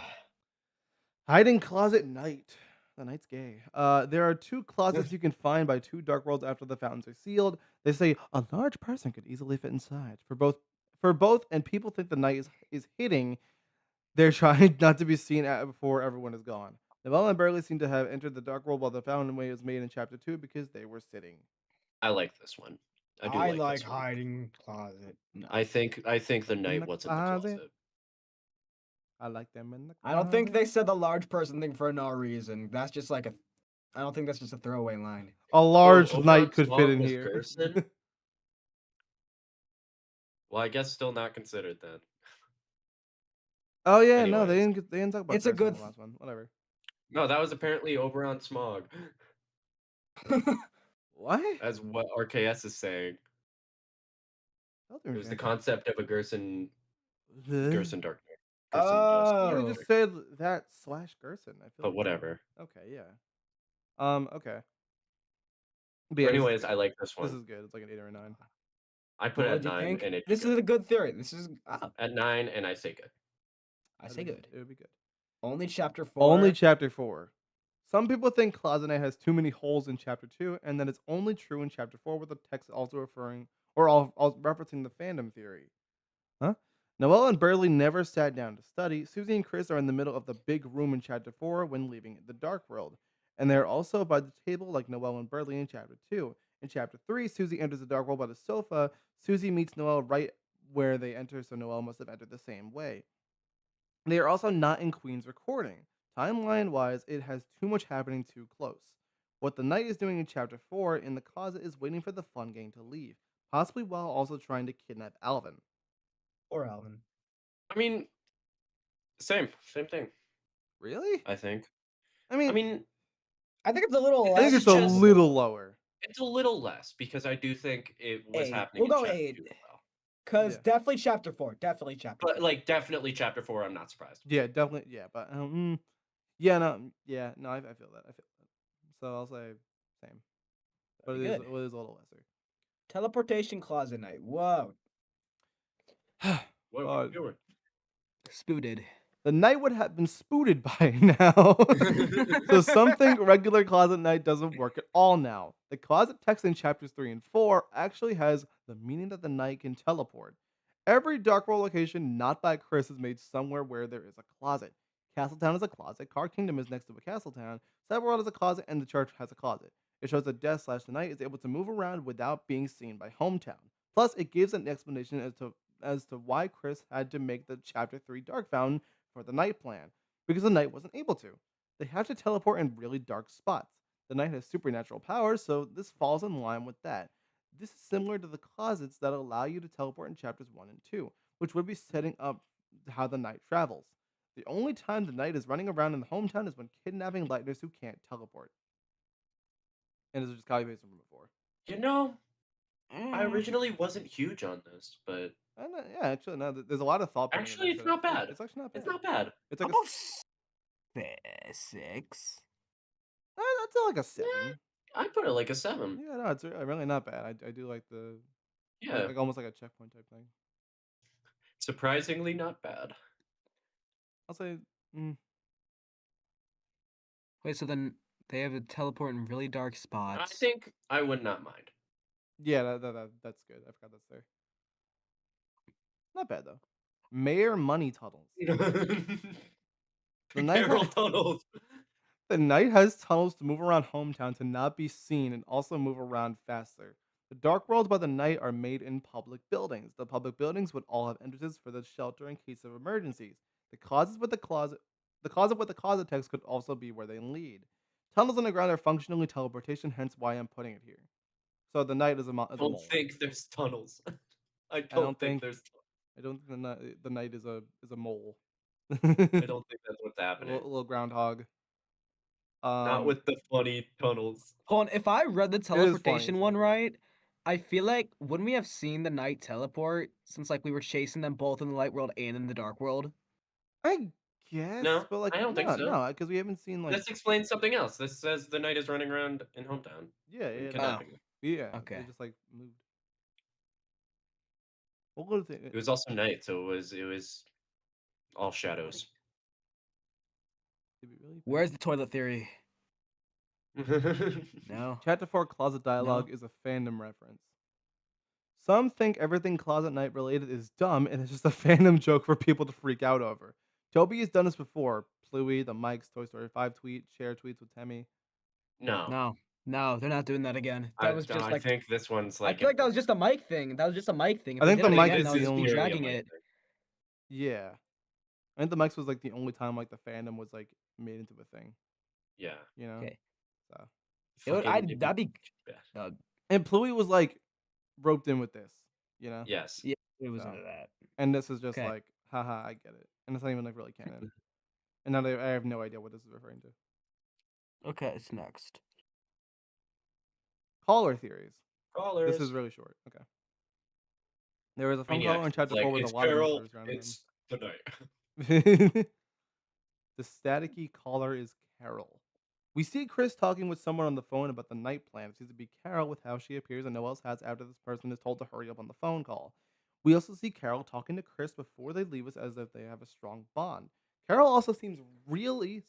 Hiding closet night. The night's gay. There are 2 closets you can find by 2 dark worlds after the fountains are sealed. They say a large person could easily fit inside. For both, and people think the night is hitting. They're trying not to be seen before everyone is gone. Noelle and Burley seem to have entered the dark world while the fountain way was made in chapter 2 because they were sitting. I like this one. I do I like like this one. hiding closet. No. I think the In knight the was in the closet. closet. I like them in the I don't think they closet. said the large person thing for no reason. That's just like a. I don't think that's just a throwaway line. A large So knight Oberon could fit Smog in was here. Gerson? Well, I guess still not considered then. Oh yeah, no, Anyways. they didn't talk about It's a Gerson in good the last one. Whatever. No, that was apparently Oberon Smog. What? As what RKS is saying. Elder It was the Fan. concept of a Gerson Huh? Gerson Dark Knight. Gerson You just already Oh. just said that slash Gerson. I feel But like whatever. okay, yeah. Okay. But But yeah, anyways, I like this this one. is good. It's like an 8 or a 9. I put it What at do you 9 think? and it's This good. is a good theory. This is. At 9 and I say good. I say good. It would be good. Only chapter 4. Only chapter 4. Some people think Closet Knight has too many holes in chapter 2, and that it's only true in chapter 4, with the text also referring or all referencing the fandom theory. Huh? Noelle and Burley never sat down to study. Susie and Chris are in the middle of the big room in chapter 4 when leaving the dark world. And they're also by the table like Noelle and Burley in chapter 2. In chapter 3, Susie enters the dark world by the sofa. Susie meets Noelle right where they enter, so Noelle must have entered the same way. They are also not in Queen's recording. Timeline wise, it has too much happening too close. What the knight is doing in chapter 4 in the closet is waiting for the fun gang to leave, possibly while also trying to kidnap Alvin. Or Alvin. I mean, same thing, Really? I think. I I mean, mean, I think it's a little I think less. it's a just- little lower. it's a little less because I do think it was 8. happening We'll in go chapter 8. 2 as well. Cause Yeah. definitely chapter 4. Definitely chapter But 4. like definitely chapter 4, I'm not surprised. Yeah, definitely. Yeah, but yeah, no, yeah, no, I feel that. I feel that. So I'll say same, but That'd it be is good. a little Teleportation closet night. Whoa. lesser. What are God. we doing? Spooted. The knight would have been spooted by now. So something regular closet knight doesn't work at all now. The closet text in chapters 3 and 4 actually has the meaning that the knight can teleport. Every dark world location not by Chris is made somewhere where there is a closet. Castletown is a closet, Card Kingdom is next to a Castletown, Cyberworld is a closet, and the church has a closet. It shows that Death slash the Knight is able to move around without being seen by Hometown. Plus, it gives an explanation as to why Chris had to make the chapter 3 Dark Fountain for the Knight plan, because the Knight wasn't able to. They have to teleport in really dark spots. The Knight has supernatural powers, so this falls in line with that. This is similar to the closets that allow you to teleport in chapters 1 and 2, which would be setting up how the Knight travels. The only time the Knight is running around in the hometown is when kidnapping lightners who can't teleport. And this is just copy paste from before. You know, I originally wasn't huge on this, but And, yeah, actually, no, there's a lot of thought. actually it's not bad. It's actually not bad. It's not bad. It's like About 6. that's like a 7. I put it like a 7. Yeah, no, it's really not bad. I do like the Yeah, like almost like a checkpoint type thing. surprisingly not bad. I'll say Wait, so then they have to teleport in really dark I spots. think I would not mind. yeah, that's good. I forgot that's there. Not bad though. Mayor Money Tunnels. The Knight Carol has, tunnels. the Knight has tunnels to move around hometown to not be seen and also move around faster. The dark worlds by the Knight are made in public buildings. The public buildings would all have entrances for the shelter in case of emergencies. The closet with the closet text could also be where they lead. Tunnels underground are functionally teleportation, hence why I'm putting it here. So the Knight is a I don't think there's tunnels. I don't don't think- think there's. I don't think the Knight is a mole. I don't think that's what's a happening. little groundhog. Not with the funny tunnels. Hold on, if I read the funny, teleportation it's one funny. right, I feel like wouldn't we have seen the knight teleport since like we were chasing them both in the light world and in the dark world? I guess, No, but like I don't think so. no, because we haven't seen like This explains something else. This says the knight is running around in hometown. yeah, and yeah, kidnapping them. yeah. Okay. They just like moved. What would It was also night, so it was all shadows. Where's the toilet theory? No. Chapter 4 Closet Dialogue is a fandom reference. Some think everything Closet Knight related is dumb and it's just a fandom joke for people to freak out over. Toby has done this before. Pluie, the Mike's Toy Story 5 tweet, share tweets with Temmie. No. No, they're not doing that again. That was just I like think this one's I like. feel like that was just a Mike thing. That was just a Mike thing. If I they think did the it Mike again, is that the would just be only- dragging it. Yeah. I think the Mike's was like the only time like the fandom was like made into a thing. Yeah. You know? Okay. So. It would, Fucking- that'd be. Yeah. And Pluie was like roped in with this, you know? Yes. Yeah, it was So. into that. And this is just Okay. like, haha, I get it. And it's not even like really canon. And now I have no idea what this is referring to. Okay, it's next. Caller theories. Callers. This is really short. Okay. There was a phone Maniac. caller in chapter Like, 4 with a it's lot Carol, of mysteries around it's the night. him. The staticky caller is Carol. We see Chris talking with someone on the phone about the night plan. It seems to be Carol with how she appears and Noel's hats after this person is told to hurry up on the phone call. We also see Carol talking to Chris before they leave us as if they have a strong bond. Carol also seems really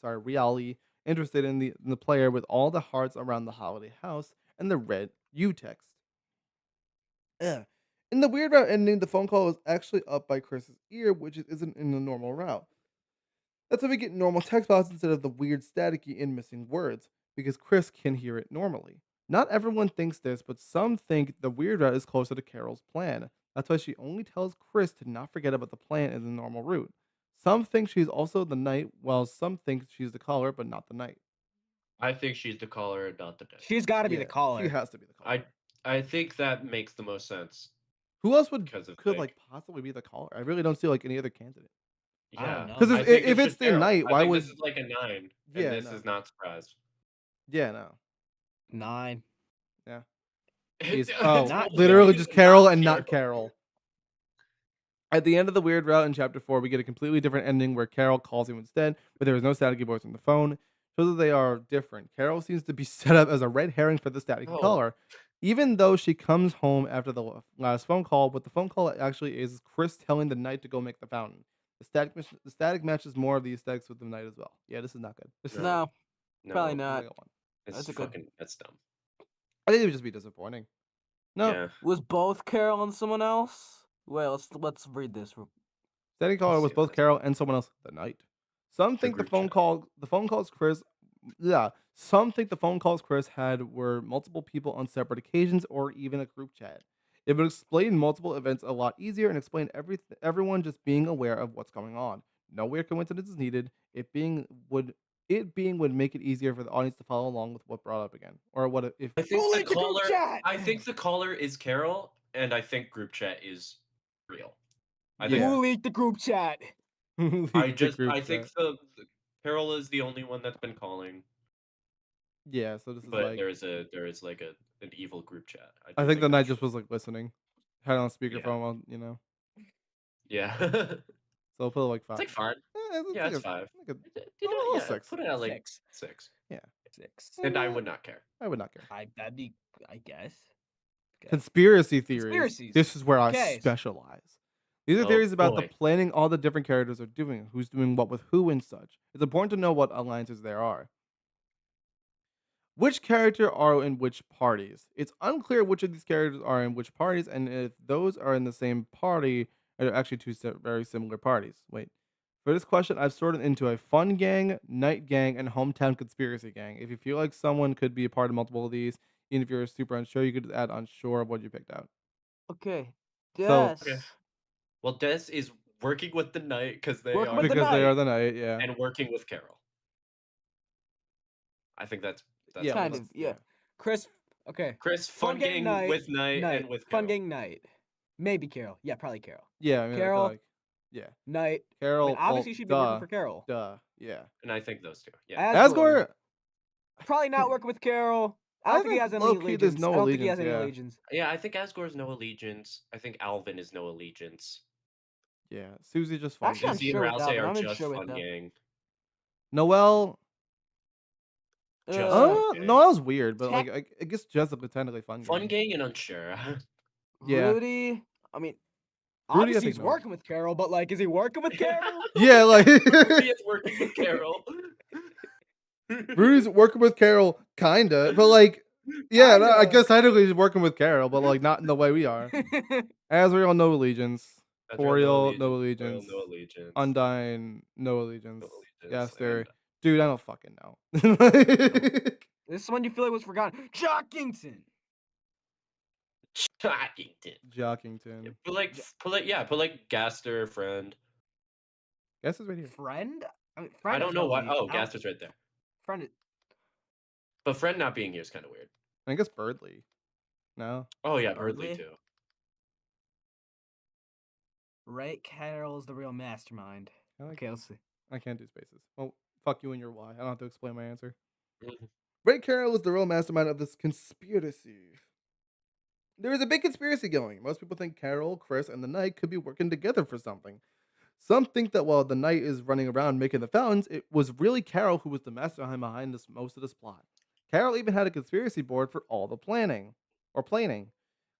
interested in the player with all the hearts around the holiday house and the red U text. In the weird route ending, the phone call is actually up by Chris's ear, which isn't in the normal route. That's how we get normal text box instead of the weird staticky and missing words, because Chris can hear it normally. Not everyone thinks this, but some think the weird route is closer to Carol's plan. That's why she only tells Chris to not forget about the plan in the normal route. Some think she's also the knight, while some think she's the caller, but not the knight. I think she's the caller and not the night. She's got to be Yeah, the caller. She has to be the caller. I think that makes the most sense. Who else Because of could Vic. like possibly be the caller? I really don't see like any other candidate. I don't Yeah. know. 'Cause I if- think if it's just the Carol. night, I why think would- this is like a 9, Yeah, and this no. is not surprise. Yeah, no. 9. He's, It's not literally Carol. just Carol and not Carol. At the end of the weird route in chapter 4, we get a completely different ending where Carol calls him instead, but there is no staticky voice on the phone. Shows that they are different. Carol seems to be set up as a red herring for the staticky Oh. caller, even though she comes home after the last phone call. What the phone call actually is Chris telling the knight to go make the fountain. The static matches more of the aesthetics with the knight as well. Yeah, this is not good. This is No. No, probably No, not. I got one. This That's is a good- fucking. That's dumb. I think it would just be disappointing. No, Yeah. Was both Carol and someone else? Wait, let's read this. Static caller Let's was see both what- Carol and someone else the night. Some think the group phone chat. calls Chris. Yeah, some think the phone calls Chris had were multiple people on separate occasions or even a group chat. It would explain multiple events a lot easier and explain everyone just being aware of what's going on. No weird coincidence is needed. It being would make it easier for the audience to follow along with what brought up again or what if. I think Who the leaked the group caller. chat? I think the caller is Carol, and I think group chat is real. I Yeah. think. Who leaked the group chat? I think the Carol is the only one that's been calling, Yeah, so this is but like there is like an evil group chat. I do think the night that's just true. was like listening, had it on speakerphone, while, you know. Yeah. So I'll put it like 5. It's like 5. Yeah, like it's a- 5. like a- You know, oh, yeah, 6. put it at like 6. 6. 6. And I would not care. I would not care. That'd be, I guess. Okay. Conspiracy theories. Conspiracies. This is where I Okay. specialize. These are Oh, theories about the boy. planning all the different characters are doing, who's doing what with who and such. It's important to know what alliances there are. Which character are in which parties? It's unclear which of these characters are in which parties, and if those are in the same party, are actually two very similar parties. Wait. For this question, I've sorted into a fun gang, night gang, and hometown conspiracy gang. If you feel like someone could be a part of multiple of these, even if you're super unsure, you could add unsure of what you picked out. Okay. So- Des. Okay. Well, Des is working with the knight because they Working are, with the Because they are night. the night, yeah. and working with Carol. I think that's Yeah, kind well, of, yeah. Chris, okay. Chris Fun fun gang gang night, with night, and with Fun Carol. gang night. Maybe Carol. Yeah, probably Carol. Yeah, I mean, Carol. I feel like, yeah. Night. I Carol, mean, obviously well, she'd be working for Carol. Duh, yeah. And I think those two. Yeah. Asgore, Probably not working with Carol. I I don't think he think has any low-key there's allegiance. no I don't think he has allegiance, any yeah. allegiance. Yeah, I think Asgore is no allegiance. I think Alvin is no allegiance. yeah. Susie just fun. Actually, I'm Susie and sure with Rouse Alvin. are I'm just sure with fun them. gang. Noelle, Just Uh, okay. Noelle's weird, but Tech- like I guess Jessica technically fun. Fun gang and unsure. Yeah. Rudy. I mean, Rudy, I obviously think he's no. working with Carol, but like, is he working with Carol? Yeah, like Rudy is working with Carol. Rudy's working with Carol, kinda, but like, yeah, no, I Kinda. guess technically he's working with Carol, but like not in the way we are. As we all know, allegiance. Toriel, no Toil, allegiance. no allegiance. Undyne, no allegiance. No allegiance. Gaster. And Dude, I don't fucking know. This one you feel like was forgotten. Jockington. Jockington. Jockington. Put like Gaster, friend. Gaster's right here. Friend? I mean, I friend don't is know no why. lead. Oh, I don't- Gaster's right there. Friend. But friend not being here is kind of weird. I guess Birdly. No? Oh yeah, Birdly Birdly? too. Right, Carol's the real mastermind. I like- Okay, let's see. I can't do spaces. Well, fuck you and your why. I don't have to explain my answer. Mhm. Ray Carroll is the real mastermind of this conspiracy. There is a big conspiracy going. Most people think Carol, Chris, and the Knight could be working together for something. Some think that while the Knight is running around making the fountains, it was really Carol who was the mastermind behind most of this plot. Carol even had a conspiracy board for all the planning.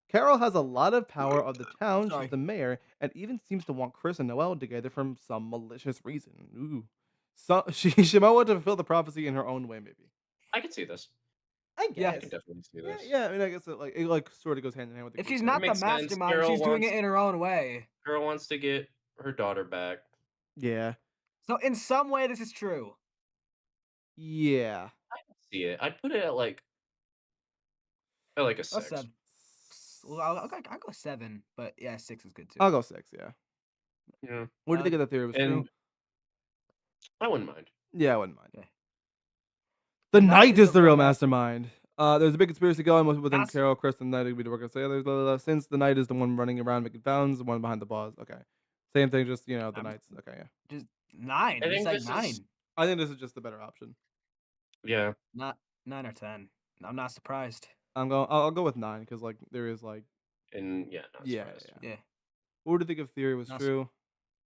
Carol has a lot of power of the town. Sorry. She's the mayor, and even seems to want Chris and Noelle together for some malicious reason. Ooh. So she might want to fulfill the prophecy in her own way, maybe. I can see this. I Yeah. I guess. can definitely see Yeah, this. yeah. I mean, I guess it sort of goes hand in hand with the. If she's conspiracy. not the makes sense. mastermind, Carol she's doing wants- it in her own way. Girl wants to get her daughter back. Yeah. So in some way, this is true. Yeah. I can see it. I'd put it at like a A 6. 7. Well, I'll go 7, but yeah, 6 is good too. I'll go 6. Yeah. Yeah. What do you think of that theory was true? And I wouldn't mind. Yeah, I wouldn't mind. Okay. The Knight Knight is is the the real real mastermind. There's a big conspiracy going. Most people think That's- Carol, Chris, and the Knight would be the workers together. Blah, blah, blah. Since the Knight is the one running around making fountains, the one behind the bars. Okay. Same thing, just, the I'm- Knights. Okay, yeah. Just 9. I It's think like this 9. is- I think this is just the better option. Yeah. Not 9 or 10. I'm not surprised. I'll go with 9 because there is And yeah, not Yeah, surprised. yeah. Yeah, what would you think if theory was Not true?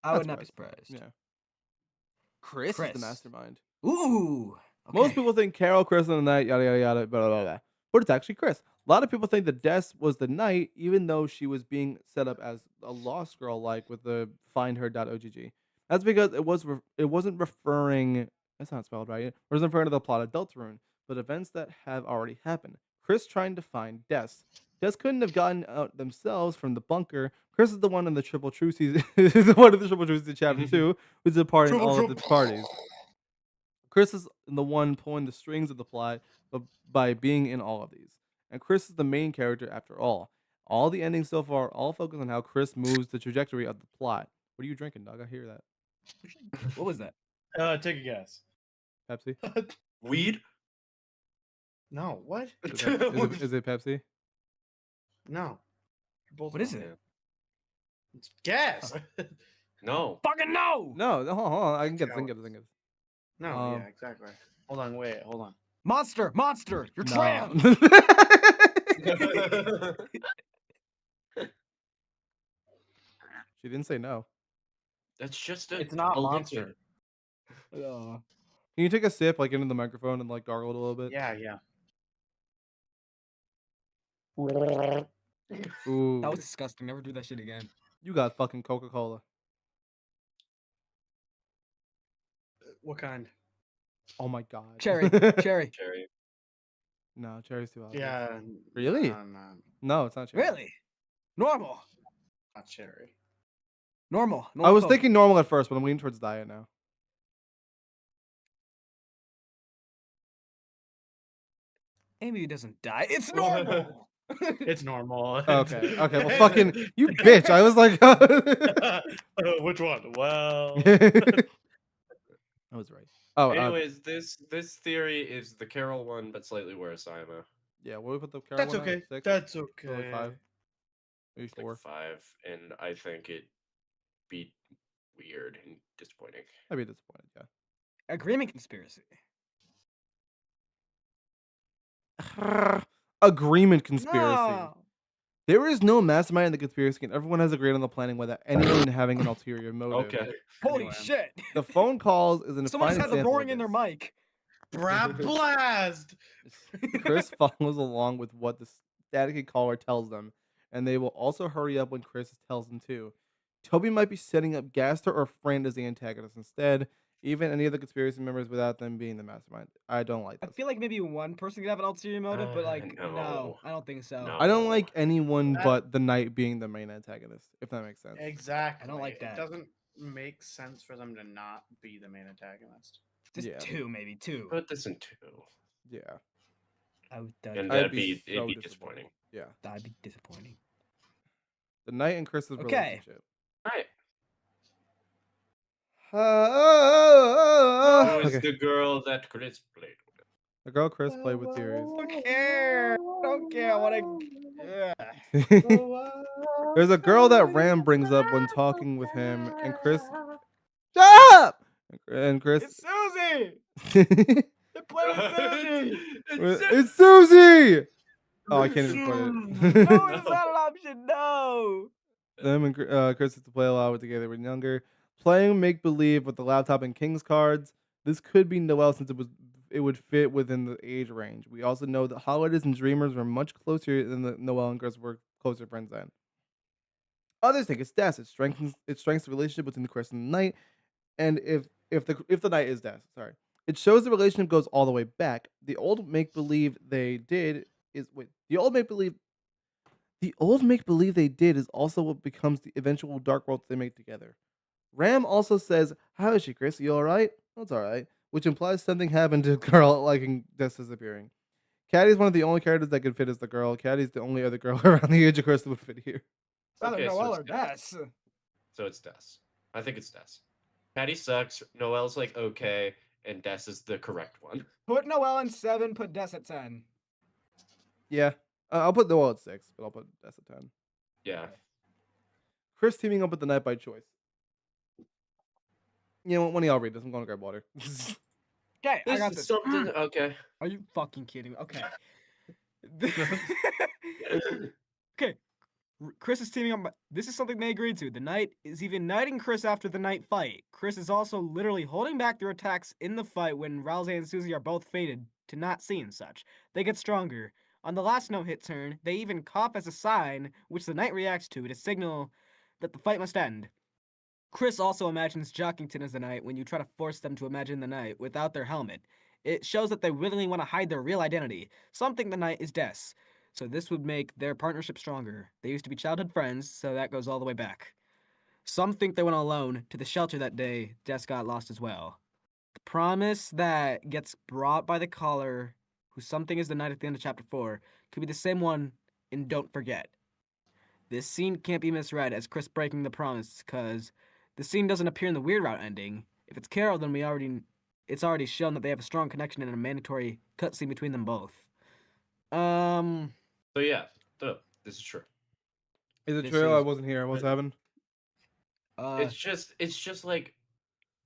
I would not be surprised. Yeah. Chris is the Chris. mastermind. Ooh. Most okay. people think Carol, Chris, and the Knight, yada yada yada, blah blah blah. But it's actually Chris. A lot of people think that Des was the Knight, even though she was being set up as a Lost Girl, like with the findher.ogg. That's because it wasn't referring. That's not spelled right. It wasn't referring to the plot of Deltarune, but events that have already happened. Chris trying to find Des. Des couldn't have gotten out themselves from the bunker. Chris is the one in the Triple Truth season. Is the one in the Triple Truth season chapter 2, who's a part in all of the parties. Chris is the one pulling the strings of the plot by being in all of these. And Chris is the main character after all. All the endings so far all focus on how Chris moves the trajectory of the plot. What are you drinking, dog? I hear that. What was that? Take a guess. Pepsi? Weed? No, what? Is it Pepsi? No. You're both What is wrong. it? It's gas. No. Fucking no! No, hold on. I can get it. No, Um, yeah, exactly. Hold on, wait, hold on. Monster! You're No. trans! She didn't say no. That's just a It's not a Monster. liquid. Oh. Can you take a sip into the microphone and gargle it a little bit? Yeah, yeah. Ooh. That was disgusting. Never do that shit again. You got fucking Coca-Cola. What kind? Oh my god. Cherry. Cherry. Cherry. No, cherry's too obvious. Yeah. Really? No, No, it's not cherry. Really? Normal. not cherry. Normal. I Normal was Coke. thinking normal at first, but I'm leaning towards diet now. Amy doesn't die. It's normal. It's normal. Okay, okay. Well, fucking you bitch. I was like, Which one? Well, I was right. Oh, Anyways, this theory is the Carol one, but slightly worse, Ima. yeah. What do we put the Carol that's one at? okay. 6? That's Or okay. like 5? Maybe It's like 4. 5, and I think it'd be weird and disappointing. I'd be disappointed. Yeah. Agreement conspiracy. Agreement conspiracy. No. There is no mastermind in the conspiracy, and everyone has agreed on the planning without anyone having an ulterior motive. Okay. Holy Anyway. shit. The phone calls is an Someone just fine had the example roaring of in their this. mic. Brap blast. Chris follows along with what the staticky caller tells them, and they will also hurry up when Chris tells them to. Toby might be setting up Gaster or Friend as the antagonist instead. Even any of the conspiracy members without them being the mastermind. I don't like I this. feel like maybe one person could have an ulterior motive, but like, no, No. I don't think so. No. I don't like anyone That- but the knight being the main antagonist, if that makes sense. Exactly. like It that. doesn't make sense for them to not be the main antagonist. Just Yeah. two, maybe two. Put this in 2. Yeah. And I'd that'd be it'd so be disappointed. disappointing. Yeah. That'd be disappointing. The knight and Chris's Okay. relationship. Right. Who is Okay. the girl that Chris played with? The girl Chris played with tears. Don't care. Don't care. I want to. There's a girl that Ram brings up when talking with him, and Chris. Shut up! And Chris. It's Susie. It's They play with Susie. Susie! Oh, I can't even put it. No, it's not an option. No. Them and Chris used to play a lot with together when younger. Playing make believe with the laptop and King's cards. This could be Noelle since it would fit within the age range. We also know that Holidays and Dreamers were much closer than the Noelle and Chris were closer friends then. Others think it's Des. It strengthens the relationship between the Chris and the Knight. And if the Knight is Des, sorry. It shows the relationship goes all the way back. The old make believe they did is the old make believe they did is also what becomes the eventual dark worlds they make together. Ram also says, "How is she, Chris? You all right?" That's all right, which implies something happened to Carl, liking Des disappearing. Caddy's one of the only characters that could fit as the girl. Caddy's the only other girl around the age of Chris that would fit here. Either Okay, so Noelle it's or Des. Des. So it's Des. I think it's Des. Patty sucks. Noelle's like okay, and Des is the correct one. Put Noelle in 7. Put Des at 10. Yeah, I'll put Noelle at 6, but I'll put Des at 10. Yeah. Chris teaming up with the Knight by choice. You know what? When y'all read this, I'm going to grab water. Okay, I This got is this. something. Okay. Are you fucking kidding me? Okay. Okay. Chris is teaming up. This is something they agreed to. The Knight is even knighting Chris after the Knight fight. Chris is also literally holding back their attacks in the fight when Rousey and Susie are both fated to not see and such. They get stronger. On the last no-hit turn, they even cough as a sign, which the Knight reacts to signal that the fight must end. Chris also imagines Jockington as the Knight when you try to force them to imagine the Knight without their helmet. It shows that they willingly want to hide their real identity, something the Knight is Des. So this would make their partnership stronger. They used to be childhood friends, so that goes all the way back. Some think they went alone to the shelter that day Des got lost as well. The promise that gets brought by the caller, who something is the Knight at the end of chapter 4, could be the same one in Don't Forget. This scene can't be misread as Chris breaking the promise, because the scene doesn't appear in the Weird Route ending. If it's Carol, then it's already shown that they have a strong connection and a mandatory cutscene between them both. So yeah, this is true. Is it This true? I is- wasn't here. What's happened? It's just like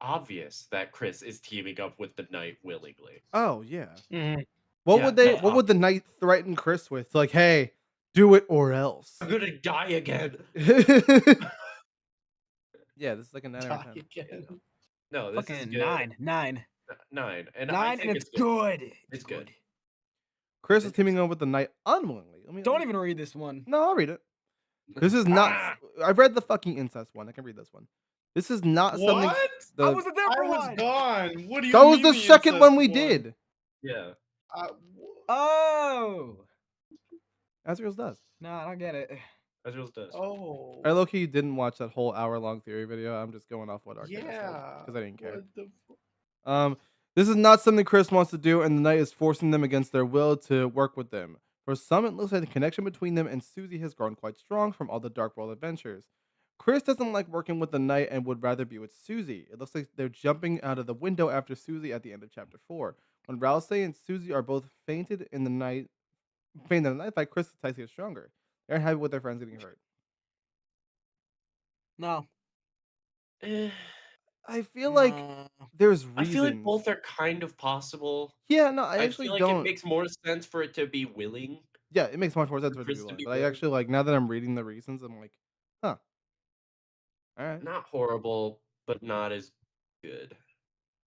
obvious that Chris is teaming up with the Knight willingly. Oh yeah. Mhm. What Yeah, would they? that's What would the Knight threaten Chris with? Like, hey, do it or else. I'm gonna die again. Yeah, this is like a 9 out of 10. Again. No, this is fucking good. 9. 9. And I 9, think and it's good. It's good. Chris is teaming up with the Knight unwillingly. Don't even read this one. No, I'll read it. This is not. Ah! I've read the fucking incest one. I can read this one. This is not something. What? The, I wasn't there I for was one. gone. What do you that was mean the second one we incest did. Yeah. Oh. Azriel's does. No, I don't get it. Ezreal's does. Oh. I low-key didn't watch that whole hour-long theory video. I'm just going off what Arcade Yeah. because I didn't care. What the This is not something Chris wants to do, and the Knight is forcing them against their will to work with them. For some, it looks like the connection between them and Susie has grown quite strong from all the Dark World adventures. Chris doesn't like working with the Knight and would rather be with Susie. It looks like they're jumping out of the window after Susie at the end of chapter 4. When Rousey and Susie are both fainted in the night fight, Chris and Tyson get stronger. They're happy with their friends getting hurt. No. Eh, I feel like No. there's I reasons. feel like both are kind of possible. Yeah, no, I I actually feel like don't. it makes more sense for it to be willing. Yeah, it makes much more sense for for it to Chris be to like, be but I willing. actually like now that I'm reading the reasons, I'm like, huh. All right. Not horrible, but not as good.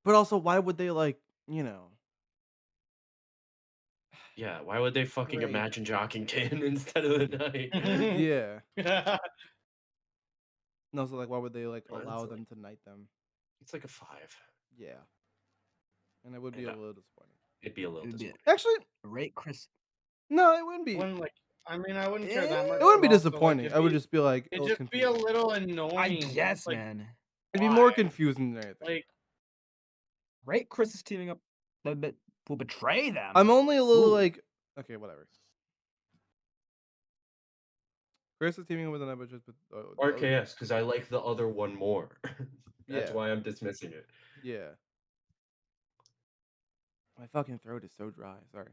But also, why would they like, you know? Yeah, why would they fucking Right. imagine Jockington instead of the Knight? Yeah. fuck? No, so like, why would they like Well, allow it's them to knight them? It's like a 5. Yeah. And it would be Yeah. a little disappointing. It'd be a little It'd be- disappointing. Actually, Rate Chris. no, it wouldn't be. Wouldn't like. I mean, I wouldn't care that much. It wouldn't be but also, like, disappointing. it'd I would be- just be like, it It'd was just be a confusing. little I annoying. guess, like, man. It'd be more why? confusing than anything. Like, Rate Chris is teaming up. That will betray them. I'm only a little Ooh. like, okay, whatever. Chris is teaming up with an but just with RKS, because I like the other one more. That's Yeah. why I'm dismissing it. Yeah. My fucking throat is so dry. Sorry.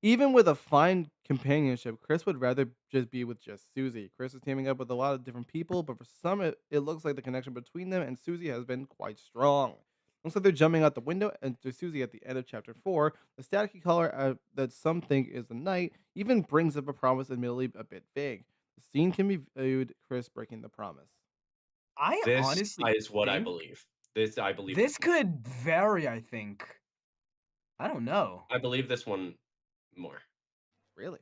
Even with a fine companionship, Chris would rather just be with just Susie. Chris is teaming up with a lot of different people, but for some, it looks like the connection between them and Susie has been quite strong. Looks like they're jumping out the window, and to Susie at the end of chapter 4, the staticky color that some think is the night even brings up a promise admittedly a bit vague. The scene can be viewed Chris breaking the promise. I This honestly is what I think believe. This I believe. This could vary. I think. I don't know. I believe this one more. Really?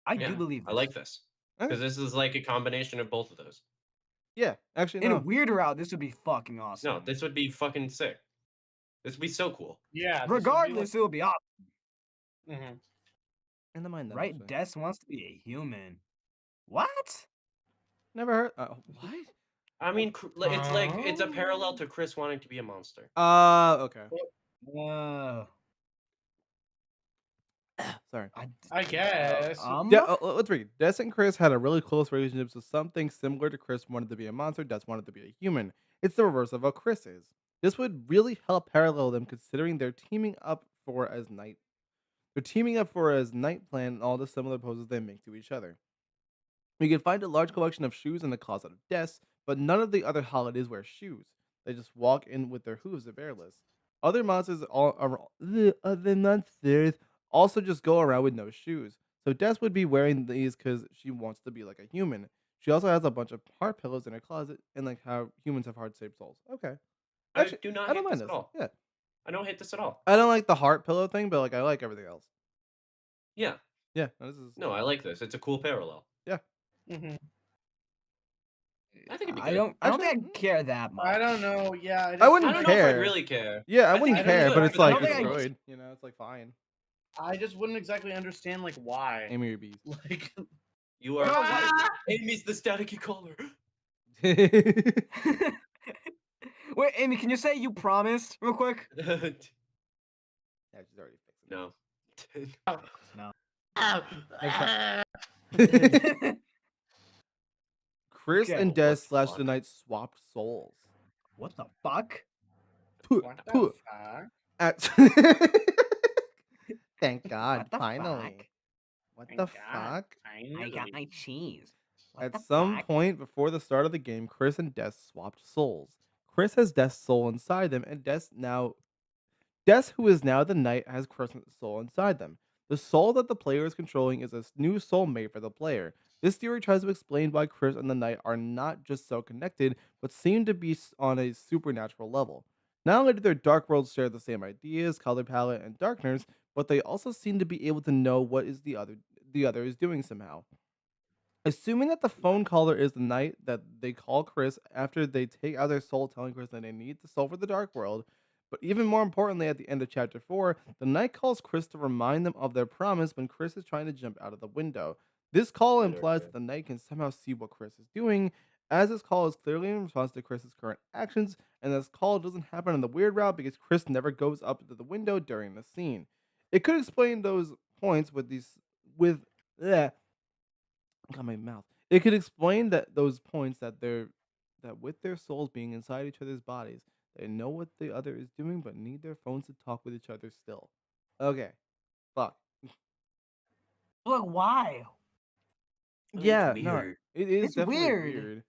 I Yeah, do believe I this. like this because this is like a combination of both of those. Yeah, actually, In a no. weird route, this would be fucking awesome. No, this would be fucking sick. This would be so cool. yeah. Regardless, it would be awesome. Mm-hmm. In the mind that Right? actually. Des wants to be a human. What? Never heard. What? I mean, it's like it's a parallel to Chris wanting to be a monster. Okay. Sorry. I guess. Let's read. Des and Chris had a really close relationship, so something similar to Chris wanted to be a monster, Des wanted to be a human. It's the reverse of how Chris is. This would really help parallel them considering they're teaming up for as night. They're teaming up for as night plan and all the similar poses they make to each other. You can find a large collection of shoes in the closet of Des, but none of the other holidays wear shoes. They just walk in with their hooves bareless. Other monsters other monsters also just go around with no shoes. So Des would be wearing these because she wants to be like a human. She also has a bunch of heart pillows in her closet, and like how humans have heart-shaped souls. Okay, actually, I do not I don't hate mind this this. at all. Yeah, I don't hate this at all. I don't like the heart pillow thing, but like I like everything else. Yeah. Yeah, no, this is No, I like this. It's a cool parallel. yeah. Mm-hmm. I think it'd be I good. don't Actually, think I care that much. I don't know. Yeah. I wouldn't I don't know if care. I'd really care. Yeah, I I wouldn't think I don't care, know, but I it's don't like think it's I- good. You know, it's like fine. I just wouldn't exactly understand like why. Amy your bees. Like. You are. Ah! Amy's the staticky color. Wait, Amy, can you say you promised real quick? No. Yeah, she's already fixing No. it. Chris Okay. and Des What the / the fuck? Night swapped souls. What the fuck? What the fuck? At Thank God, What the finally. fuck? What Thank the God. fuck? I got my cheese. What At the some fuck? point before the start of the game, Chris and Des swapped souls. Chris has Des' soul inside them, and Des, who is now the knight, has Chris' soul inside them. The soul that the player is controlling is a new soulmate for the player. This theory tries to explain why Chris and the knight are not just so connected, but seem to be on a supernatural level. Not only do their dark worlds share the same ideas, color palette, and darkness, but they also seem to be able to know what is the other is doing somehow. Assuming that the phone caller is the knight that they call Chris after they take out their soul, telling Chris that they need the soul for the dark world. But even more importantly, at the end of chapter 4, the knight calls Chris to remind them of their promise when Chris is trying to jump out of the window. This call Later, implies Chris. that the knight can somehow see what Chris is doing, as this call is clearly in response to Chris's current actions, and this call doesn't happen on the weird route because Chris never goes up to the window during the scene. It could explain those points got my mouth. It could explain that those points that with their souls being inside each other's bodies, they know what the other is doing, but need their phones to talk with each other still. Okay, fuck. Look, why? Yeah, It's no, weird. it is It's definitely weird. weird.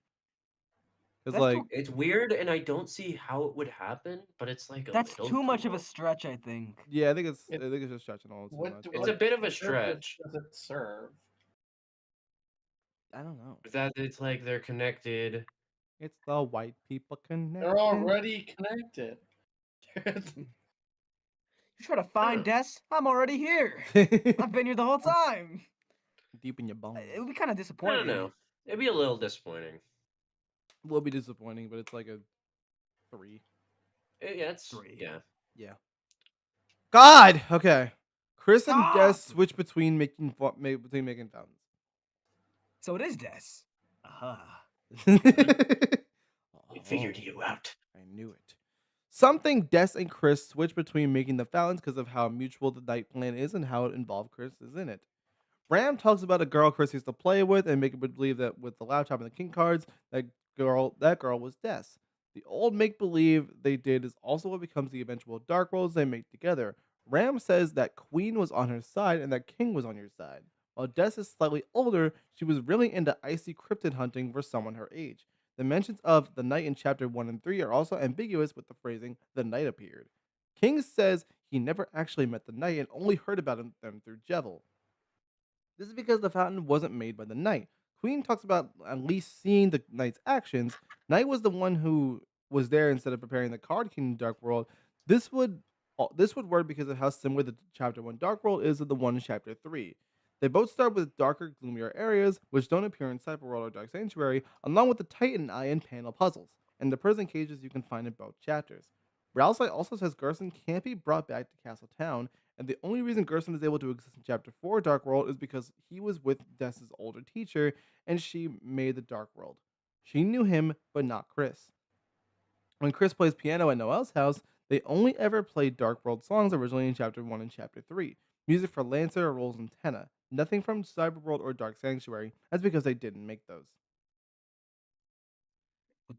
Because That's like, too- It's weird, and I don't see how it would happen, but it's like a That's little too much of a cool. stretch, I think. yeah, I think it's It- just stretching all too What, much. It's but a bit of a purpose stretch. does it serve? I don't know. That it's like they're connected. It's the white people connection. They're already connected. You try to find Des? I'm already here. I've been here the whole time. deep in your bones. It would be kind of I disappointing. don't know. It'd be a little disappointing. Will be disappointing, but it's like a 3. Yeah, it's 3. yeah. Yeah. God. Okay. Chris and Des Stop! switch between making fountains. So it is Des. Aha. We figured Oh, you out. I knew it. Something Des and Chris switch between making the fountains because of how mutual the night plan is and how it involved Chris is in it. Ram talks about a girl Chris used to play with and make him believe that with the laptop and the king cards, that girl was Des. The old make believe they did is also what becomes the eventual Dark Worlds they make together. Ram says that Queen was on her side and that King was on your side. While Des is slightly older, she was really into icy cryptid hunting for someone her age. The mentions of the night in chapter 1 and 3 are also ambiguous with the phrasing, the night appeared. King says he never actually met the knight and only heard about them through Jevil. This is because the fountain wasn't made by the knight. Queen talks about at least seeing the knight's actions. Knight was the one who was there instead of preparing the card Kingdom Dark World. This would this would work because of how similar the chapter 1 Dark World is to the one in chapter 3. They both start with darker, gloomier areas, which don't appear in Cyberworld or Dark Sanctuary, along with the Titan Eye and panel puzzles, and the prison cages you can find in both chapters. Ralsei also says Gerson can't be brought back to Castle Town, and the only reason Gerson is able to exist in Chapter 4 Dark World is because he was with Des's older teacher, and she made the Dark World. She knew him, but not Chris. When Chris plays piano at Noel's house, they only ever played Dark World songs originally in Chapter 1 and Chapter 3. Music for Lancer, Rolls, and Tenna. Nothing from Cyberworld or Dark Sanctuary. That's because they didn't make those.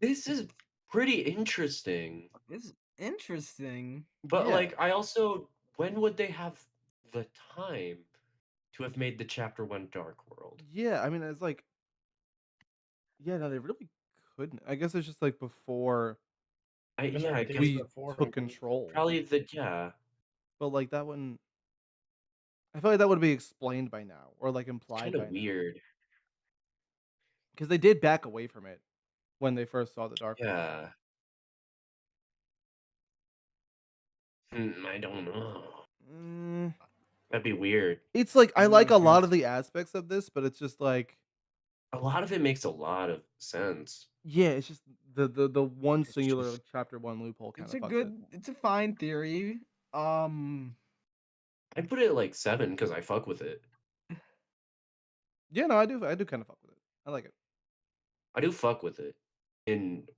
This is pretty interesting. This is interesting. But Yeah. like, I also, when would they have the time to have made the chapter 1 Dark World? Yeah, I mean, it's like, yeah, no, they really couldn't. I guess it's just like before Even Yeah, their I days guess we before took maybe. control. probably yeah. But like that wouldn't. I feel like that would be explained by now, or like It's implied kind of by now, weird. because they did back away from it when they first saw the Dark World. Yeah. I don't know. Mm, That'd be weird. it's like I I'm like a lot confused. of the aspects of this, but it's just like, A lot of it makes a lot of sense. yeah, it's just the one It's singular just like chapter 1 loophole kind It's of a fucks it. good, it's a fine theory. I put it at like 7 because I fuck with it. Yeah, no, I do kind of fuck with it. I like it. I do fuck with it. And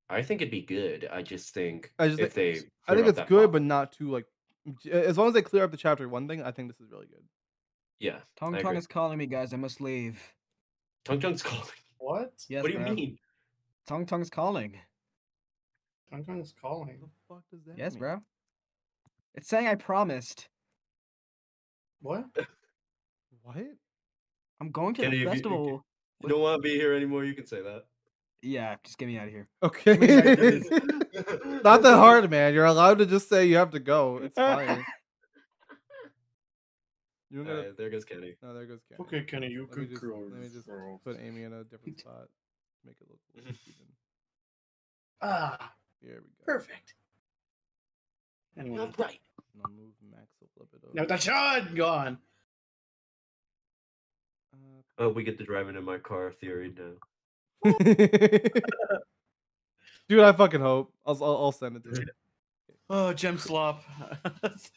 I think it'd be good. I just think I just if think they I clear think up it's that good, plot but line. not too like. As long as they clear up the chapter 1 thing, I think this is really good. Yeah, Tong I Tong agree. is calling me, guys. I must leave. Tongue Tongue's calling. What? Yes, What do you bro. mean? Tong Tong's calling. Tongue Tongue's What calling. the fuck does that Yes, mean? bro. It's saying I promised. What? What? I'm going to Kenny, the if festival. you with- don't want to be here anymore, you can say that. Yeah, just get me out of here. Okay. Not that hard, man. You're allowed to just say you have to go. It's fine. You don't gotta. Alright, there goes Kenny. No, there goes Kenny. Okay, Kenny, you Let me could just grow let me just girls. put Amy in a different spot. Make it look a little even. Ah, Here we go. perfect. Anyway, All right. And I'll move Max a little bit over. now the shot gone. Oh, we get the driving in my car theory now. Dude, I fucking hope. I'll send it to you. Oh, gem slop. What was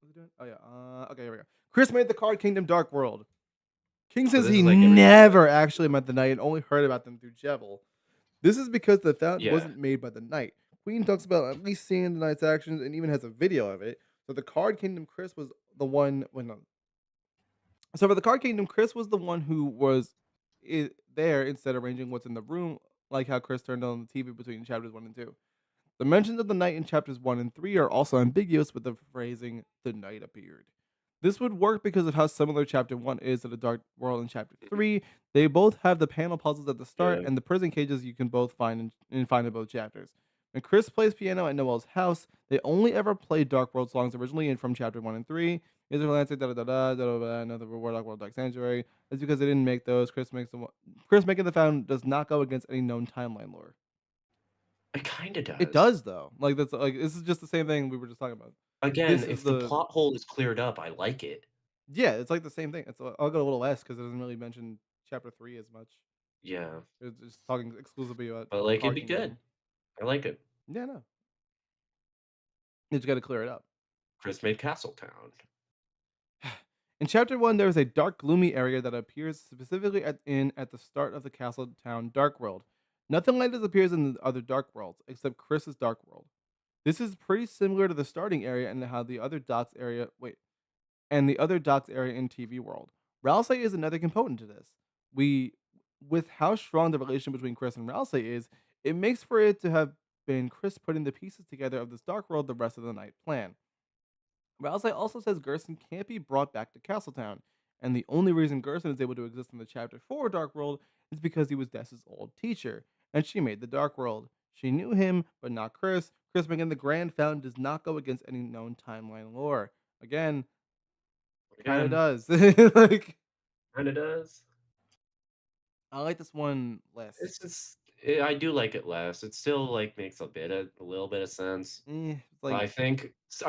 he doing? Oh yeah. Okay, here we go. Chris made the card Kingdom Dark World. King So says this he is like every never actually met the knight and only heard about them through Jevil. This is because the fountain Yeah. wasn't made by the knight. Queen talks about at least seeing the knight's actions and even has a video of it. So the card Kingdom Chris was the one when So for the card Kingdom, Chris was the one who was there instead of arranging what's in the room, like how Chris turned on the TV between chapters 1 and 2. The mentions of the knight in chapters 1 and 3 are also ambiguous with the phrasing, the knight appeared. This would work because of how similar chapter 1 is to the Dark World in chapter 3. They both have the panel puzzles at the start Yeah. and the prison cages you can both find in both chapters. When Chris plays piano at Noel's house, they only ever played Dark World songs originally and from chapter 1 and 3. Israel answered da da da da da da another Warlock World Dark Sanctuary. That's because they didn't make those. Chris making the fountain does not go against any known timeline lore. It kind of does. It does though. Like that's like this is just the same thing we were just talking about. Again, This if is the the- plot hole is cleared up, I like it. Yeah, it's like the same thing. I'll go a little less because it doesn't really mention chapter 3 as much. Yeah, It's just talking exclusively about but like it'd Card be good. Kingdom. I like it. Yeah, no. You just got to clear it up. Chris made Castletown. In chapter 1, there is a dark, gloomy area that appears specifically at the start of the Castle Town Dark World. Nothing like this appears in the other Dark Worlds, except Chris's Dark World. This is pretty similar to the starting area and how the other docks area and the other docks area in TV World. Ralsei is another component to this. We with how strong the relation between Chris and Ralsei is, it makes for it to have been Chris putting the pieces together of this Dark World the rest of the night plan. Ralsei also says Gerson can't be brought back to Castletown, and the only reason Gerson is able to exist in the Chapter 4 Dark World is because he was Dessa's old teacher, and she made the Dark World. She knew him, but not Chris. Chris making the Grand Fountain does not go against any known timeline lore. Again, kind of Again, does. Like, kind of does. I like this one less. It's just I do like it less. It still like makes a little bit of sense. It's But like, I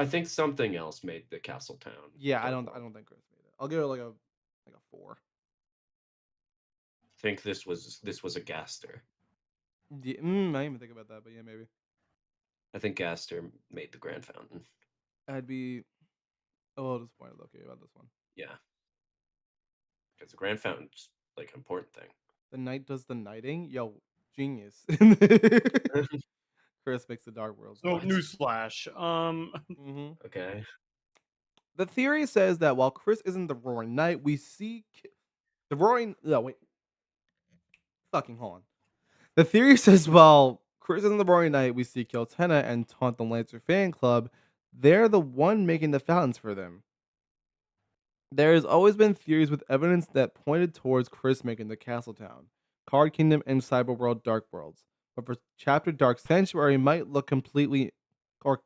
think something else made the Castletown. yeah, I Dark don't, I World. don't think Chris made it. I'll give it like a 4. I think this was a Gaster. Yeah, I didn't even think about that, but yeah, maybe. I think Gaster made the Grand Fountain. I'd be a little disappointed, okay, about this one. Yeah, because the Grand Fountain's like an important thing. The knight does the knighting? Yo, genius. Chris makes the Dark World. So What? newsflash. Okay. The theory says that while Chris isn't the Roaring Knight, we see the Roaring. No, wait. Fucking hold on. The theory says while Chris isn't the Roaring Knight, we see Kiltena and Taunt the Lancer fan club. They're the one making the fountains for them. There has always been theories with evidence that pointed towards Chris making the Castletown, Card Kingdom, and Cyberworld Dark Worlds. But for Chapter Dark Sanctuary might look completely or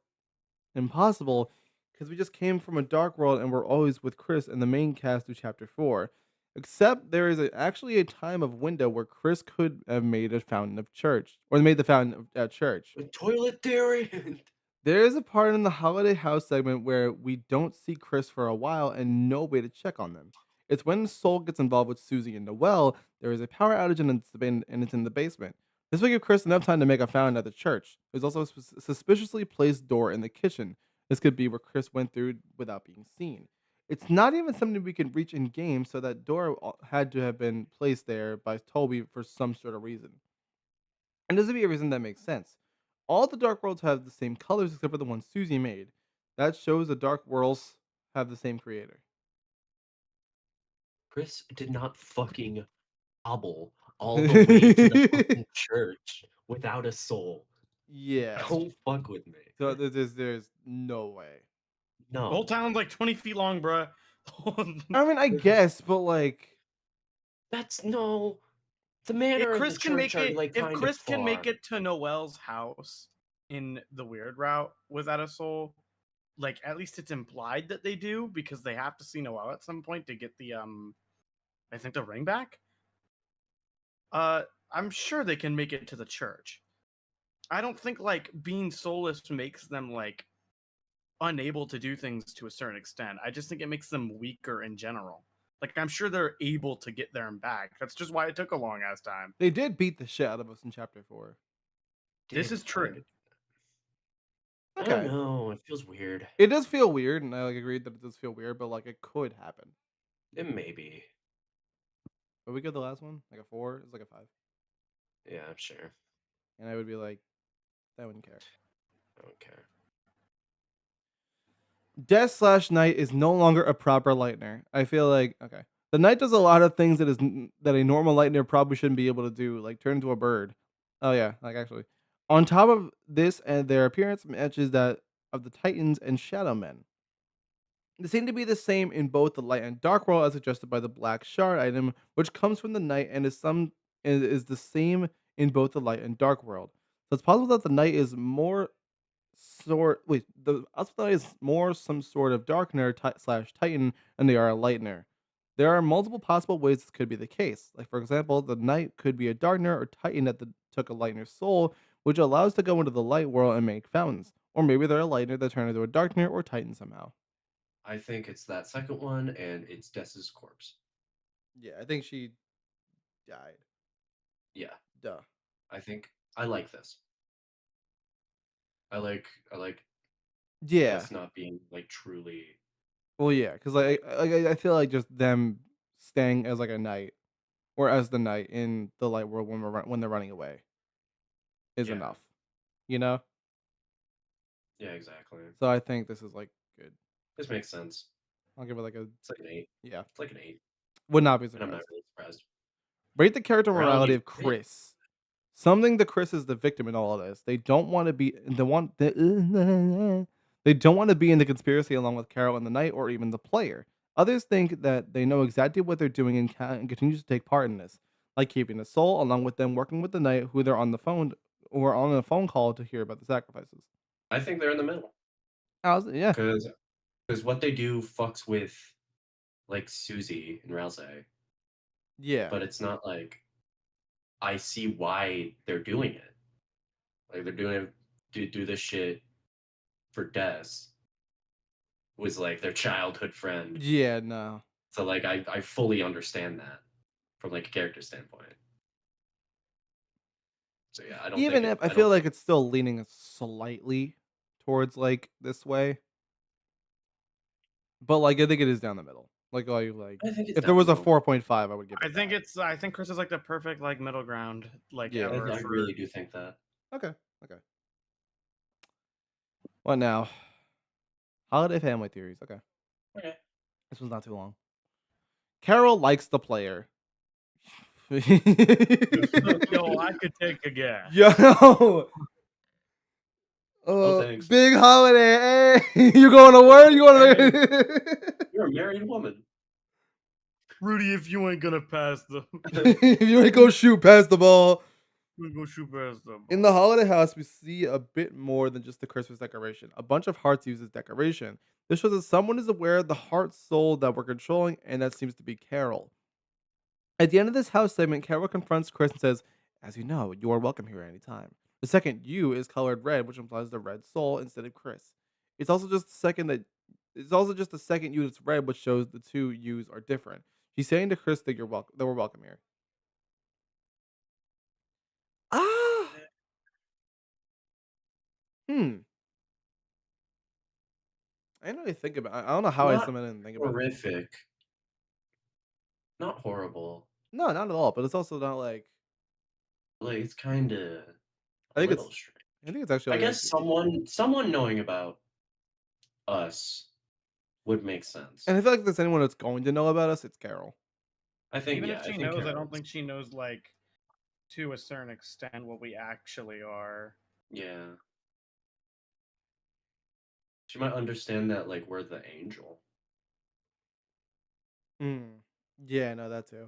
impossible because we just came from a dark world and we're always with Chris and the main cast through Chapter 4. Except there is actually a time of window where Chris could have made a fountain of church, or made the fountain at church. The toilet theory. There is a part in the Holiday House segment where we don't see Chris for a while and no way to check on them. It's when Soul gets involved with Susie and Noelle, there is a power outage and it's in the basement. This will give Chris enough time to make a fountain at the church. There's also a suspiciously placed door in the kitchen. This could be where Chris went through without being seen. It's not even something we can reach in game, so that door had to have been placed there by Toby for some sort of reason. And this would be a reason that makes sense. All the Dark Worlds have the same colors except for the one Susie made. That shows the Dark Worlds have the same creator. Chris did not fucking hobble all the way to the fucking church without a soul. Yeah. Don't fuck with me. So there's no way. The whole No. town's like 20 feet long, bruh. I mean, I guess, but like, That's no. The manor and the Chris can make church are it, like if kind of Chris can far. make it to Noelle's house in the weird route without a soul, like at least it's implied that they do because they have to see Noelle at some point to get the I think the ring back. I'm sure they can make it to the church. I don't think like being soulless makes them like unable to do things to a certain extent. I just think it makes them weaker in general. Like I'm sure they're able to get there and back. That's just why it took a long ass time. they did beat the shit out of us in Chapter 4. This Did- is true. I don't Okay. know. It feels weird. It does feel weird, and I like agreed that it does feel weird, but like it could happen. It may be. But we get the last one, like a 4, it's like a 5. Yeah, I'm sure. And I would be like, I wouldn't care. I don't care. Death/Knight is no longer a proper Lightner. I feel like, okay. The Knight does a lot of things that a normal Lightner probably shouldn't be able to do, like turn into a bird. Oh yeah, like actually. On top of this, and their appearance matches that of the Titans and Shadow Men. They seem to be the same in both the light and dark world as suggested by the black shard item, which comes from the Knight and is the same in both the light and dark world. So it's possible that the Knight is more the Elspeth is more some sort of darkener slash Titan, and they are a lightener. There are multiple possible ways this could be the case. Like for example, the Knight could be a darkener or Titan that took a lightener's soul, which allows to go into the light world and make fountains. Or maybe they're a lightener that turned into a darkener or Titan somehow. I think it's that second one, and it's Dessa's corpse. Yeah, I think she died. Yeah, Duh. I think I like this. I like Yeah. this not being like truly Well, yeah, because I feel like just them staying as like a knight or as the knight in the light world when they're running away is yeah. enough, you know. Yeah, exactly. So I think this is like good. This makes sense. I'll give it like a It's like an 8. yeah. It's like an 8, Would not be and I'm not surprised. really surprised. Rate the character morality Morality of 6. Chris. Something that Chris is the victim in all of this. They don't want to be they don't want to be in the conspiracy along with Carol and the Knight or even the player. Others think that they know exactly what they're doing and continue to take part in this, like keeping the soul along with them working with the Knight who they're on the phone or on a phone call to hear about the sacrifices. I think they're in the middle Yeah. because what they do fucks with like Susie and Rouse, Yeah. but it's not like I see why they're doing it. Like they're doing it to do this shit for Des, who was like their childhood friend. Yeah, no. So like I fully understand that from like a character standpoint. So yeah, I don't think Even it. if I I feel don't like think it's still leaning slightly towards like this way. But, like, I think it is down the middle. Like, I think it's if there down the was a middle. 4.5, I would give I it think that. I think Chris is like the perfect like middle ground like Yeah. ever I for really do think that. Okay, okay. What now? Holiday family theories, okay. Okay. This was not too long. Carol likes the player. Yo, I could take a guess. Yo! Oh, thanks. Big holiday, hey! You going to work? You going to You're a married woman. Rudy, if you ain't gonna pass the If you ain't go shoot past the ball. we go shoot past the In the holiday house, we see a bit more than just the Christmas decoration. A bunch of hearts use as decoration. This shows that someone is aware of the heart soul that we're controlling, and that seems to be Carol. At the end of this house segment, Carol confronts Chris and says, "As you know, you are welcome here at any time." The second U is colored red, which implies the red soul instead of Chris. It's also just the second U that's red, which shows the two U's are different. She's saying to Chris that you're welcome, that we're welcome here. Ah, hmm. I didn't really think about. I don't know how I Not didn't think about this. horrific. Not horrible. No, not at all. But it's also not like Like it's kind of a I think it's. little strange. I think it's actually. I Like, guess someone knowing about us would make sense. and I feel like if there's anyone that's going to know about us, it's Carol. I think even yeah, if I she think knows, I Carol don't is. think she knows like to a certain extent what we actually are. Yeah. She might understand that like we're the angel. Hmm. Yeah, no, that too.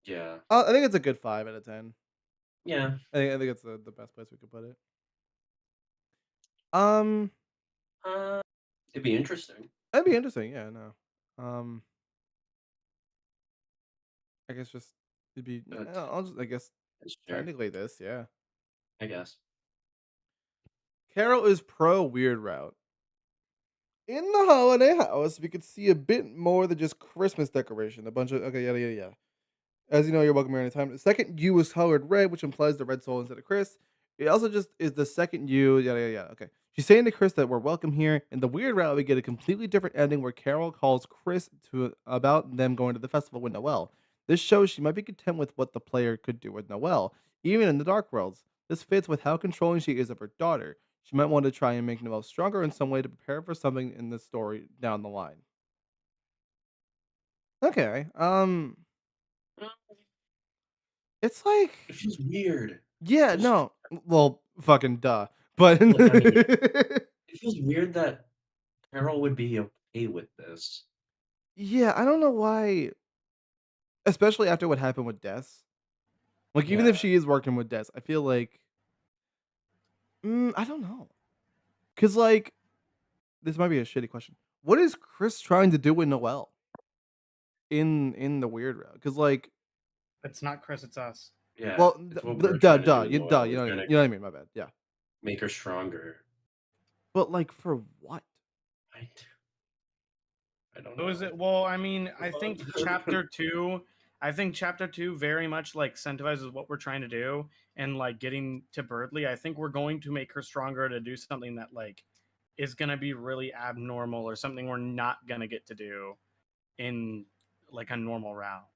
Yeah. I think it's a good 5 out of 10. Yeah. I think it's the best place we could put it. Um, It'd be interesting. that'd be interesting. Yeah, no. I guess just it'd be. I'll just. I guess Sure. technically this. Yeah. I guess. Carol is pro weird route. In the holiday house, we could see a bit more than just Christmas decoration. A bunch of okay, yada yada yada. As you know, you're welcome here anytime. The second U is colored red, which implies the red soul instead of Chris. It also just is the second U, yada yada yada. Okay. She's saying to Chris that we're welcome here. In the weird route, we get a completely different ending where Carol calls Chris to about them going to the festival with Noelle. This shows she might be content with what the player could do with Noelle, even in the Dark Worlds. This fits with how controlling she is of her daughter. She might want to try and make Noelle stronger in some way to prepare for something in the story down the line. Okay. Uh, It's like It feels weird. yeah, Just no. Well, fucking duh. But like I mean, it feels weird that Carol would be okay with this. yeah, I don't know why, especially after what happened with Des. Like, even if Yeah. she is working with Des, I feel like I don't know. Cause like this might be a shitty question. What is Chris trying to do with Noelle in the weird route? Cause like, It's not Chris, it's us. Yeah. well, It's what we're trying to do with you Noelle. you We're know, trying to you know what I mean. My bad. Yeah, make her stronger. but like for what? I don't So know. is it? Well, I mean, I think chapter 2 I think chapter 2 very much like incentivizes what we're trying to do, and like getting to Birdley. I think we're going to make her stronger to do something that like is gonna be really abnormal or something we're not gonna get to do in like a normal route.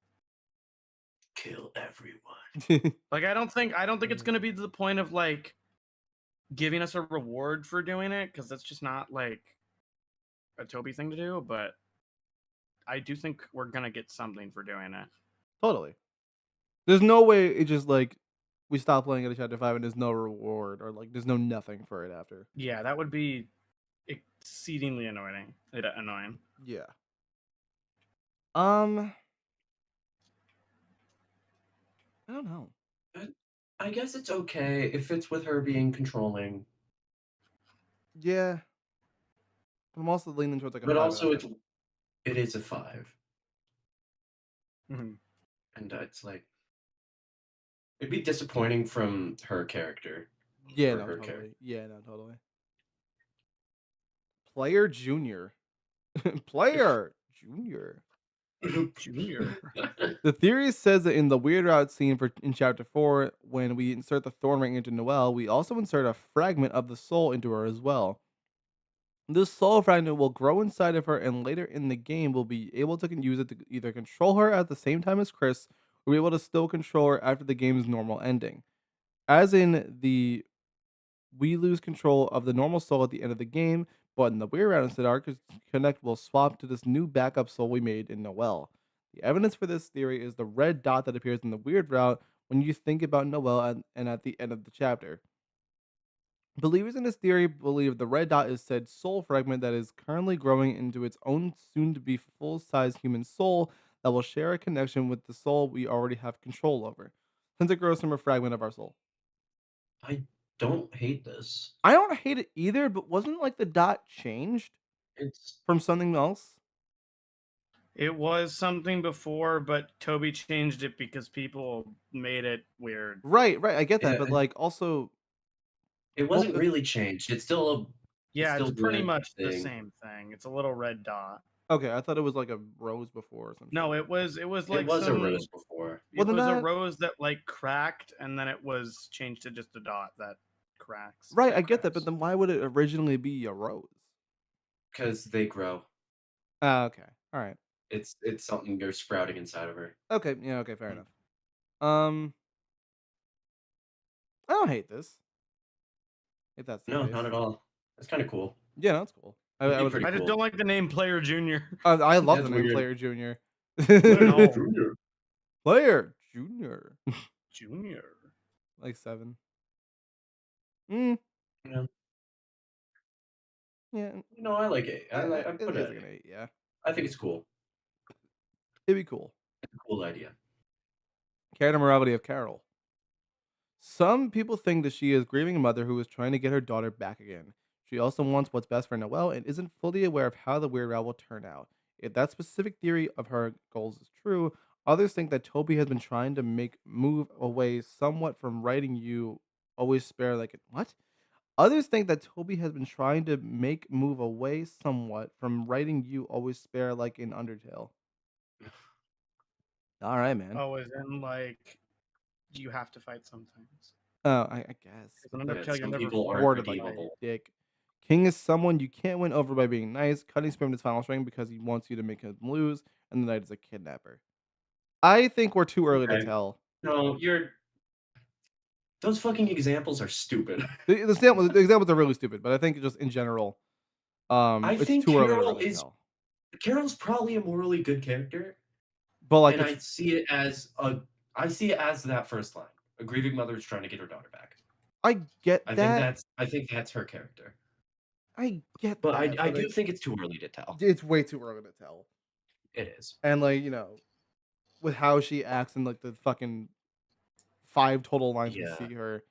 Kill everyone. Like I don't think it's gonna be to the point of like giving us a reward for doing it, because that's just not like a Toby thing to do, but I do think we're gonna get something for doing it. Totally. There's no way it just like we stop playing at chapter 5 and there's no reward or like there's no nothing for it after. Yeah, that would be exceedingly annoying. Annoying. Yeah. I don't know. I guess it's okay if it's with her being controlling, Yeah. I'm also leaning towards like a but 5 also and a half. it is a 5, Mhm. and it's like it'd be disappointing from her character. Yeah, for no, her totally. character. Yeah, no, totally. Player Junior. Player Junior. Junior. The theory says that in the weird route scene in chapter 4, when we insert the thorn ring into Noelle, we also insert a fragment of the soul into her as well. This soul fragment will grow inside of her, and later in the game, we'll be able to use it to either control her at the same time as Chris, or be able to still control her after the game's normal ending. As in the we lose control of the normal soul at the end of the game, but in the weird round instead, our connect will swap to this new backup soul we made in Noelle. The evidence for this theory is the red dot that appears in the weird route when you think about Noelle and at the end of the chapter. Believers in this theory believe the red dot is said soul fragment that is currently growing into its own soon to be full size human soul that will share a connection with the soul we already have control over, since it grows from a fragment of our soul. I don't hate this. I don't hate it either, but wasn't like the dot changed It's from something else? It was something before, but Toby changed it because people made it weird. Right, right. I get that, yeah, but like also, it well, wasn't really changed. It's still Yeah, it's still pretty red much the thing. same thing. It's a little red dot. okay. I thought it was like a rose before or something. No, it was It like was a some rose before. it Wasn't was a that rose that like cracked, and then it was changed to just a dot that cracks. right? That I get that, but cracks. then why would it originally be a rose? Because they grow. Ah, okay, all right, It's something you're sprouting inside of her. okay, yeah, okay, fair enough. Um, I don't hate this. If that's the No, case, not at all. That's kind of cool. yeah, no, that's cool. It'd I be would. pretty I just cool. don't like the name Player Junior. I love That's the name weird. Player Junior. No. Junior. Player Junior. Junior. Like 7. Mm, Yeah. yeah, No, I like it. I yeah. It put is it. like an 8. Yeah, I think it's cool. it'd be cool. It's a cool idea. Character morality of Carol. Some people think that she is grieving a mother who is trying to get her daughter back again. She also wants what's best for Noelle and isn't fully aware of how the weird route will turn out. If that specific theory of her goals is true, others think that Toby has been trying to make move away somewhat from writing you always spare like it. What? Others think that Toby has been trying to make move away somewhat from writing you always spare like in Undertale. All right, man. Oh, as in like you have to fight sometimes. Oh, I guess. Because in But Undertale, you're some never people aren't worded like a redeemable. dick. King is someone you can't win over by being nice, cutting Spam his final string because he wants you to make him lose, and the knight is a kidnapper. I think we're too early to Okay. tell. No, those fucking examples are stupid. The examples are really stupid, but I think just in general, I it's think too early to Carol really is tell. Carol's probably a morally good character, But like, and I it's see it as that first line. A grieving mother is trying to get her daughter back. I get I that. think that's her character. I get But that. I do think it's too early to tell. It's way too early to tell. It is. And like, with how she acts in like the fucking 5 total lines Yeah. we see her,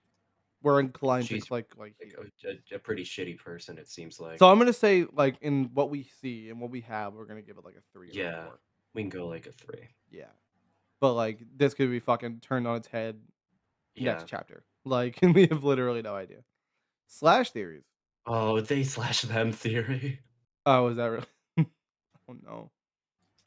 we're inclined to She's click like here. a pretty shitty person, it seems like. So I'm gonna say, like, in what we see and what we have, we're gonna give it like a 3 or a Yeah. 4. We can go like a 3. Yeah. But like, this could be fucking turned on its head Yeah. next chapter. Like, we have literally no idea. Slash theories. Oh, they slash them theory. Oh, is that really? Oh no.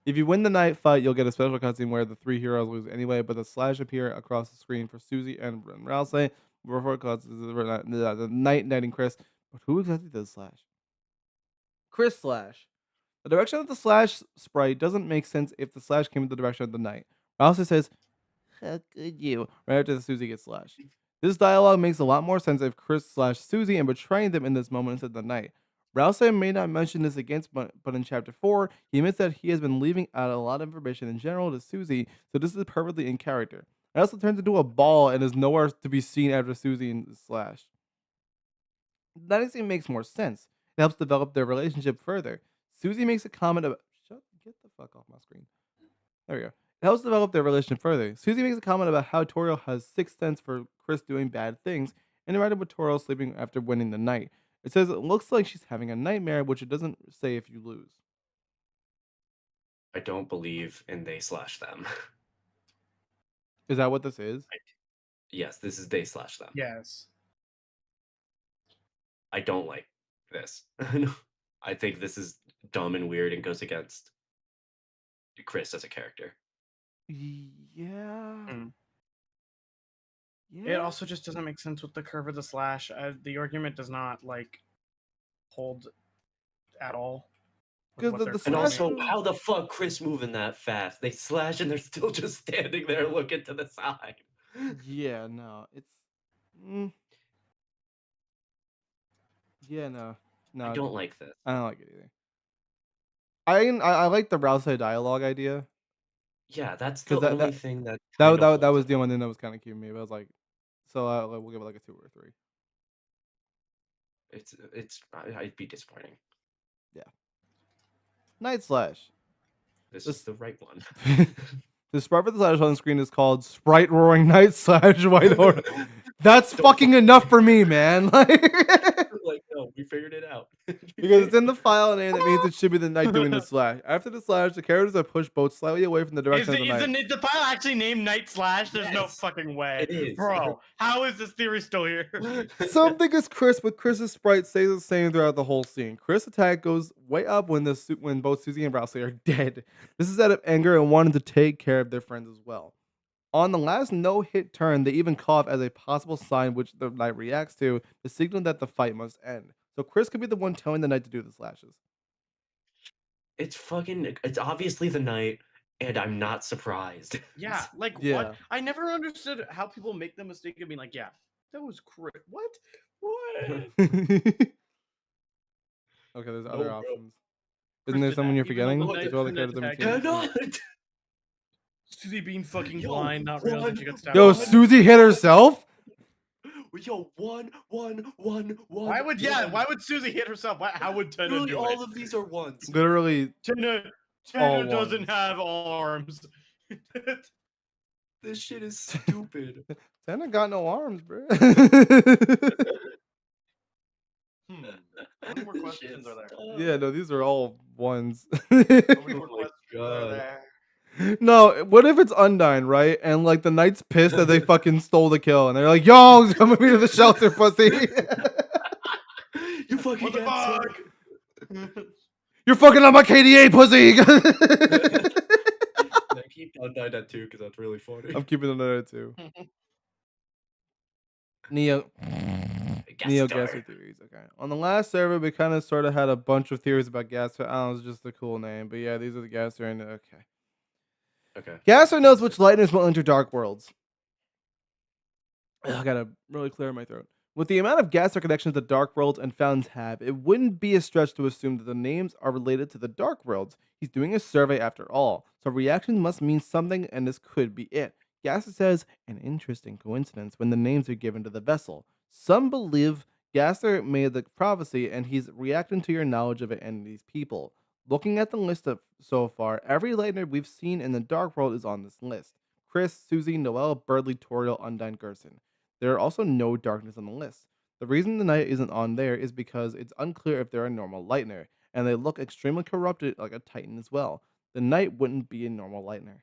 If you win the night fight, you'll get a special cutscene where the 3 heroes lose anyway, but the slash appear across the screen for Susie and Rousey before it causes the night knighting Chris. But who exactly does slash? Chris slash. The direction of the slash sprite doesn't make sense if the slash came in the direction of the knight. Rousey says, "How could you?" right after the Susie gets slashed. This dialogue makes a lot more sense if Chris slashed Susie and betraying them in this moment instead of the knight. Rousey may not mention this against, but in chapter 4, he admits that he has been leaving out a lot of information in general to Susie, so this is perfectly in character. It also turns into a ball and is nowhere to be seen after Susie is slashed. That scene makes more sense. It helps develop their relationship further. Susie makes a comment about get the fuck off my screen. There we go. It helps develop their relationship further. Susie makes a comment about how Toriel has sixth sense for Chris doing bad things, and right with Toriel sleeping after winning the night. It says it looks like she's having a nightmare, which it doesn't say if you lose. I don't believe in they slash them. Is that what this is? Yes, this is they slash them. Yes. I don't like this. I think this is dumb and weird and goes against Chris as a character. Yeah. Mm. Yeah. It also just doesn't make sense with the curve of the slash. The argument does not like hold at all. with 'Cause what the they're And claiming. slash- also, how the fuck Chris moving that fast? They slash and they're still just standing there looking to the side. Yeah, no. It's mm, yeah, no. No. I don't like this. I don't like it either. I like the Rousey dialogue idea. Yeah, that's 'Cause the that- only that- thing that That kinda that, that holds was it. the only thing that was kind of cute to me. But I was like, so we'll give it like a 2 or 3. I'd be disappointing. Night slash. This This- is the right one. The sprite for the slash on the screen is called Sprite Roaring Night slash White Horse. That's Don't fucking enough for me, man. Like, no, we figured it out. Because it's in the file name, that means it should be the knight doing the slash. After the slash, the characters are pushed both slightly away from the direction of the knight. Is the file actually named Night Slash? There's no Yes, fucking way. it is. Bro, how is this theory still here? Something is Chris, but Chris's sprite stays the same throughout the whole scene. Chris' attack goes way up when when both Susie and Rousey are dead. This is out of anger and wanting to take care of their friends as well. On the last no-hit turn, they even cough as a possible sign which the knight reacts to signal that the fight must end. So Chris could be the one telling the knight to do the slashes. It's obviously the night, and I'm not surprised. Yeah, like Yeah. what? I never understood how people make the mistake of being like, yeah, that was correct. What? What? Okay, there's No, other bro. options. Chris Isn't there did someone that, you're even though forgetting? the There's other knight characters attacked in him. between. Cannot. Susie being fucking Yo, blind, not realizing one, she got stabbed. Yo, What? Susie hit herself? Yo, one. Why would Susie hit herself? How would Tenna Literally, do all it? of these are ones. Literally, Tenna all doesn't ones. have arms. This shit is stupid. Tana got no arms, bro. How many more This questions shit's are there? dumb. Yeah, no, these are all ones. How many more Oh my questions are God. there? No, what if it's Undyne, right? And like the knight's pissed that they fucking stole the kill, and they're like, "Yo, come with me to the shelter, pussy. You fucking What the got fuck? You're fucking on my KDA, pussy." I keep Undyne that too because that's really funny. I'm keeping another too. Neo Gaster. Gasser theories. Okay. On the last server, we kind of sort of had a bunch of theories about Gasser. I don't know, it's just a cool name, but yeah, these are the Gasser. And okay. Okay. Gasser knows which lightners will enter Dark Worlds. I gotta really clear my throat. With the amount of Gasser connections that Dark Worlds and Fountains have, it wouldn't be a stretch to assume that the names are related to the Dark Worlds. He's doing a survey after all, so reaction must mean something, and this could be it. Gasser says, an interesting coincidence when the names are given to the vessel. Some believe Gasser made the prophecy, and he's reacting to your knowledge of it and these people. Looking at the list of so far, every lightner we've seen in the Dark World is on this list. Chris, Susie, Noelle, Birdley, Toriel, Undyne, Gerson. There are also no darkness on the list. The reason the knight isn't on there is because it's unclear if they're a normal lightner, and they look extremely corrupted like a titan as well. The knight wouldn't be a normal lightner.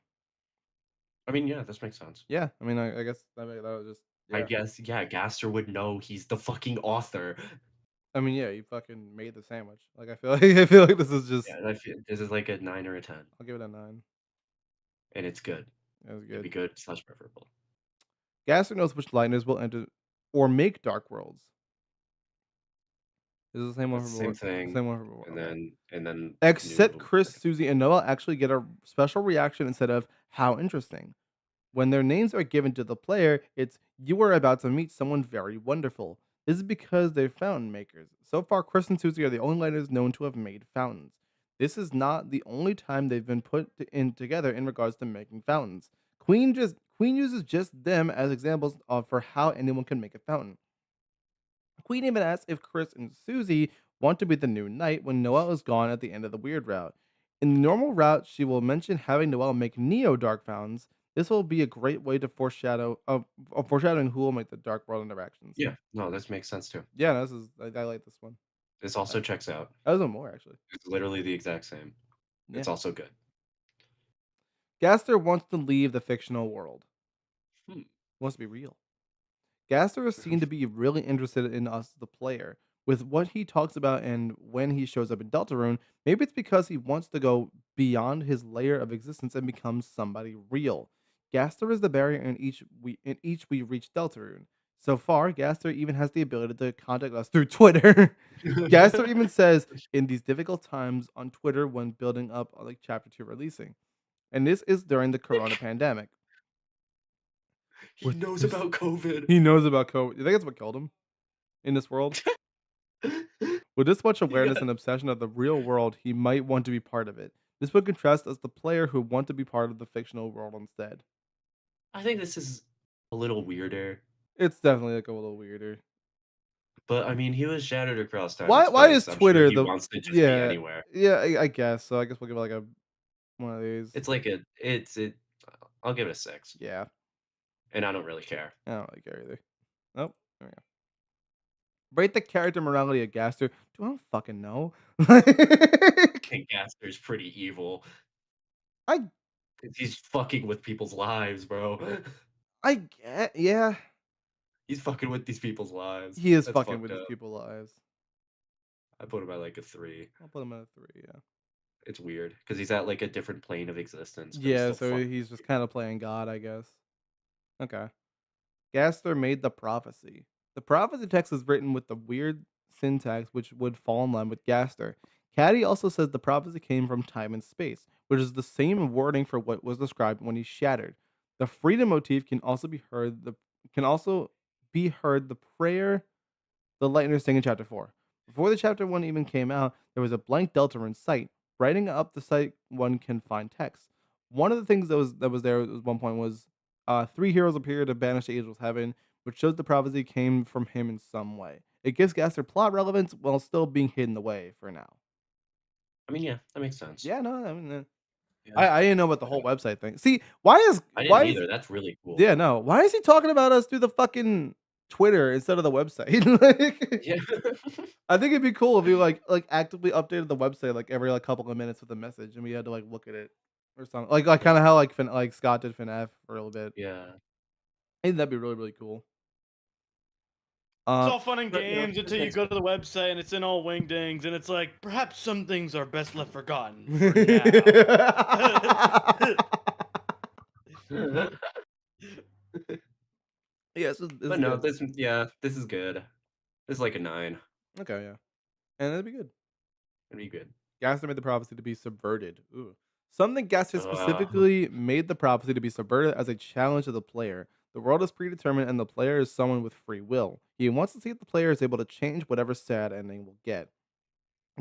I mean, yeah, this makes sense. Yeah, I mean, I guess that was just. Yeah. I guess, yeah, Gaster would know he's the fucking author. I mean, yeah, you fucking made the sandwich. Like, I feel like this is just. Yeah, I feel this is like a 9 or a 10, I'll give it a 9. and it's good. That was It'd good. be good slash preferable. Gaster knows which lightners will enter or make dark worlds. This is the same one That's for the same before. thing, Same one for before. and Okay. then Except new. Chris, Susie, and Noah actually get a special reaction instead of "How interesting." When their names are given to the player, it's "You are about to meet someone very wonderful." This is because they're fountain makers. So far, Chris and Susie are the only lighters known to have made fountains. This is not the only time they've been in together in regards to making fountains. Queen uses just them as examples of for how anyone can make a fountain. Queen even asks if Chris and Susie want to be the new knight when Noelle is gone at the end of the weird route. In the normal route, she will mention having Noelle make Neo dark fountains. This will be a great way to foreshadowing who will make the dark world interactions. Yeah, no, this makes sense too. Yeah, I like this one. This also checks out. That was one more actually. It's literally the exact same. Yeah. It's also good. Gaster wants to leave the fictional world. Hmm. Wants to be real. Gaster is seen to be really interested in us, the player, with what he talks about and when he shows up in Deltarune. Maybe it's because he wants to go beyond his layer of existence and become somebody real. Gaster is the barrier in each we reach Deltarune. So far, Gaster even has the ability to contact us through Twitter. Gaster even says in these difficult times on Twitter when building up like Chapter 2 releasing. And this is during the Corona pandemic. He With knows this- about COVID. He knows about COVID. You think that's what killed him in this world? With this much awareness got- and obsession of the real world, he might want to be part of it. This would contrast as the player who want to be part of the fictional world instead. I think this is a little weirder, It's definitely like a little weirder. but I mean, he was shattered across time. Why and is space. I'm sure Twitter he the wants to just be yeah anywhere. yeah I guess so. I guess we'll give it like a one of these. It's like it. I'll give it a 6, Yeah, and I don't really care. I don't really care either. Nope. There we go. Rate the character morality of Gaster. Do I don't fucking know. I think Gaster's pretty evil. I 'Cause he's fucking with people's lives, bro. I get yeah. He's fucking with these people's lives. He is That's fucking fucked with these up. people's lives. I put him at like a 3. I'll put him at a 3. Yeah. It's weird because he's at like a different plane of existence, but he's Yeah, still so fucking he's just weird. kind of playing God, I guess. Okay. Gaster made the prophecy. The prophecy text is written with the weird syntax which would fall in line with Gaster. Caddy also says the prophecy came from time and space, which is the same wording for what was described when he shattered. The freedom motif can also be heard the prayer the Lightners sing in Chapter 4. Before the Chapter 1 even came out, there was a blank Deltarune site. Writing up the site, one can find text. One of the things that was there at one point was 3 heroes appear to banish the Angel's Heaven, which shows the prophecy came from him in some way. It gives Gaster plot relevance while still being hidden away for now. I mean, yeah, that makes sense. Yeah, no, I mean, Yeah. I didn't know about the whole website thing. See, I didn't either. That's really cool. yeah, no, why is he talking about us through the fucking Twitter instead of the website? Like, Yeah. I think it'd be cool if we like actively updated the website like every like couple of minutes with a message, and we had to like look at it or something. Like kind of how like Scott did FNF for a little bit. Yeah. I think that'd be really cool. It's all fun and but, you know, games this until you makes go to the website and it's in all wingdings and it's like perhaps some things are best left forgotten for now. Yeah, this is But no, good. this is good. This is like a 9. Okay, yeah, and that'd be good. It'd be good. Gaster made the prophecy to be subverted. Ooh. Something Gaster Uh. specifically made the prophecy to be subverted as a challenge to the player. The world is predetermined and the player is someone with free will. He wants to see if the player is able to change whatever sad ending will get.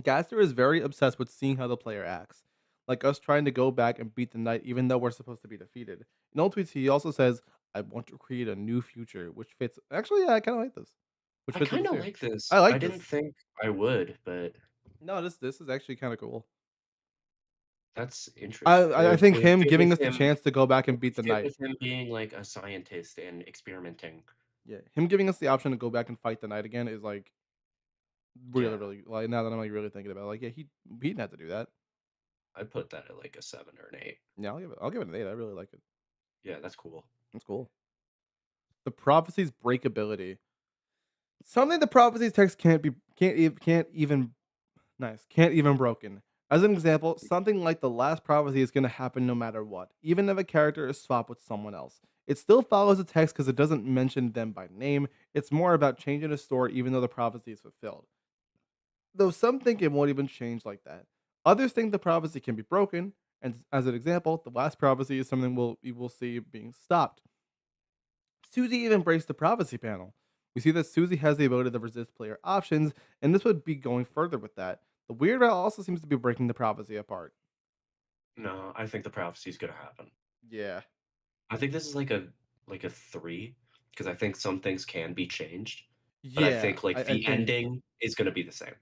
Gaster is very obsessed with seeing how the player acts. Like us trying to go back and beat the knight even though we're supposed to be defeated. In old tweets, he also says, I want to create a new future, which fits. Actually, yeah, I kind of like this. Which I fits with kind this of here. like this. I like I didn't this. think I would, but No, this is actually kind of cool. that's I interesting. I, I think him giving us the chance to go back It and beat would the fit knight. with him being like a scientist and experimenting. Yeah, him giving us the option to go back and fight the knight again is like really, Yeah. really like now that I'm like really thinking about it, like yeah, he didn't have to do that. I put that at like a 7 or an 8. Yeah, I'll give it an 8. I really like it. Yeah, that's cool. It's cool. The prophecy's breakability. Something the prophecy's text can't even broken. As an example, something like the last prophecy is going to happen no matter what, even if a character is swapped with someone else. It still follows the text because it doesn't mention them by name. It's more about changing a story even though the prophecy is fulfilled. Though some think it won't even change like that. Others think the prophecy can be broken, and as an example, the last prophecy is something we will see being stopped. Susie even breaks the prophecy panel. We see that Susie has the ability to resist player options, and this would be going further with that. The weird route also seems to be breaking the prophecy apart. No, I think the prophecy is gonna happen. Yeah. I think this is like a 3 because I think some things can be changed, but I Yeah. think like I the think ending is gonna be the same.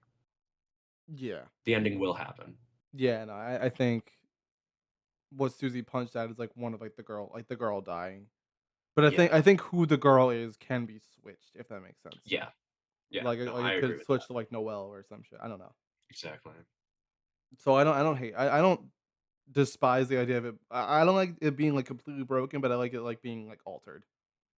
yeah. The ending will happen. Yeah, no, I think what Susie punched at is like one of like the girl dying. But I Yeah. think who the girl is can be switched, if that makes sense. Yeah. Yeah. Like No, like I it agree could with switch that. to like Noelle or some shit. I don't know. Exactly. So I don't hate I don't despise the idea of it. I don't like it being like completely broken, but I like it like being like altered,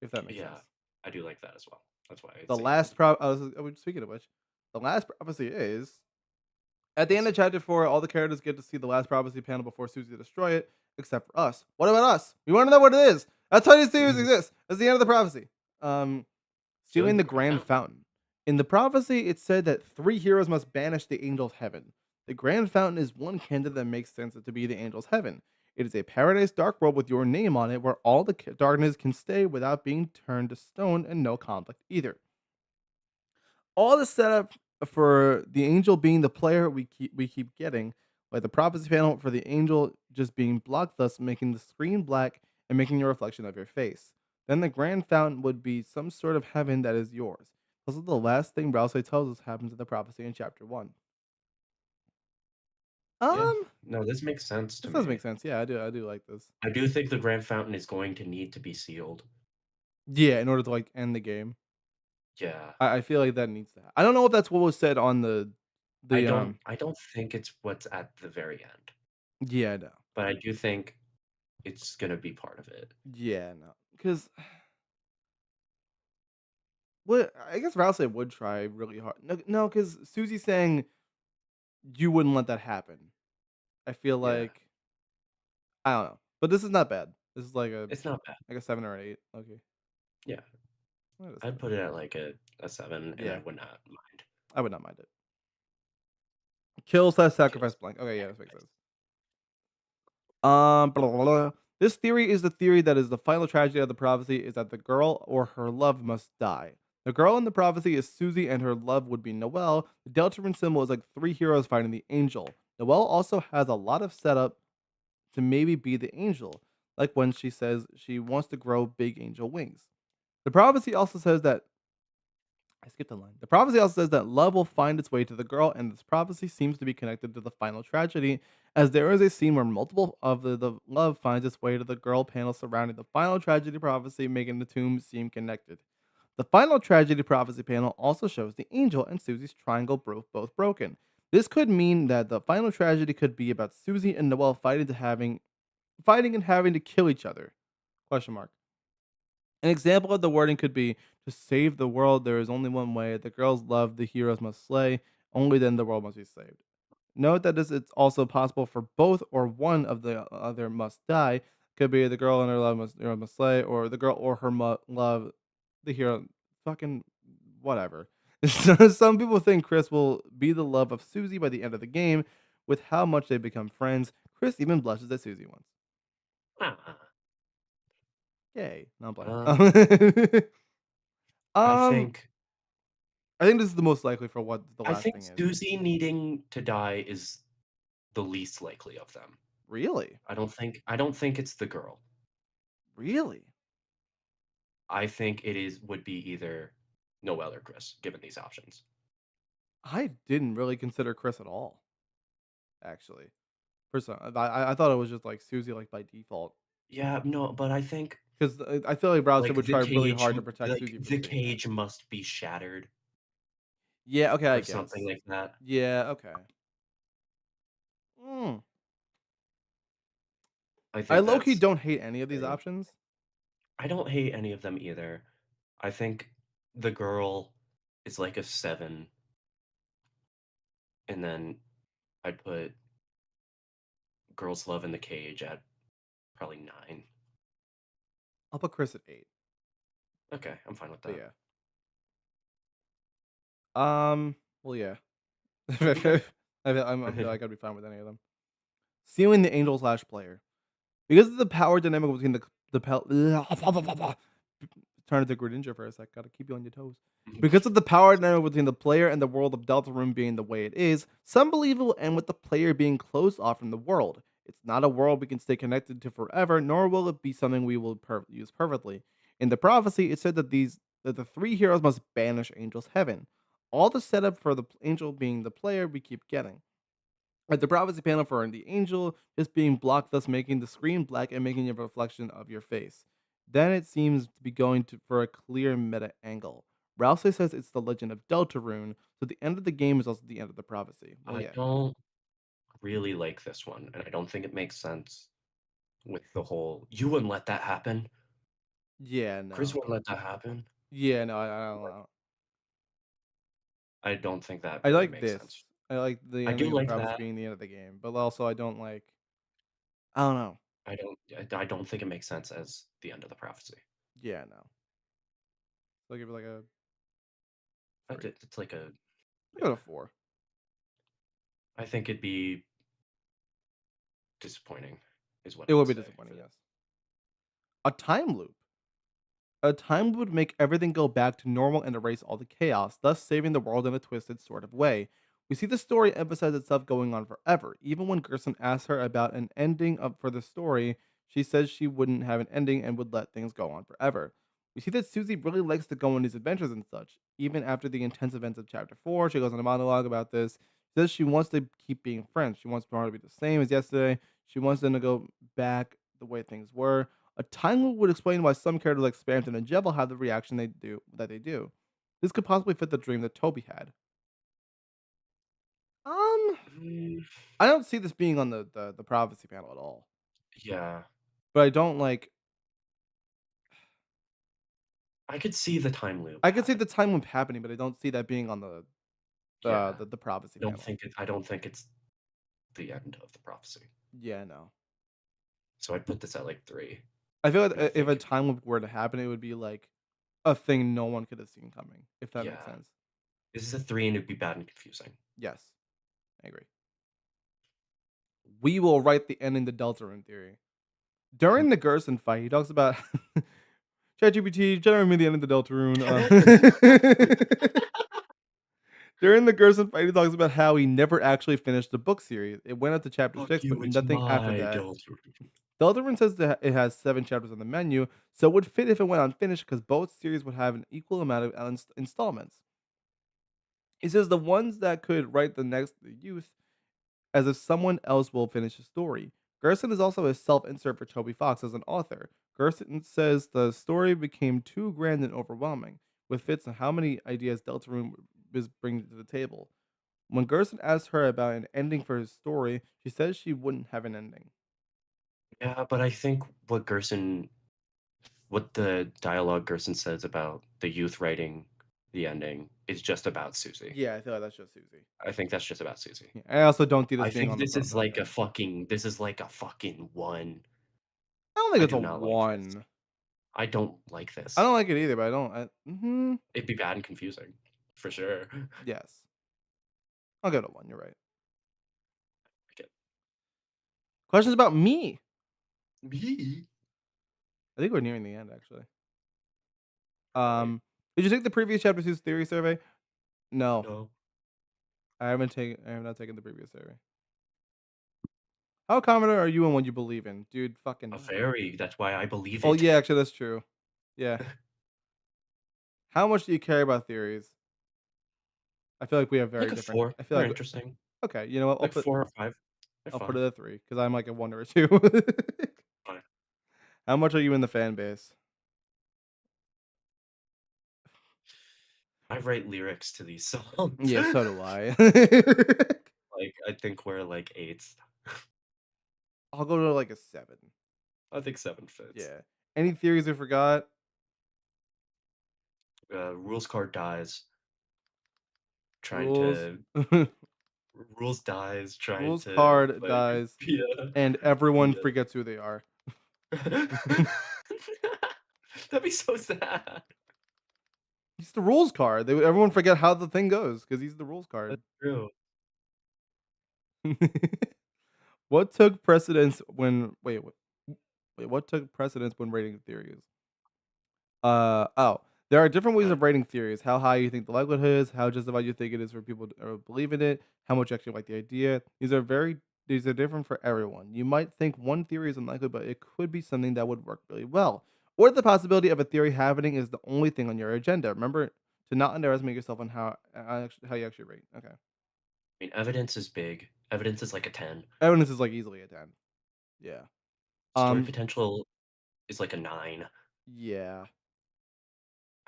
if that makes Yeah. sense. I do like that as well. That's why I'd The say it's a last 3. speaking of which, the last prophecy is at the Let's end of see. chapter 4, all the characters get to see the last prophecy panel before Susie destroy it, except for us. What about us? We want to know what it is. That's why these theories Mhm. exist. That's the end of the prophecy. Um, Stealing Stealing the the Grand Grand Fountain. Fountain. In the prophecy, it said that 3 heroes must banish the angel's heaven. The Grand Fountain is one candidate that makes sense to be the angel's heaven. It is a paradise dark world with your name on it where all the darkness can stay without being turned to stone and no conflict either. All the setup for the angel being the player we keep getting, like the prophecy panel for the angel just being blocked, thus making the screen black and making a reflection of your face. Then the grand fountain would be some sort of heaven that is yours. This is the last thing Rouse tells us happens in the prophecy in chapter 1. Yeah. Um, No, this makes sense to this does make me. sense. Yeah, I do like this. I do think the Grand Fountain is going to need to be sealed. Yeah, in order to like end the game, Yeah. I feel like that needs to. I don't know if that's what was said on I the don't I don't think it's what's at the very end, Yeah, no, but I do think it's gonna be part of it. yeah, no, because what I guess Rouse would try really hard. No, because Susie's saying you wouldn't let that happen. I feel Yeah. like I don't know, but this is not bad. This is It's not bad. like a 7 or 8. Okay, Yeah. what a I'd 7. put it at like a 7 and I Yeah, would not mind. I would not mind it. Kill slash sacrifice Kills. blank. Okay, yeah, this makes sense. Blah, blah, blah. This theory is the theory that is the final tragedy of the prophecy is that the girl or her love must die. The girl in the prophecy is Susie and her love would be Noelle. The Deltarune symbol is like 3 heroes fighting the angel. Noelle also has a lot of setup to maybe be the angel, like when she says she wants to grow big angel wings. The prophecy also says that I skipped a line. The prophecy also says that love will find its way to the girl, and this prophecy seems to be connected to the final tragedy, as there is a scene where multiple of the love finds its way to the girl panel surrounding the final tragedy prophecy, making the tomb seem connected. The final tragedy prophecy panel also shows the angel and Susie's triangle both broken. This could mean that the final tragedy could be about Susie and Noelle fighting and having to kill each other. Question mark. An example of the wording could be to save the world, there is only one way. The girls love, the heroes must slay. Only then the world must be saved. Note that this is also possible for both or one of the other must die. Could be the girl and her love must, hero must slay, or the girl or her love, the hero. Fucking whatever. Some people think Chris will be the love of Susie by the end of the game. With how much they become friends, Chris even blushes at Susie once. Ah, Yay! No, I'm playing. um, I Um, think I think this is the most likely for what the I last think thing is. Susie needing to die is the least likely of them. Really? I don't think it's the girl. Really? I think it is would be either Noelle or Chris, given these options. I didn't really consider Chris at all, actually. I thought it was just like Susie, like by default, Yeah, no, but I think because I feel like Browser like would the try really cage hard to protect like Susie from the being dead. cage must be shattered Yeah. Okay. I or something guess. like that. Yeah. Okay. Mm. I I think low key that's don't hate any of these thing. options. I don't hate any of them either. I think the girl is like a 7, and then I'd put Girls Love in the Cage at probably 9. I'll put Chris at 8. Okay, I'm fine with But that. yeah. Well, yeah. I gotta be fine with any of them. Sealing the angel slash player. Because of the power dynamic between the pel trying to think Greninja for a sec, gotta keep you on your toes. Because of the power dynamic between the player and the world of Deltarune being the way it is, some believe it will end with the player being closed off from the world. It's not a world we can stay connected to forever, nor will it be something we will use perfectly. In the prophecy, it said that the three heroes must banish Angel's heaven. All the setup for the angel being the player we keep getting. At the prophecy panel for the angel just being blocked, thus making the screen black and making a reflection of your face. Then it seems to be going for a clear meta angle. Rousey says it's the legend of Deltarune, so the end of the game is also the end of the prophecy. Well, I yeah. don't really like this one, and I don't think it makes sense with the whole. You wouldn't let that happen. Yeah, Chris no. wouldn't let that happen. Yeah, no, I don't know. I don't think that I really like makes this. sense. I like the I do ending of the like prophecy that. being the end of the game, but also I don't like. I don't know. I don't think it makes sense as the end of the prophecy. Yeah, no. So I'll give it like a 3. It's like a. I'll go Yeah, to 4. I think it'd be disappointing, is what It I will would be say for disappointing, that. yes. A time loop. A time would make everything go back to normal and erase all the chaos, thus saving the world in a twisted sort of way. We see the story emphasize itself going on forever. Even when Gerson asks her about an ending for the story, she says she wouldn't have an ending and would let things go on forever. We see that Susie really likes to go on these adventures and such. Even after the intense events of chapter 4, she goes on a monologue about this. She says she wants to keep being friends. She wants tomorrow to be the same as yesterday. She wants them to go back the way things were. A time loop would explain why some characters like Spamton and Jebel have the reaction they do. This could possibly fit the dream that Toby had. Um, Mm, I don't see this being on the prophecy panel at all. yeah, But I don't like. I could see the time loop I could see happen. the time loop happening, but I don't see that being on Yeah, the prophecy panel. I don't think it's the end of the prophecy. Yeah, no. So I'd put this at like 3, I feel like and I if a think time loop were to happen, it would be like a thing no one could have seen coming. If that makes yeah, sense. this is a 3, and it'd be bad and confusing. Yes, I agree. We will write the ending to Deltarune theory. During the Gerson fight, he talks about ChatGPT, generate me the end of the Deltarune. During the Gerson fight, he talks about how he never actually finished the book series. It went up to chapter Fuck 6, but you, it's nothing after my that. Deltarune. Deltarune says that it has 7 chapters on the menu, so it would fit if it went unfinished because both series would have an equal amount of installments. He says the ones that could write the next youth as if someone else will finish the story. Gerson is also a self insert for Toby Fox as an author. Gerson says the story became too grand and overwhelming, with fits on how many ideas Deltarune was bringing to the table. When Gerson asks her about an ending for his story, she says she wouldn't have an ending. Yeah, but I think what the dialogue Gerson says about the youth writing the ending is just about Susie. Yeah, I feel like that's just Susie. I think that's just about Susie. Yeah, I also don't see this I being think on the this is like a panel. fucking this is like a fucking 1. I don't think I it's a do not like this. 1. I don't like I this. don't like it either, but It'd be bad and confusing, for sure. yes. I'll go to 1. You're right. Okay. Questions about me? Me? I think we're nearing the end, actually. Really? Did you take the previous chapter 2's theory survey? No, No. I have not taken the previous survey. How confident are you in what you believe in? Dude, fucking A no. fairy. That's why I believe Oh, it. yeah, actually, that's true. Yeah. How much do you care about theories? I feel like we have very Like a different 4. I feel They're like interesting. okay, you know what? Like 4 or 5. They're I'll put fun. it at 3 because I'm like a 1 or a 2. Fine. How much are you in the fan base? I write lyrics to these songs. Yeah, so do I. Like, I think we're like 8s. I'll go to like a 7. I think 7 fits. Yeah. Any theories I forgot? Rules card dies. trying Rules. to rules dies trying Rules to card like dies, be a and everyone be a forgets who they are. That'd be so sad. He's the rules card. Everyone forget how the thing goes because he's the rules card. That's true. What took precedence when what took precedence when rating theories? There are different ways of rating theories. How high you think the likelihood is, how justified you think it is for people to believe in it, how much you actually like the idea. These are different for everyone. You might think one theory is unlikely, but it could be something that would work really well. Or the possibility of a theory happening is the only thing on your agenda. Remember to not underestimate yourself on how you actually rate. Okay. I mean, evidence is big. Evidence is like a 10. Evidence is like easily a 10. Yeah. Story potential is like a 9. Yeah.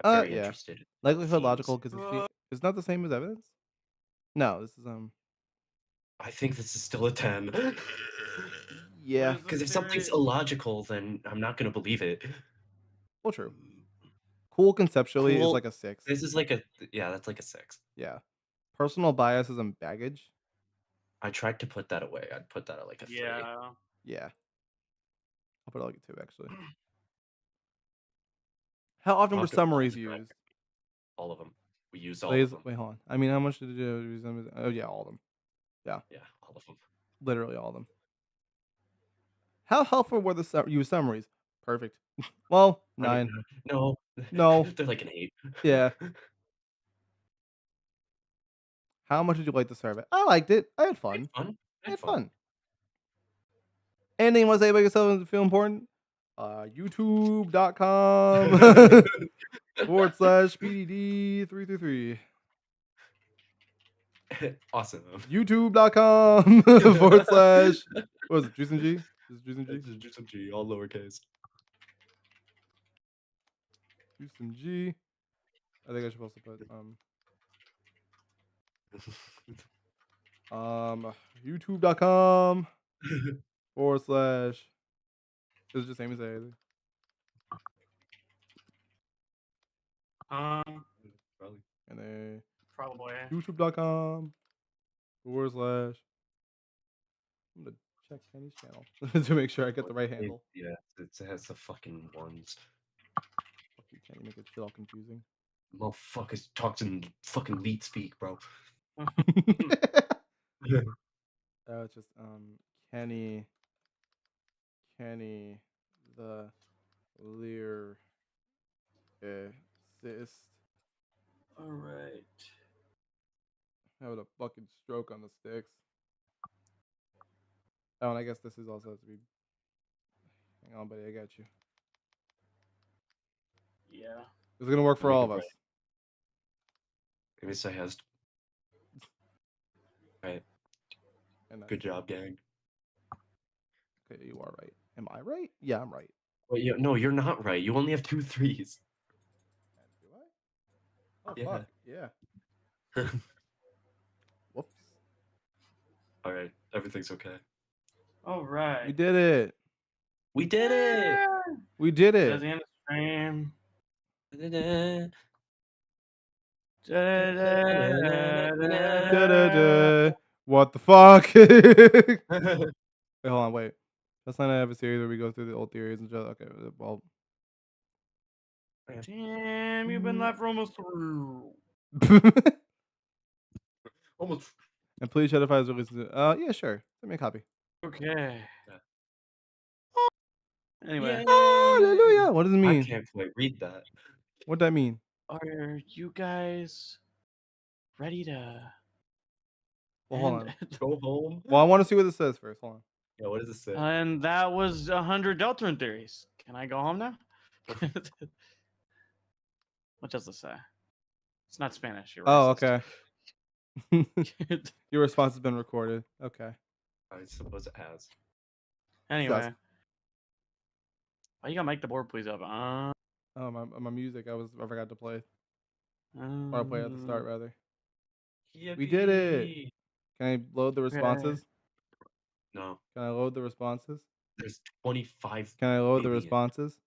I'm very Yeah. interested in Likelihood themes. logical because it's not the same as evidence. No, this is I think this is still a 10. yeah. Because if something's illogical, then I'm not gonna believe it. Well, true. Cool conceptually is Cool. like a 6. This is like yeah, that's like a 6. Yeah. Personal biases and baggage. I tried to put that away. I'd put that at like a 3. Yeah. Yeah. I'll put it like a 2 actually. How often were Talked about summaries logic, right? used? All of them. We used all of them. Wait, hold on. I mean, how much did you use? Oh yeah, all of them. Yeah, all of them. Literally all of them. How helpful were the use summaries? Perfect. Well, I 9. mean, no. No. They're like an 8. Yeah. How much did you like the survey? I liked it. I had fun. I had fun. Anything you want to say about yourself and feel important? YouTube.com /PDD333. Awesome. YouTube.com / what was it? Juice and G? Is it Juice and G? Juice and G, all lowercase. Juice and G. I think I should also put YouTube.com / It's just same as anything. Probably. And then Probably. YouTube.com / I'm gonna check Kenny's channel to make sure I get the right handle. Yeah, it has the fucking ones. Fuck you, Kenny, make it shit all confusing. Motherfuckers talks in fucking leet speak, bro. It's just Kenny the lyricist Alright. having a fucking stroke on the sticks. Oh, and I guess this is also has to be. Hang on, buddy, I got you. Yeah. It's gonna work for Make all it of us. right. Maybe say has. Right. And Good job, gang. Okay, you are right. Am I right? Yeah, I'm right. Wait, no, you're not right. You only have 2 3s. Do I? Oh Yeah. fuck. Yeah. Whoops. All right, everything's okay. Alright. We did it. We did it. We did That's it. the end of the stream. Da-da-da. What the fuck? Wait, hold on, wait. That's not have a series where we go through the old theories and stuff. Okay, well. Damn, you've been left for almost through. Almost. And please shut if I was releasing. Yeah, sure. Send me a copy. Okay. Yeah. Anyway, Hallelujah. What does it I mean? can't quite read that. What does that mean? are you guys ready to Well, hold end? on. Go home. Well, I want to see what this says first. Hold on. Yeah, what does it say? And that was 100 Deltarune theories. Can I go home now? What does it say? It's not Spanish. You're Oh, racist. okay. Your response has been recorded. Okay. I suppose it has. Anyway. Oh, you gotta make the board please up. Oh, my music. I forgot to play. Or I played at the start rather. We did it. Yippee! Can I load the responses? No, Can I load the responses? there's 25. Can I load the maybe. responses?